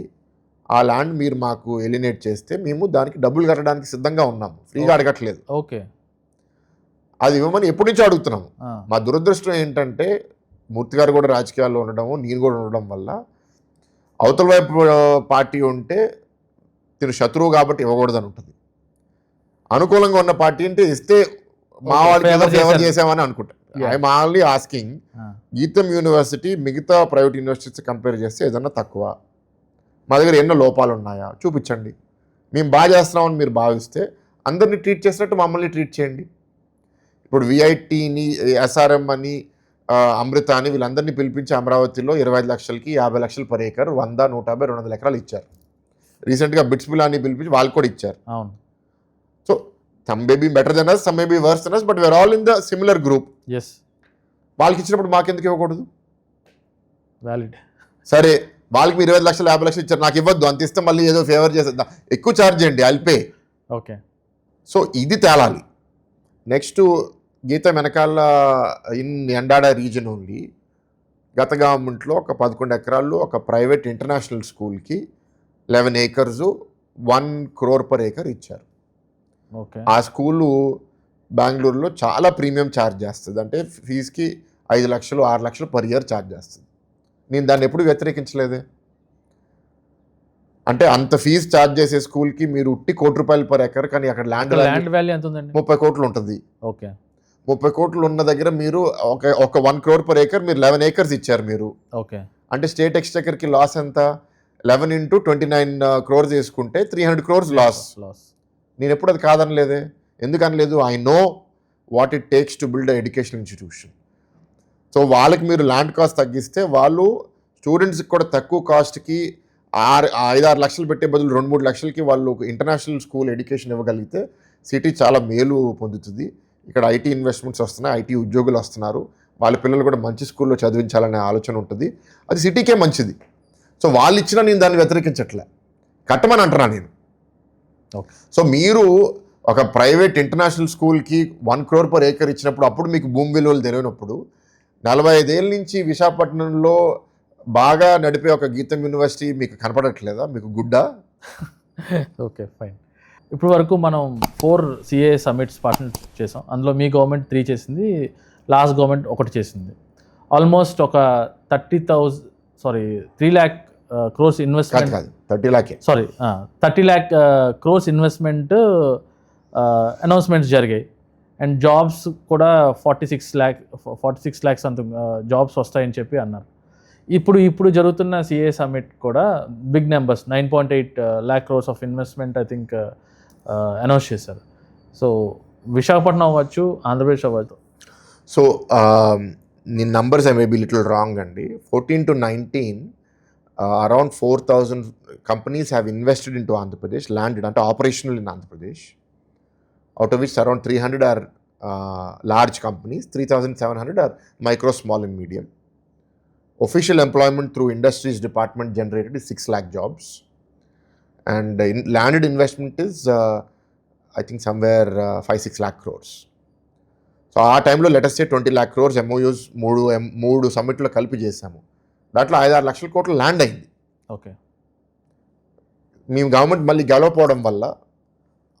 ఆ ల్యాండ్ మీరు మాకు ఎలినేట్ చేస్తే మేము దానికి డబ్బులు కట్టడానికి సిద్ధంగా ఉన్నాము, ఫ్రీగా అడగట్లేదు. ఓకే, అది ఇవ్వమని ఎప్పటి నుంచో అడుగుతున్నాము. మా దురదృష్టం ఏంటంటే మూర్తి గారు కూడా రాజకీయాల్లో ఉండడము, నేను కూడా ఉండడం వల్ల అవతల వైపు పార్టీ ఉంటే తిను శత్రువు కాబట్టి ఇవ్వకూడదని ఉంటుంది. అనుకూలంగా ఉన్న పార్టీ అంటే ఇస్తే మా వాళ్ళకి ఏదో ఫేవర్ చేసామని అనుకుంటా. ఐఎమ్ ఓన్లీ ఆస్కింగ్, గీతం యూనివర్సిటీ మిగతా ప్రైవేట్ యూనివర్సిటీస్ కంపేర్ చేస్తే ఏదన్నా తక్కువ, మా దగ్గర ఎన్నో లోపాలు ఉన్నాయా చూపించండి. మేము బాగా చేస్తున్నామని మీరు భావిస్తే అందరినీ ట్రీట్ చేసినట్టు మమ్మల్ని ట్రీట్ చేయండి. ఇప్పుడు విఐటిని, ఎస్ఆర్ఎం అని, అమృత అని వీళ్ళందరినీ పిలిపించి అమరావతిలో 25 లక్షలకి 50 లక్షలు పర్ ఏకర్ 100, 150, 200 ఎకరాలు ఇచ్చారు. రీసెంట్గా బిట్స్ పిలాని పిలిపించి వాళ్ళు కూడా ఇచ్చారు. అవును. So some may be better than us, some may be worse than us, but we are all in the similar group. Yes, వాళ్ళకి ఇచ్చినప్పుడు మాకెందుకు ఇవ్వకూడదు? వ్యాలిడ్. సరే, వాళ్ళకి మీరు 25 లక్షలు 50 లక్షలు ఇచ్చారు, నాకు ఇవ్వద్దు, అంత ఇస్తే మళ్ళీ ఏదో ఫేవర్ చేసేద్దాం, ఎక్కువ ఛార్జ్ చేయండి, అల్పే. ఓకే, సో ఇది తేలాలి. నెక్స్ట్, గీతం వెనకాల ఇన్ ఎండాడ రీజన్ ఓన్లీ గత గవర్నమెంట్లో ఒక 11 ఎకరాలు ఒక ప్రైవేట్ ఇంటర్నేషనల్ స్కూల్కి 11 acres 1 crore per acre ఇచ్చారు. ఓకే. ఆ స్కూలు బెంగళూరులో చాలా ప్రీమియం ఛార్జ్ చేస్తుంది, అంటే ఫీజుకి 5 లక్షలు 6 లక్షలు పర్ ఇయర్ ఛార్జ్ చేస్తుంది. నేను దాన్ని ఎప్పుడు వ్యతిరేకించలేదే. అంటే అంత ఫీజు ఛార్జ్ చేసే స్కూల్కి మీరు ఉట్టి ₹1 per acre, కానీ అక్కడ ల్యాండ్ వాల్యూ ఎంత ఉందండి? 30 కోట్లు ఉంటుంది. ఓకే, 30 కోట్లు ఉన్న దగ్గర మీరు ఒక 1 crore per acre మీరు 11 acres ఇచ్చారు మీరు. ఓకే. అంటే స్టేట్ ఎక్స్‌చెకర్‌కి లాస్ ఎంత? 11 into 29 crores వేసుకుంటే 300 crores లాస్. నేను ఎప్పుడు అది కాదనలేదే. ఎందుకు అనలేదు? I know what it takes to build education institution. So వాళ్ళకి మీరు ల్యాండ్ కాస్ట్ తగ్గిస్తే వాళ్ళు స్టూడెంట్స్కి కూడా తక్కువ కాస్ట్కి 5-6 లక్షలు పెట్టే బదులు 2-3 లక్షలకి వాళ్ళు ఇంటర్నేషనల్ స్కూల్ ఎడ్యుకేషన్ ఇవ్వగలిగితే సిటీ చాలా మేలు పొందుతుంది. ఇక్కడ ఐటీ ఇన్వెస్ట్మెంట్స్ వస్తున్నాయి, ఐటీ ఉద్యోగులు వస్తున్నారు, వాళ్ళ పిల్లలు కూడా మంచి స్కూల్లో చదివించాలనే ఆలోచన ఉంటుంది, అది సిటీకే మంచిది. సో వాళ్ళు ఇచ్చినా నేను దాన్ని వ్యతిరేకించట్లే, కట్టమని అంటున్నా నేను. ఓకే. సో మీరు ఒక ప్రైవేట్ ఇంటర్నేషనల్ స్కూల్కి 1 crore per acre ఇచ్చినప్పుడు, అప్పుడు మీకు భూమి విలువలు తెలియనప్పుడు 45 ఏళ్ళ నుంచి విశాఖపట్నంలో బాగా నడిపే ఒక గీతం యూనివర్సిటీ మీకు కనపడట్లేదా? మీకు గుడ్డా? Okay, fine. ఇప్పుడు వరకు మనం 4 CA సమ్మిట్స్ పార్ట్నర్ చేసాం. అందులో మీ గవర్నమెంట్ 3 చేసింది, లాస్ట్ గవర్నమెంట్ 1 చేసింది. ఆల్మోస్ట్ ఒక 3 lakh crores investment, 30 lakh, sorry 30 lakh crores investment announcements జరిగాయి. అండ్ జాబ్స్ కూడా 46 lakhs అంత జాబ్స్ వస్తాయని చెప్పి అన్నారు. ఇప్పుడు జరుగుతున్న CA సమ్మిట్ కూడా big numbers 9.8 lakh crores of investment I think announce చేశారు. సో విశాఖపట్నం అవ్వచ్చు, ఆంధ్రప్రదేశ్ అవ్వచ్చు. సో నీ numbers I may be little wrong అండి. 14 to 19 around 4,000 companies have invested into Andhra Pradesh, landed అంటే operational in Andhra Pradesh, out of which around 300 are large companies, 3,700 are micro, small and medium. Official employment through industries department generated is 6 lakh jobs, and landed investment is I think somewhere 5-6 lakh crores. So ఆ టైంలో లెటెస్ట్ సే 20 lakh crores MOUs 3 సమ్మిట్లో కలిపి చేశాము. దాంట్లో 5-6 లక్షల కోట్లు ల్యాండ్ అయింది. ఓకే. మేము గవర్నమెంట్ మళ్ళీ గెలవపోవడం వల్ల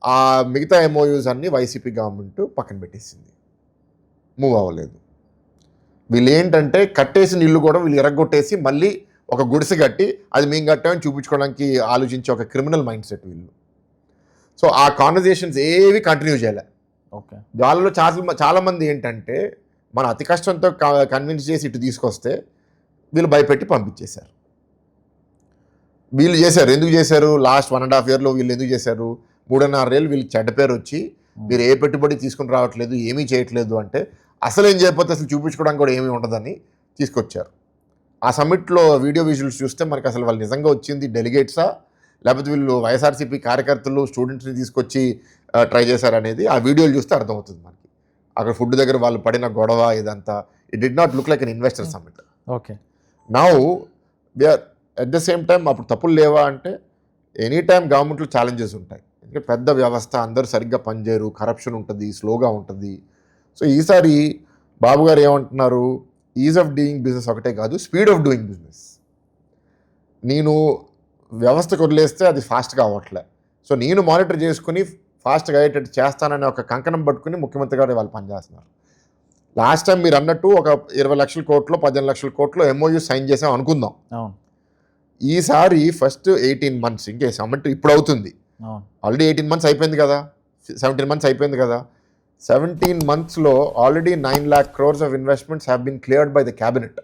ఆ మిగతా MOUs అన్నీ వైసీపీ గవర్నమెంట్ పక్కన పెట్టేసింది, మూవ్ అవ్వలేదు. వీళ్ళు ఏంటంటే కట్టేసిన ఇల్లు కూడా వీళ్ళు ఎరగొట్టేసి మళ్ళీ ఒక గుడిసె కట్టి అది మేము కట్టామని చూపించుకోవడానికి ఆలోచించే ఒక క్రిమినల్ మైండ్ సెట్ వీళ్ళు. సో ఆ కాన్వర్జేషన్స్ ఏవి కంటిన్యూ చేయలే. ఓకే. వాళ్ళలో చాలామంది ఏంటంటే మన అతి కష్టంతో కన్విన్స్ చేసి ఇటు తీసుకొస్తే వీళ్ళు భయపెట్టి పంపించేశారు. వీళ్ళు చేశారు, ఎందుకు చేశారు? లాస్ట్ 1.5 yearలో వీళ్ళు ఎందుకు చేశారు? 3.5 ఏళ్ళు వీళ్ళకి చెడ్డ పేరు వచ్చి మీరు ఏ పెట్టుబడి తీసుకుని రావట్లేదు, ఏమీ చేయట్లేదు అంటే అసలు ఏం చేయకపోతే అసలు చూపించుకోవడానికి కూడా ఏమీ ఉండదని తీసుకొచ్చారు. ఆ సమ్మిట్లో వీడియో విజువల్స్ చూస్తే మనకి అసలు వాళ్ళు నిజంగా వచ్చింది డెలిగేట్సా, లేకపోతే వీళ్ళు వైఎస్ఆర్సీపీ కార్యకర్తలు స్టూడెంట్స్ని తీసుకొచ్చి ట్రై చేశారనేది ఆ వీడియోలు చూస్తే అర్థమవుతుంది మనకి. అక్కడ ఫుడ్ దగ్గర వాళ్ళు పడిన గొడవ ఇదంతా, it did not look like an investor summit. Okay. Now we are at the same time అప్పుడు తప్పులు లేవా అంటే ఎనీ టైం గవర్నమెంట్లో ఛాలెంజెస్ ఉంటాయి. ఎందుకంటే పెద్ద వ్యవస్థ, అందరూ సరిగ్గా పనిచేయరు, కరప్షన్ ఉంటుంది, స్లోగా ఉంటుంది. సో ఈసారి బాబు గారు ఏమంటున్నారు, ఈజ్ ఆఫ్ డూయింగ్ బిజినెస్ ఒకటే కాదు, స్పీడ్ ఆఫ్ డూయింగ్ బిజినెస్. నేను వ్యవస్థకు వదిలేస్తే అది ఫాస్ట్గా అవ్వట్లే, సో నేను మానిటర్ చేసుకుని ఫాస్ట్గా అయ్యేటట్టు చేస్తానని ఒక కంకణం పట్టుకుని ముఖ్యమంత్రి గారు వాళ్ళు పనిచేస్తున్నారు. లాస్ట్ టైం మీరు అన్నట్టు ఒక 20 లక్షల కోట్లు 15 లక్షల కోట్లు ఎంఓయూ సైన్ చేసాం అనుకుందాం. ఈసారి ఫస్ట్ 18 months ఇంకేసాం అంటే ఇప్పుడు అవుతుంది. ఆల్రెడీ 18 months అయిపోయింది కదా, 17 months అయిపోయింది కదా. 17 monthsలో already 9 lakh crores of investments have been cleared by the cabinet.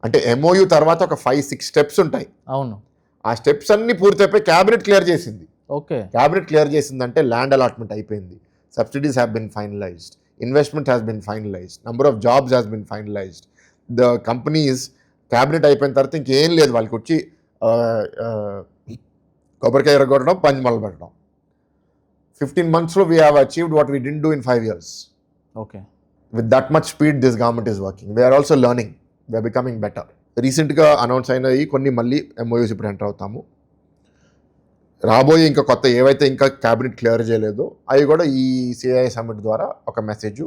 అంటే ఎంఓయూ తర్వాత ఒక 5-6 స్టెప్స్ ఉంటాయి. అవును, ఆ స్టెప్స్ అన్ని పూర్తయిపోయి క్యాబినెట్ క్లియర్ చేసింది. ఓకే, క్యాబినెట్ క్లియర్ చేసిందంటే ల్యాండ్ అలాట్మెంట్ అయిపోయింది, subsidies have been finalised, investment has been finalised, number of jobs has been finalised. The companies cabinet అయిపోయిన తర్వాత ఇంకేం లేదు, వాళ్ళకి వచ్చి కొబ్బరికాయ ఎరగొట్టడం, పంచమలు పెట్టడం. 15 monthsలో we have achieved what we didn't do in 5 years. Okay, with that much speed this government is working. We're also learning, we're becoming better. రీసెంట్గా అనౌన్స్ అయినవి కొన్ని మళ్ళీ ఎంఓయూస్ ఇప్పుడు ఎంటర్ అవుతాము. రాబోయే ఇంకా కొత్త ఏవైతే ఇంకా క్యాబినెట్ క్లియర్ చేయలేదో అవి కూడా ఈ సిఐఐ సమ్మిట్ ద్వారా ఒక message.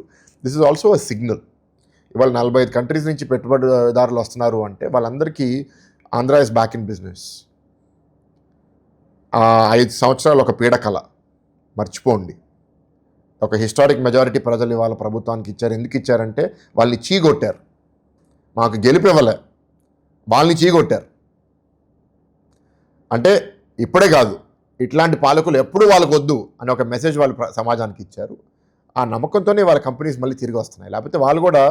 This is also a signal. ఇవాళ 45 కంట్రీస్ నుంచి పెట్టుబడిదారులు వస్తున్నారు అంటే వాళ్ళందరికీ Andhra is back in business. 5 సంవత్సరాలు ఒక పీడకల మర్చిపోండి. ఒక హిస్టారిక్ మెజారిటీ ప్రజలు ఇవాళ ప్రభుత్వానికి ఇచ్చారు. ఎందుకు ఇచ్చారంటే వాళ్ళని చీగొట్టారు, మాకు గెలిపివ్వలే, వాళ్ళని చీగొట్టారు. అంటే ఇప్పుడే కాదు, ఇట్లాంటి పాలకులు ఎప్పుడు వాళ్ళకు వద్దు అని ఒక మెసేజ్ వాళ్ళు సమాజానికి ఇచ్చారు. ఆ నమ్మకంతోనే వాళ్ళ కంపెనీస్ మళ్ళీ తిరిగి వస్తున్నాయి. లేకపోతే వాళ్ళు కూడా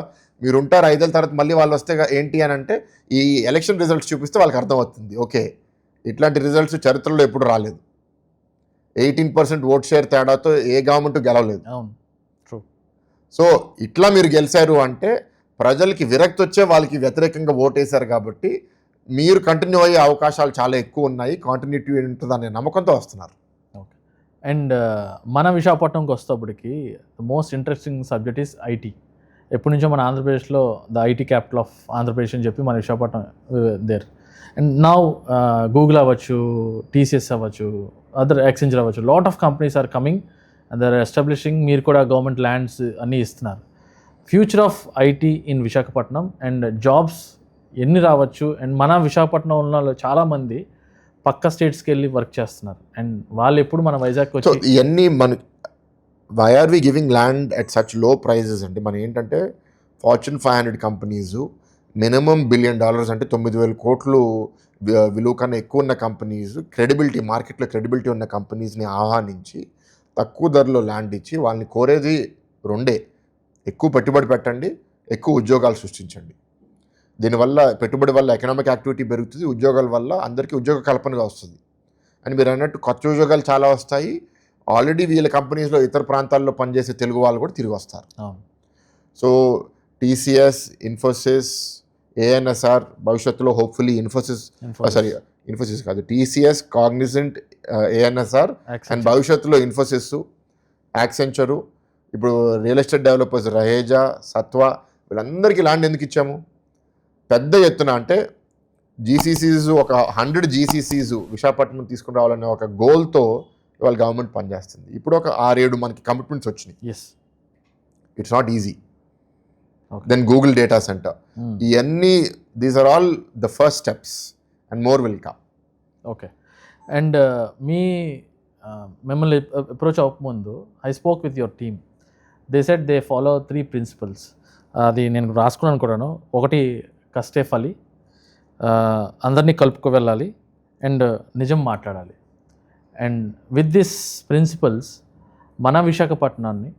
మీరు ఉంటారు 5 ఏళ్ళ తర్వాత మళ్ళీ వాళ్ళు వస్తే ఏంటి అని అంటే ఈ ఎలక్షన్ రిజల్ట్స్ చూపిస్తే వాళ్ళకి అర్థమవుతుంది, ఓకే ఇట్లాంటి రిజల్ట్స్ చరిత్రలో ఎప్పుడు రాలేదు. 18% ఓట్ షేర్ తేడాతో ఏ గవర్నమెంట్ గెలవలేదు. సో ఇట్లా మీరు గెలిచారు అంటే ప్రజలకి విరక్తి వచ్చే వాళ్ళకి వ్యతిరేకంగా ఓటేశారు కాబట్టి మీరు కంటిన్యూ అయ్యే అవకాశాలు చాలా ఎక్కువ ఉన్నాయి, కంటిన్యూటీ ఉంటుంది అనే నమ్మకంతో వస్తున్నారు. ఓకే, అండ్ మన విశాఖపట్నంకి వస్తేప్పటికి the most interesting subject is IT. ఎప్పటి నుంచో మన ఆంధ్రప్రదేశ్లో the IT capital of Andhra Pradesh అని చెప్పి మన Visakhapatnam there. And now Google అవ్వచ్చు, టీసీఎస్ అవ్వచ్చు, అదర్ ఎక్స్చేంజర్ అవ్వచ్చు, lot of companies are coming and there establishing. మీరు కూడా గవర్నమెంట్ ల్యాండ్స్ అన్నీ ఇస్తున్నారు. Future of IT in Visakhapatnam and jobs ఎన్ని రావచ్చు. అండ్ మన విశాఖపట్నం ఉన్న చాలామంది పక్క స్టేట్స్కి వెళ్ళి వర్క్ చేస్తున్నారు అండ్ వాళ్ళు ఎప్పుడు మన వైజాగ్ వచ్చి ఇవన్నీ మన why are we giving land at such low prices అంటే మనం ఏంటంటే ఫార్చ్యూన్ 500 కంపెనీస్ మినిమం $1 billion అంటే 9,000 కోట్లు విలువ కన్నా ఎక్కువ ఉన్న కంపెనీస్, క్రెడిబిలిటీ మార్కెట్లో క్రెడిబిలిటీ ఉన్న కంపెనీస్ని ఆహ్వానించి తక్కువ ధరలో ల్యాండ్ ఇచ్చి వాళ్ళని కోరేది రెండే, ఎక్కువ పెట్టుబడి పెట్టండి, ఎక్కువ ఉద్యోగాలు సృష్టించండి. దీనివల్ల పెట్టుబడి వల్ల ఎకనామిక్ యాక్టివిటీ పెరుగుతుంది, ఉద్యోగాల వల్ల అందరికీ ఉద్యోగ కల్పనగా వస్తుంది. అని మీరు అన్నట్టు కొత్త ఉద్యోగాలు చాలా వస్తాయి. ఆల్రెడీ వీళ్ళ కంపెనీస్లో ఇతర ప్రాంతాల్లో పనిచేసే తెలుగు వాళ్ళు కూడా తిరిగి వస్తారు. సో టీసీఎస్, ఇన్ఫోసిస్, ఏఎన్ఎస్ఆర్ భవిష్యత్తులో హోప్ఫుల్లీ ఇన్ఫోసిస్ కాదు, టీసీఎస్, కాగ్నిజెంట్, ఏఎన్ఎస్ఆర్ అండ్ భవిష్యత్తులో ఇన్ఫోసిస్, యాక్సెంచరు, ఇప్పుడు real estate developers Raheja, Satva వీళ్ళందరికీ ల్యాండ్ ఎందుకు ఇచ్చాము? పెద్ద ఎత్తున అంటే జీసీసీస్ ఒక 100 జీసీసీస్ విశాఖపట్నం తీసుకుని రావాలనే ఒక గోల్తో ఇవాళ గవర్నమెంట్ పనిచేస్తుంది. ఇప్పుడు ఒక 6-7 మనకి కమిట్మెంట్స్ వచ్చినాయి. It's not easy. Then Google data centre, ఇవన్నీ these are all the first steps and more will come. Okay, and మీ మిమ్మల్ని అప్రోచ్ అవ్వకముందు I spoke with your team. They said they follow 3 principles. అది నేను రాసుకున్నాను కూడాను. ఒకటి కష్టే ఫలి, అందరినీ కలుపుకు వెళ్ళాలి అండ్ నిజం మాట్లాడాలి. అండ్ విత్ దిస్ ప్రిన్సిపల్స్ మన విశాఖపట్నాన్ని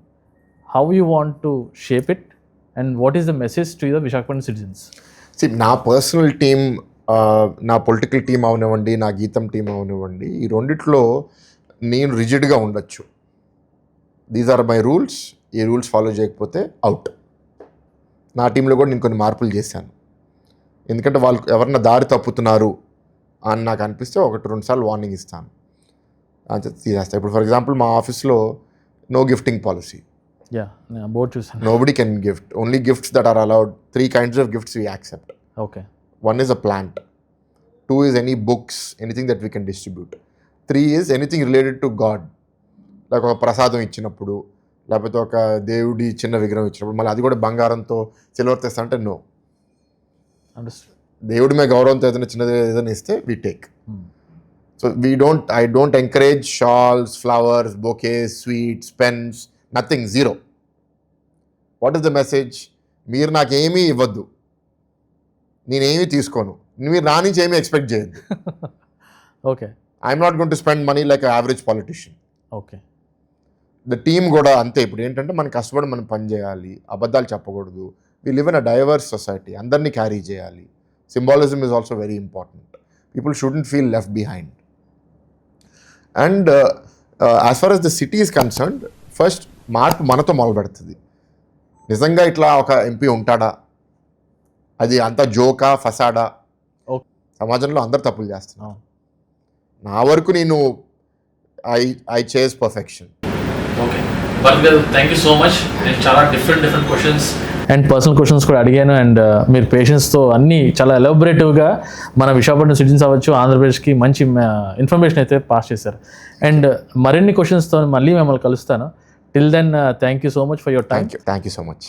how you want to shape it and what is the message to the Visakhapatnam citizens? నా పర్సనల్ టీమ్, నా పొలిటికల్ టీం అవనివ్వండి, నా గీతం టీం అవనివ్వండి, ఈ రెండిట్లో నేను రిజిడ్గా ఉండొచ్చు. దీస్ ఆర్ మై రూల్స్, ఈ రూల్స్ ఫాలో చేయకపోతే అవుట్. నా టీంలో కూడా నేను కొన్ని మార్పులు చేశాను. ఎందుకంటే వాళ్ళు ఎవరన్నా దారి తప్పుతున్నారు అని నాకు అనిపిస్తే 1-2 సార్లు వార్నింగ్ ఇస్తాను, తీసేస్తాను. ఇప్పుడు ఫర్ ఎగ్జాంపుల్ మా ఆఫీస్లో నో గిఫ్టింగ్ పాలసీ. బోర్డ్ చూసాను. Nobody can gift. Only gifts that are allowed. 3 kinds of gifts we accept. Okay. 1 is a plant. 2 is any books, anything that we can distribute. 3 is anything related to God. Like ఒక ప్రసాదం ఇచ్చినప్పుడు, లేకపోతే ఒక దేవుడి చిన్న విగ్రహం ఇచ్చినప్పుడు మళ్ళీ అది కూడా బంగారంతో సిల్వర్ తెస్తా అంటే నో. అండర్స్టూడ్. దేవుడి మీద గౌరవంతో ఏదైనా చిన్నది ఏదైనా ఇస్తే we take. So I don't encourage shawls, flowers, bouquets, sweets, pens, nothing, zero. What is the message? మీరు నాకేమీ ఇవ్వద్దు, నేనేమీ తీసుకోను, మీరు నా నుంచి ఏమీ ఎక్స్పెక్ట్ చేయొద్దు. Okay. I'm not going to spend money like average politician. Okay. The team కూడా అంతే. ఇప్పుడు ఏంటంటే మనం కష్టపడి మనం పని చేయాలి, అబద్ధాలు చెప్పకూడదు. We live in a diverse society, అందరినీ క్యారీ చేయాలి. Symbolism is also very important. People shouldn't feel left behind. And as far as the city is concerned, first మార్పు మనతో మొదలు పెడుతుంది. నిజంగా ఇట్లా ఒక ఎంపీ ఉంటాడా, అది అంతా జోకా, ఫసాడా? సమాజంలో అందరు తప్పులు చేస్తున్నారు. నా వరకు నేను I chase perfection. Okay Bharat గారు, థ్యాంక్ యూ సో మచ్. నేను చాలా different questions and personal questions కూడా అడిగాను. అండ్ మీరు పేషెన్స్తో అన్నీ చాలా ఎలాబొరేటివ్గా మన విశాఖపట్నం సిటిజన్స్ అవ్వచ్చు, ఆంధ్రప్రదేశ్కి మంచి ఇన్ఫర్మేషన్ అయితే పాస్ చేశారు. అండ్ మరిన్ని క్వశ్చన్స్తో మళ్ళీ మిమ్మల్ని కలుస్తాను. Till then thank you so much for your time. Thank you so much.